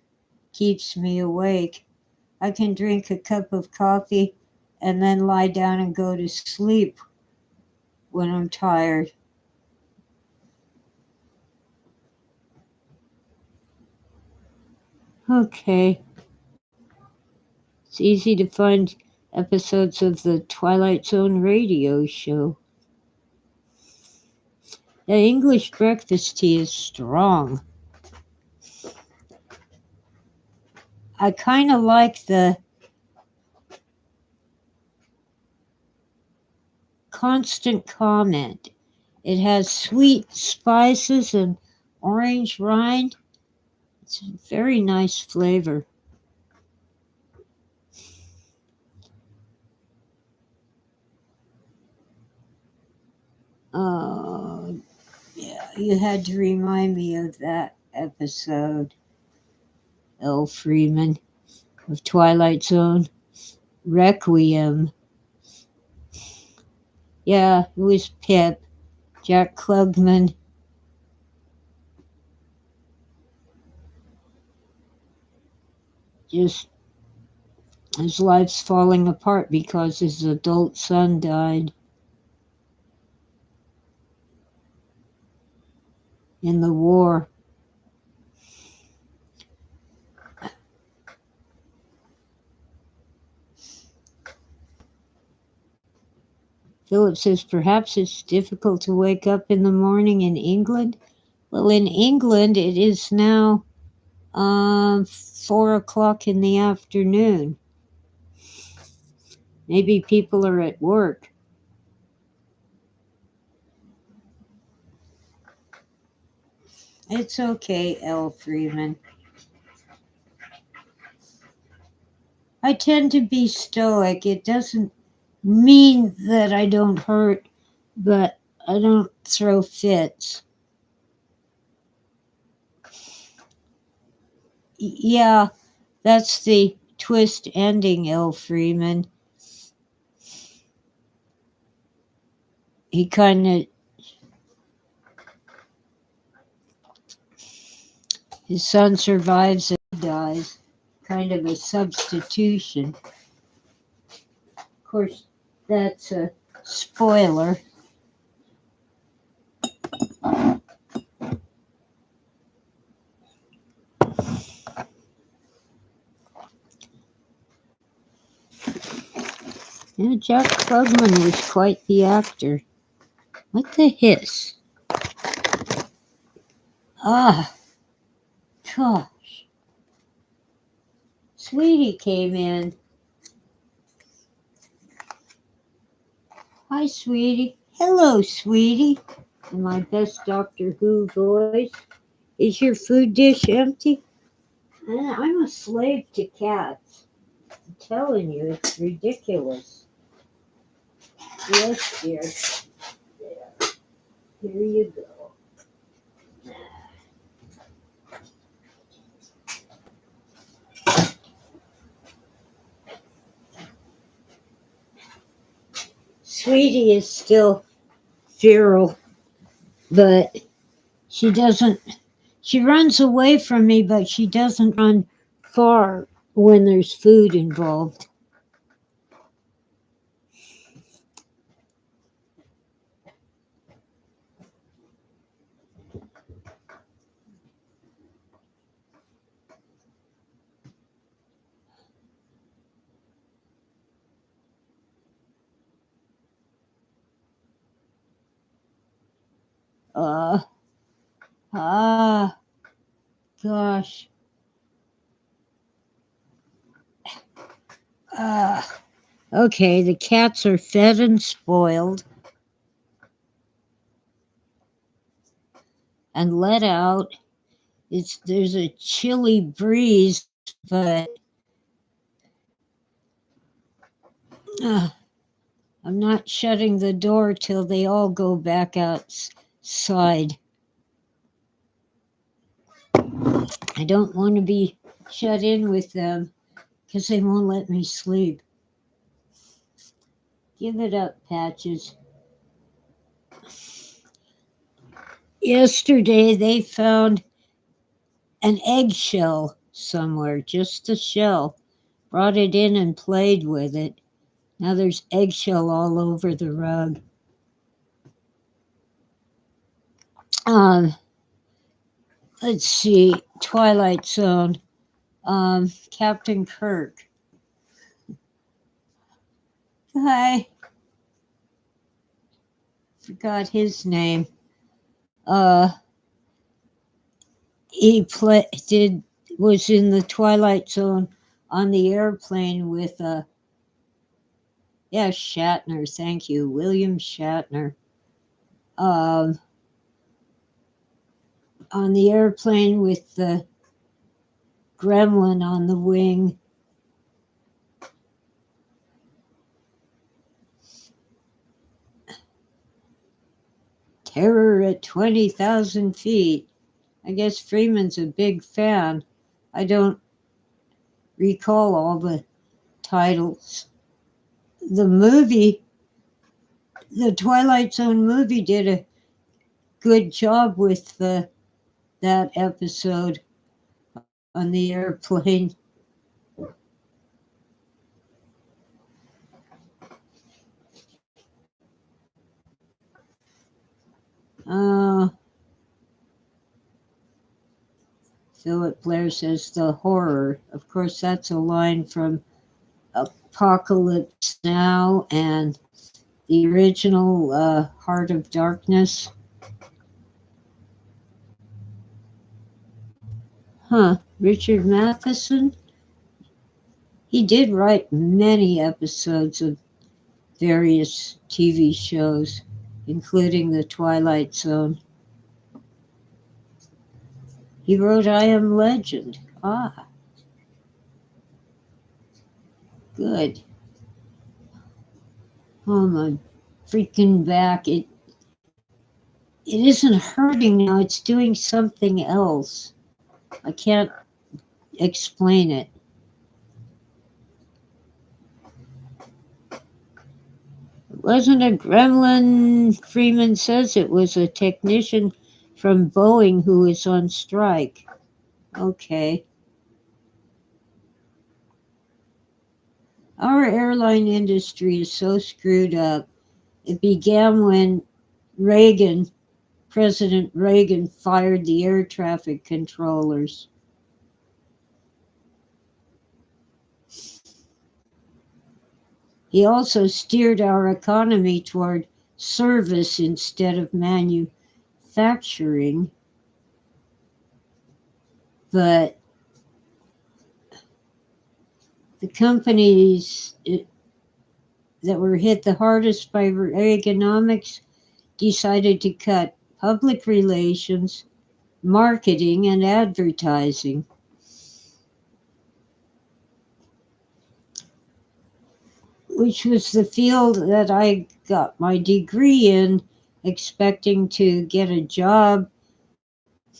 keeps me awake. I can drink a cup of coffee and then lie down and go to sleep when I'm tired. Okay. It's easy to find episodes of the Twilight Zone radio show. The English breakfast tea is strong. I kind of like the constant comment. It has sweet spices and orange rind. It's a very nice flavor. Oh, yeah, you had to remind me of that episode, L. Freeman of Twilight Zone. Requiem. Yeah, it was Pip. Jack Klugman. Just his life's falling apart because his adult son died in the war. Philip says perhaps it's difficult to wake up in the morning in England. Well, in England, it is now 4 o'clock in the afternoon. Maybe people are at work. It's okay, L. Freeman. I tend to be stoic. It doesn't mean that I don't hurt, but I don't throw fits. Yeah, that's the twist ending, L. Freeman. He kind of, his son survives and dies. Kind of a substitution. Of course, that's a spoiler. Yeah, Jack Klugman was quite the actor. What the hiss? Ah, gosh. Sweetie came in. Hi, sweetie. Hello, sweetie. In my best Doctor Who voice. Is your food dish empty? I'm a slave to cats. I'm telling you, it's ridiculous. Yes, dear. There. Here you go. Sweetie is still feral, but she runs away from me, but she doesn't run far when there's food involved. Uh, ah, gosh. Okay, the cats are fed and spoiled and let out. There's a chilly breeze, but I'm not shutting the door till they all go back outside. I don't want to be shut in with them because they won't let me sleep. Give it up, Patches. Yesterday they found an eggshell somewhere, just a shell. Brought it in and played with it. Now there's eggshell all over the rug. Um, let's see, Twilight Zone. Captain Kirk. Hi. Forgot his name. He was in the Twilight Zone on the airplane with Shatner. Thank you, William Shatner. On the airplane with the gremlin on the wing. Terror at 20,000 feet. I guess Freeman's a big fan. I don't recall all the titles. The movie, the Twilight Zone movie, did a good job with that episode on the airplane. Uh, Philip Blair says the horror. Of course, that's a line from Apocalypse Now and the original Heart of Darkness. Huh, Richard Matheson? He did write many episodes of various TV shows, including The Twilight Zone. He wrote I Am Legend. Ah, good. Oh, my freaking back. It isn't hurting now, it's doing something else. I can't explain it. It wasn't a gremlin, Freeman says. It was a technician from Boeing who was on strike. Okay. Our airline industry is so screwed up. It began when President Reagan, fired the air traffic controllers. He also steered our economy toward service instead of manufacturing. But the companies that were hit the hardest by Reaganomics decided to cut public relations, marketing, and advertising. Which was the field that I got my degree in, expecting to get a job,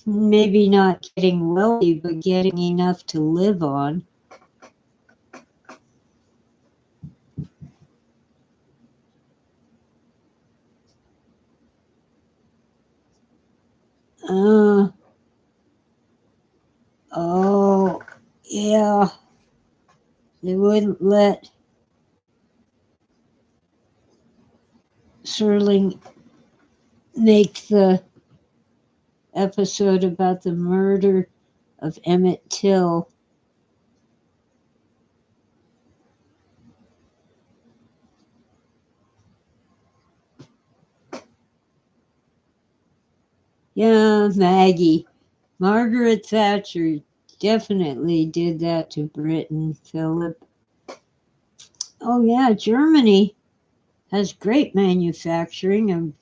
maybe not getting wealthy, but getting enough to live on. Oh, yeah. They wouldn't let Serling make the episode about the murder of Emmett Till. Yeah, Maggie. Margaret Thatcher definitely did that to Britain, Philip. Oh, yeah, Germany has great manufacturing and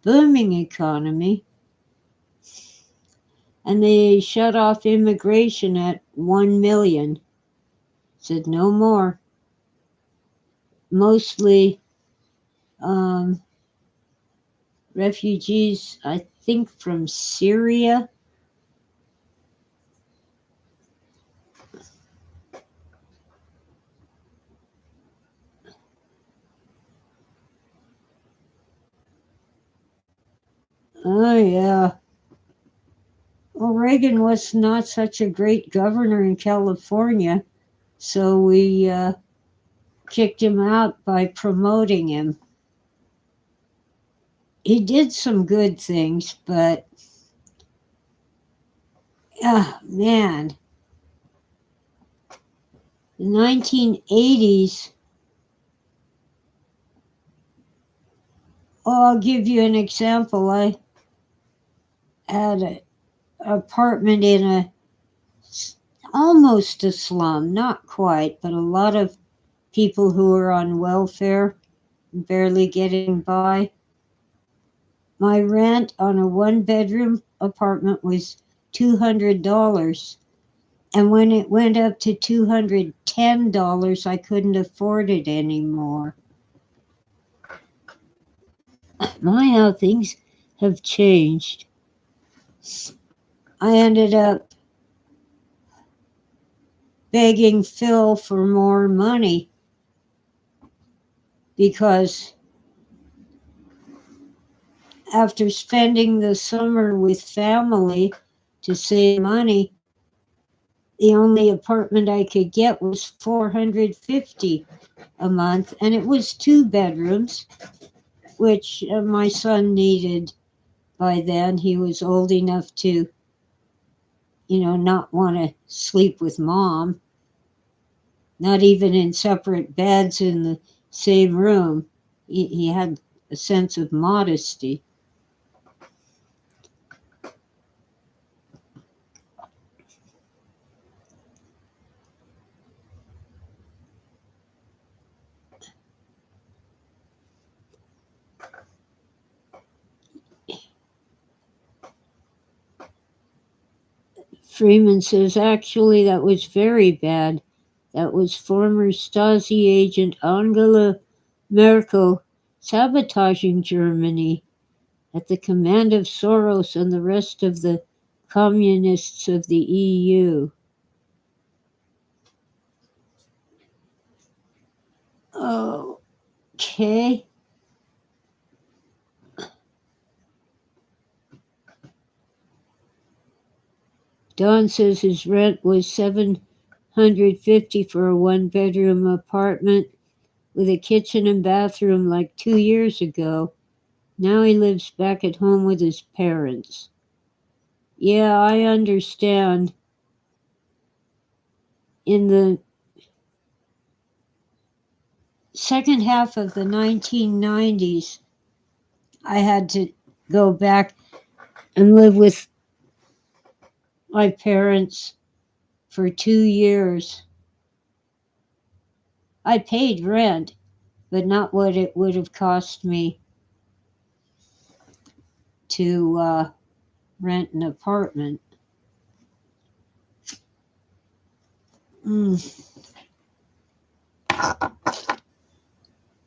booming economy. And they shut off immigration at 1 million. Said no more. Mostly refugees, I think, from Syria. Oh, yeah. Well, Reagan was not such a great governor in California, so we kicked him out by promoting him. He did some good things, but man, the 1980s. Oh, I'll give you an example. I had an apartment in almost a slum, not quite, but a lot of people who were on welfare, barely getting by. My rent on a one-bedroom apartment was $200. And when it went up to $210, I couldn't afford it anymore. My, how things have changed. I ended up begging Phil for more money. because after spending the summer with family to save money, the only apartment I could get was $450 a month, and it was 2 bedrooms, which my son needed by then. He was old enough to, not want to sleep with mom, not even in separate beds in the same room. He had a sense of modesty. Freeman says, actually, that was very bad. That was former Stasi agent Angela Merkel sabotaging Germany at the command of Soros and the rest of the communists of the EU. Okay. Don says his rent was $750 for a 1-bedroom apartment with a kitchen and bathroom like 2 years ago. Now he lives back at home with his parents. Yeah, I understand. In the second half of the 1990s, I had to go back and live with my parents for 2 years. I paid rent, but not what it would have cost me to rent an apartment.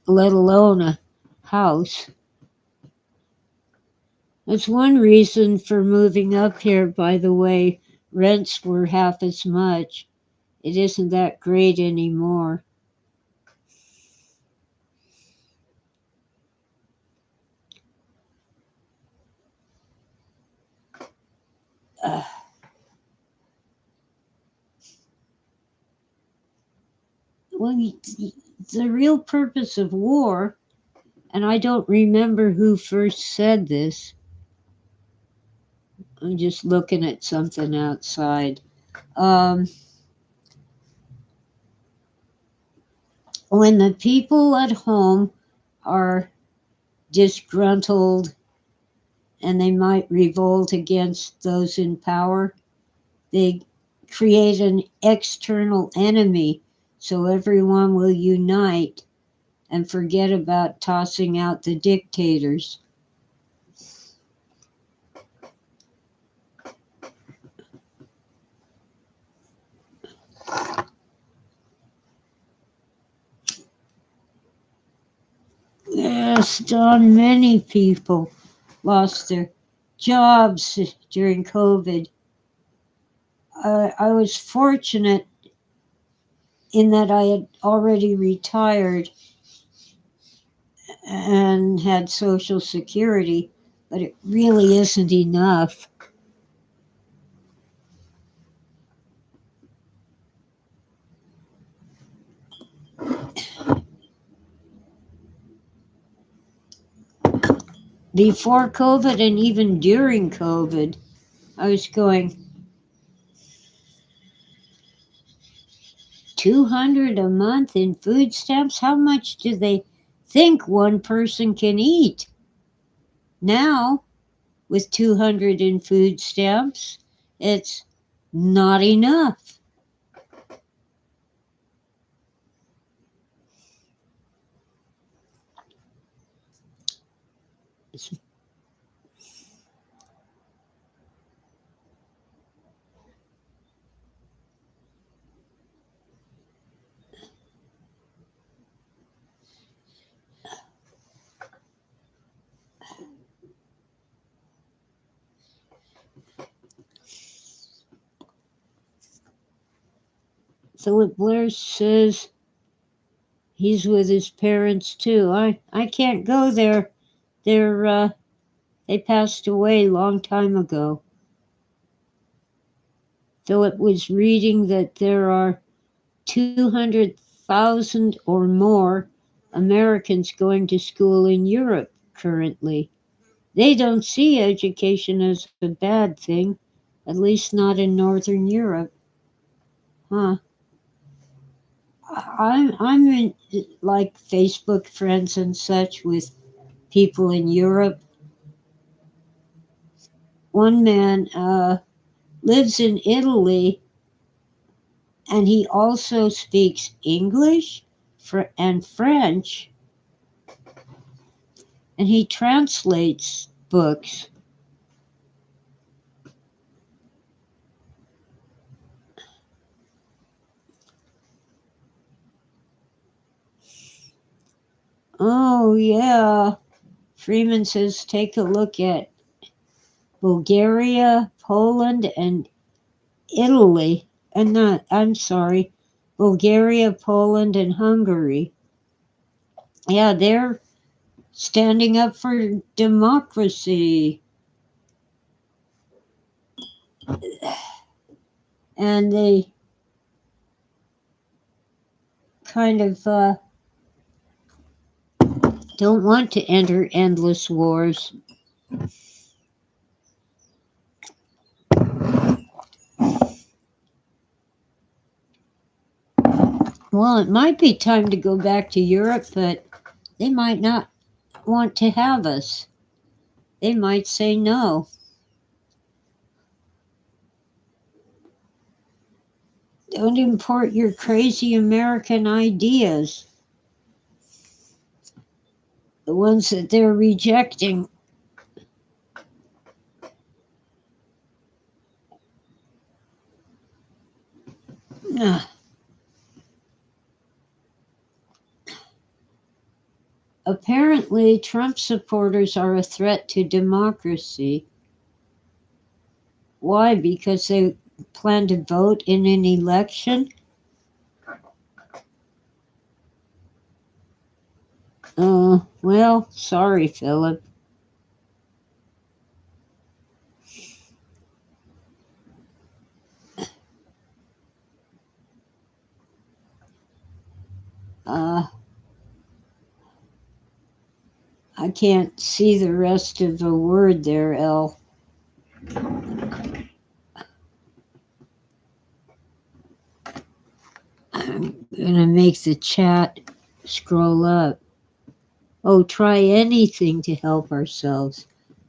Let alone a house. That's one reason for moving up here, by the way. Rents were half as much. It isn't that great anymore. Well, the real purpose of war, and I don't remember who first said this. I'm just looking at something outside. When the people at home are disgruntled and they might revolt against those in power, they create an external enemy so everyone will unite and forget about tossing out the dictators. Yes, Don, many people lost their jobs during COVID. I was fortunate in that I had already retired and had Social Security, but it really isn't enough. Before COVID and even during COVID, I was going, 200 a month in food stamps? How much do they think one person can eat? Now, with 200 in food stamps, it's not enough. Philip Blair says He's with his parents too. I can't go there. They passed away a long time ago. Philip was reading that there are 200,000 or more Americans going to school in Europe currently. They don't see education as a bad thing, at least not in Northern Europe. Huh. I'm in like Facebook friends and such with people in Europe. One man lives in Italy, and he also speaks English and French, and he translates books. Oh, yeah. Freeman says take a look at Bulgaria, Poland, and Italy. And not, I'm sorry, Bulgaria, Poland, and Hungary. Yeah, they're standing up for democracy. And they kind of don't want to enter endless wars. Well, it might be time to go back to Europe, but they might not want to have us. They might say no. Don't import your crazy American ideas, the ones that they're rejecting. Ugh. Apparently, Trump supporters are a threat to democracy. Why? Because they plan to vote in an election? Well, sorry, Philip. I can't see the rest of the word there, El. I'm gonna make the chat scroll up. Oh, try anything to help ourselves.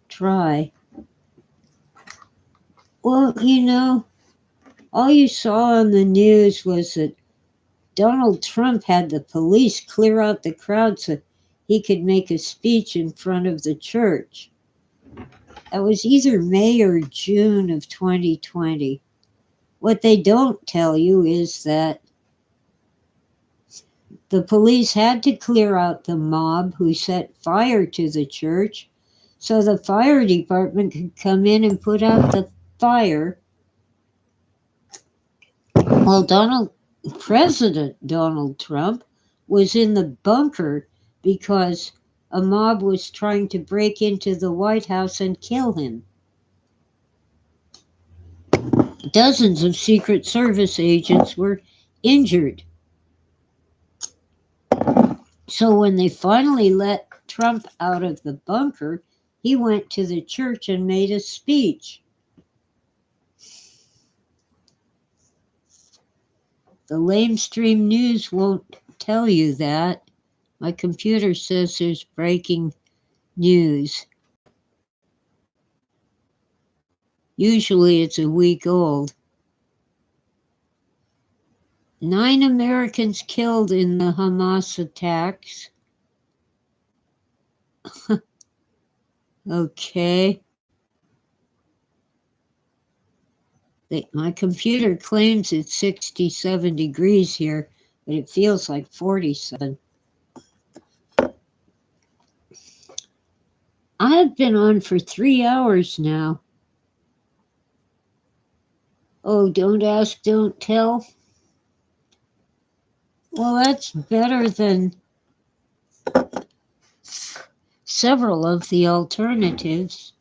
Try. Well, all you saw on the news was that Donald Trump had the police clear out the crowd so he could make a speech in front of the church. That was either May or June of 2020. What they don't tell you is that the police had to clear out the mob who set fire to the church so the fire department could come in and put out the fire. Well, President Donald Trump was in the bunker because a mob was trying to break into the White House and kill him. Dozens of Secret Service agents were injured. So when they finally let Trump out of the bunker, he went to the church and made a speech. The lamestream news won't tell you that. My computer says there's breaking news. Usually it's a week old. 9 Americans killed in the Hamas attacks. Okay. My computer claims it's 67 degrees here, but it feels like 47. I've been on for 3 hours now. Oh, don't ask, don't tell. Well, that's better than several of the alternatives.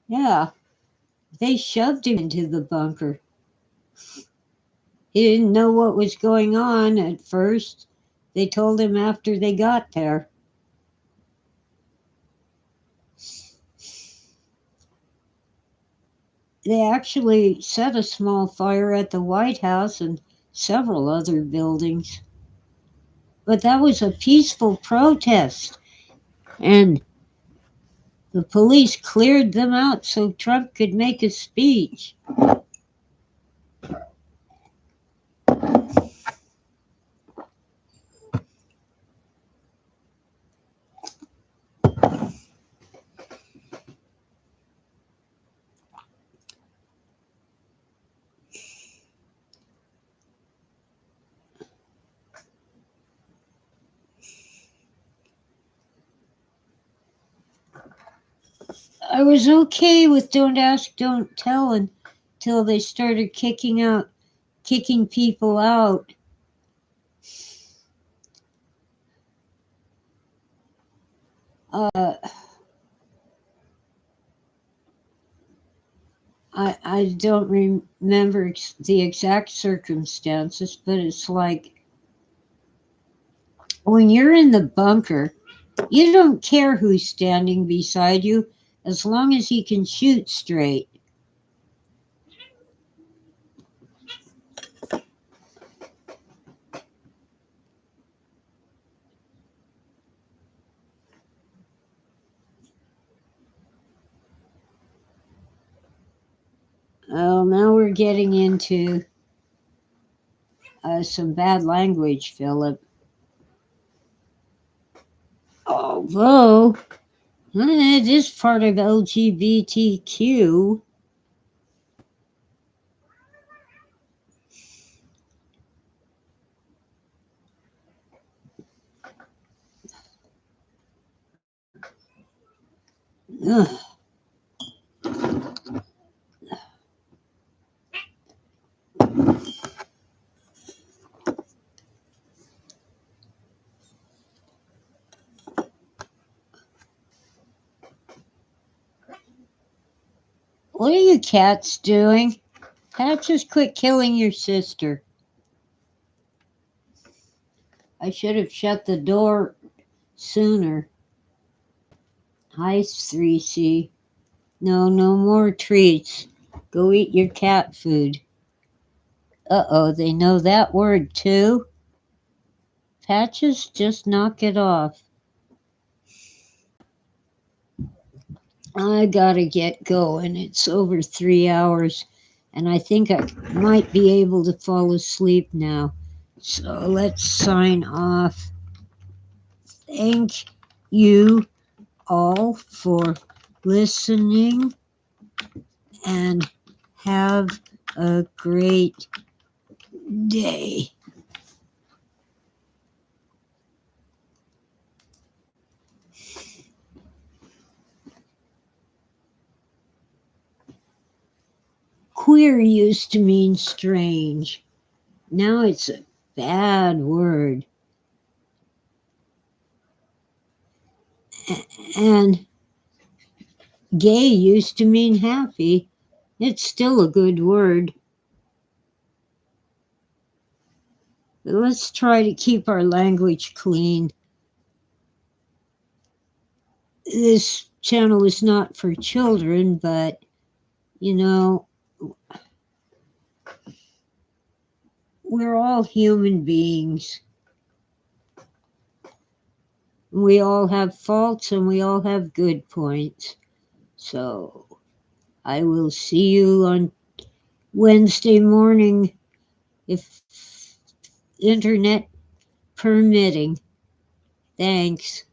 Yeah, they shoved him into the bunker. He didn't know what was going on at first. They told him after they got there. They actually set a small fire at the White House and several other buildings. But that was a peaceful protest, and the police cleared them out so Trump could make a speech. I was okay with Don't Ask, Don't Tell until they started kicking people out. Uh, I don't remember the exact circumstances, but it's like when you're in the bunker, you don't care who's standing beside you as long as he can shoot straight. Well, now we're getting into some bad language, Philip. Although it is part of LGBTQ. Ugh. What are you cats doing? Pat, just quit killing your sister. I should have shut the door sooner. Hi, 3C. No more treats. Go eat your cat food. Uh-oh, they know that word too? Patches, just knock it off. I gotta get going. It's over 3 hours, and I think I might be able to fall asleep now. So let's sign off. Thank you all for listening, and have a great day. Queer used to mean strange. Now it's a bad word. And gay used to mean happy. It's still a good word. But let's try to keep our language clean. This channel is not for children, but you know, we're all human beings. We all have faults and we all have good points. So I will see you on Wednesday morning, if internet permitting. Thanks.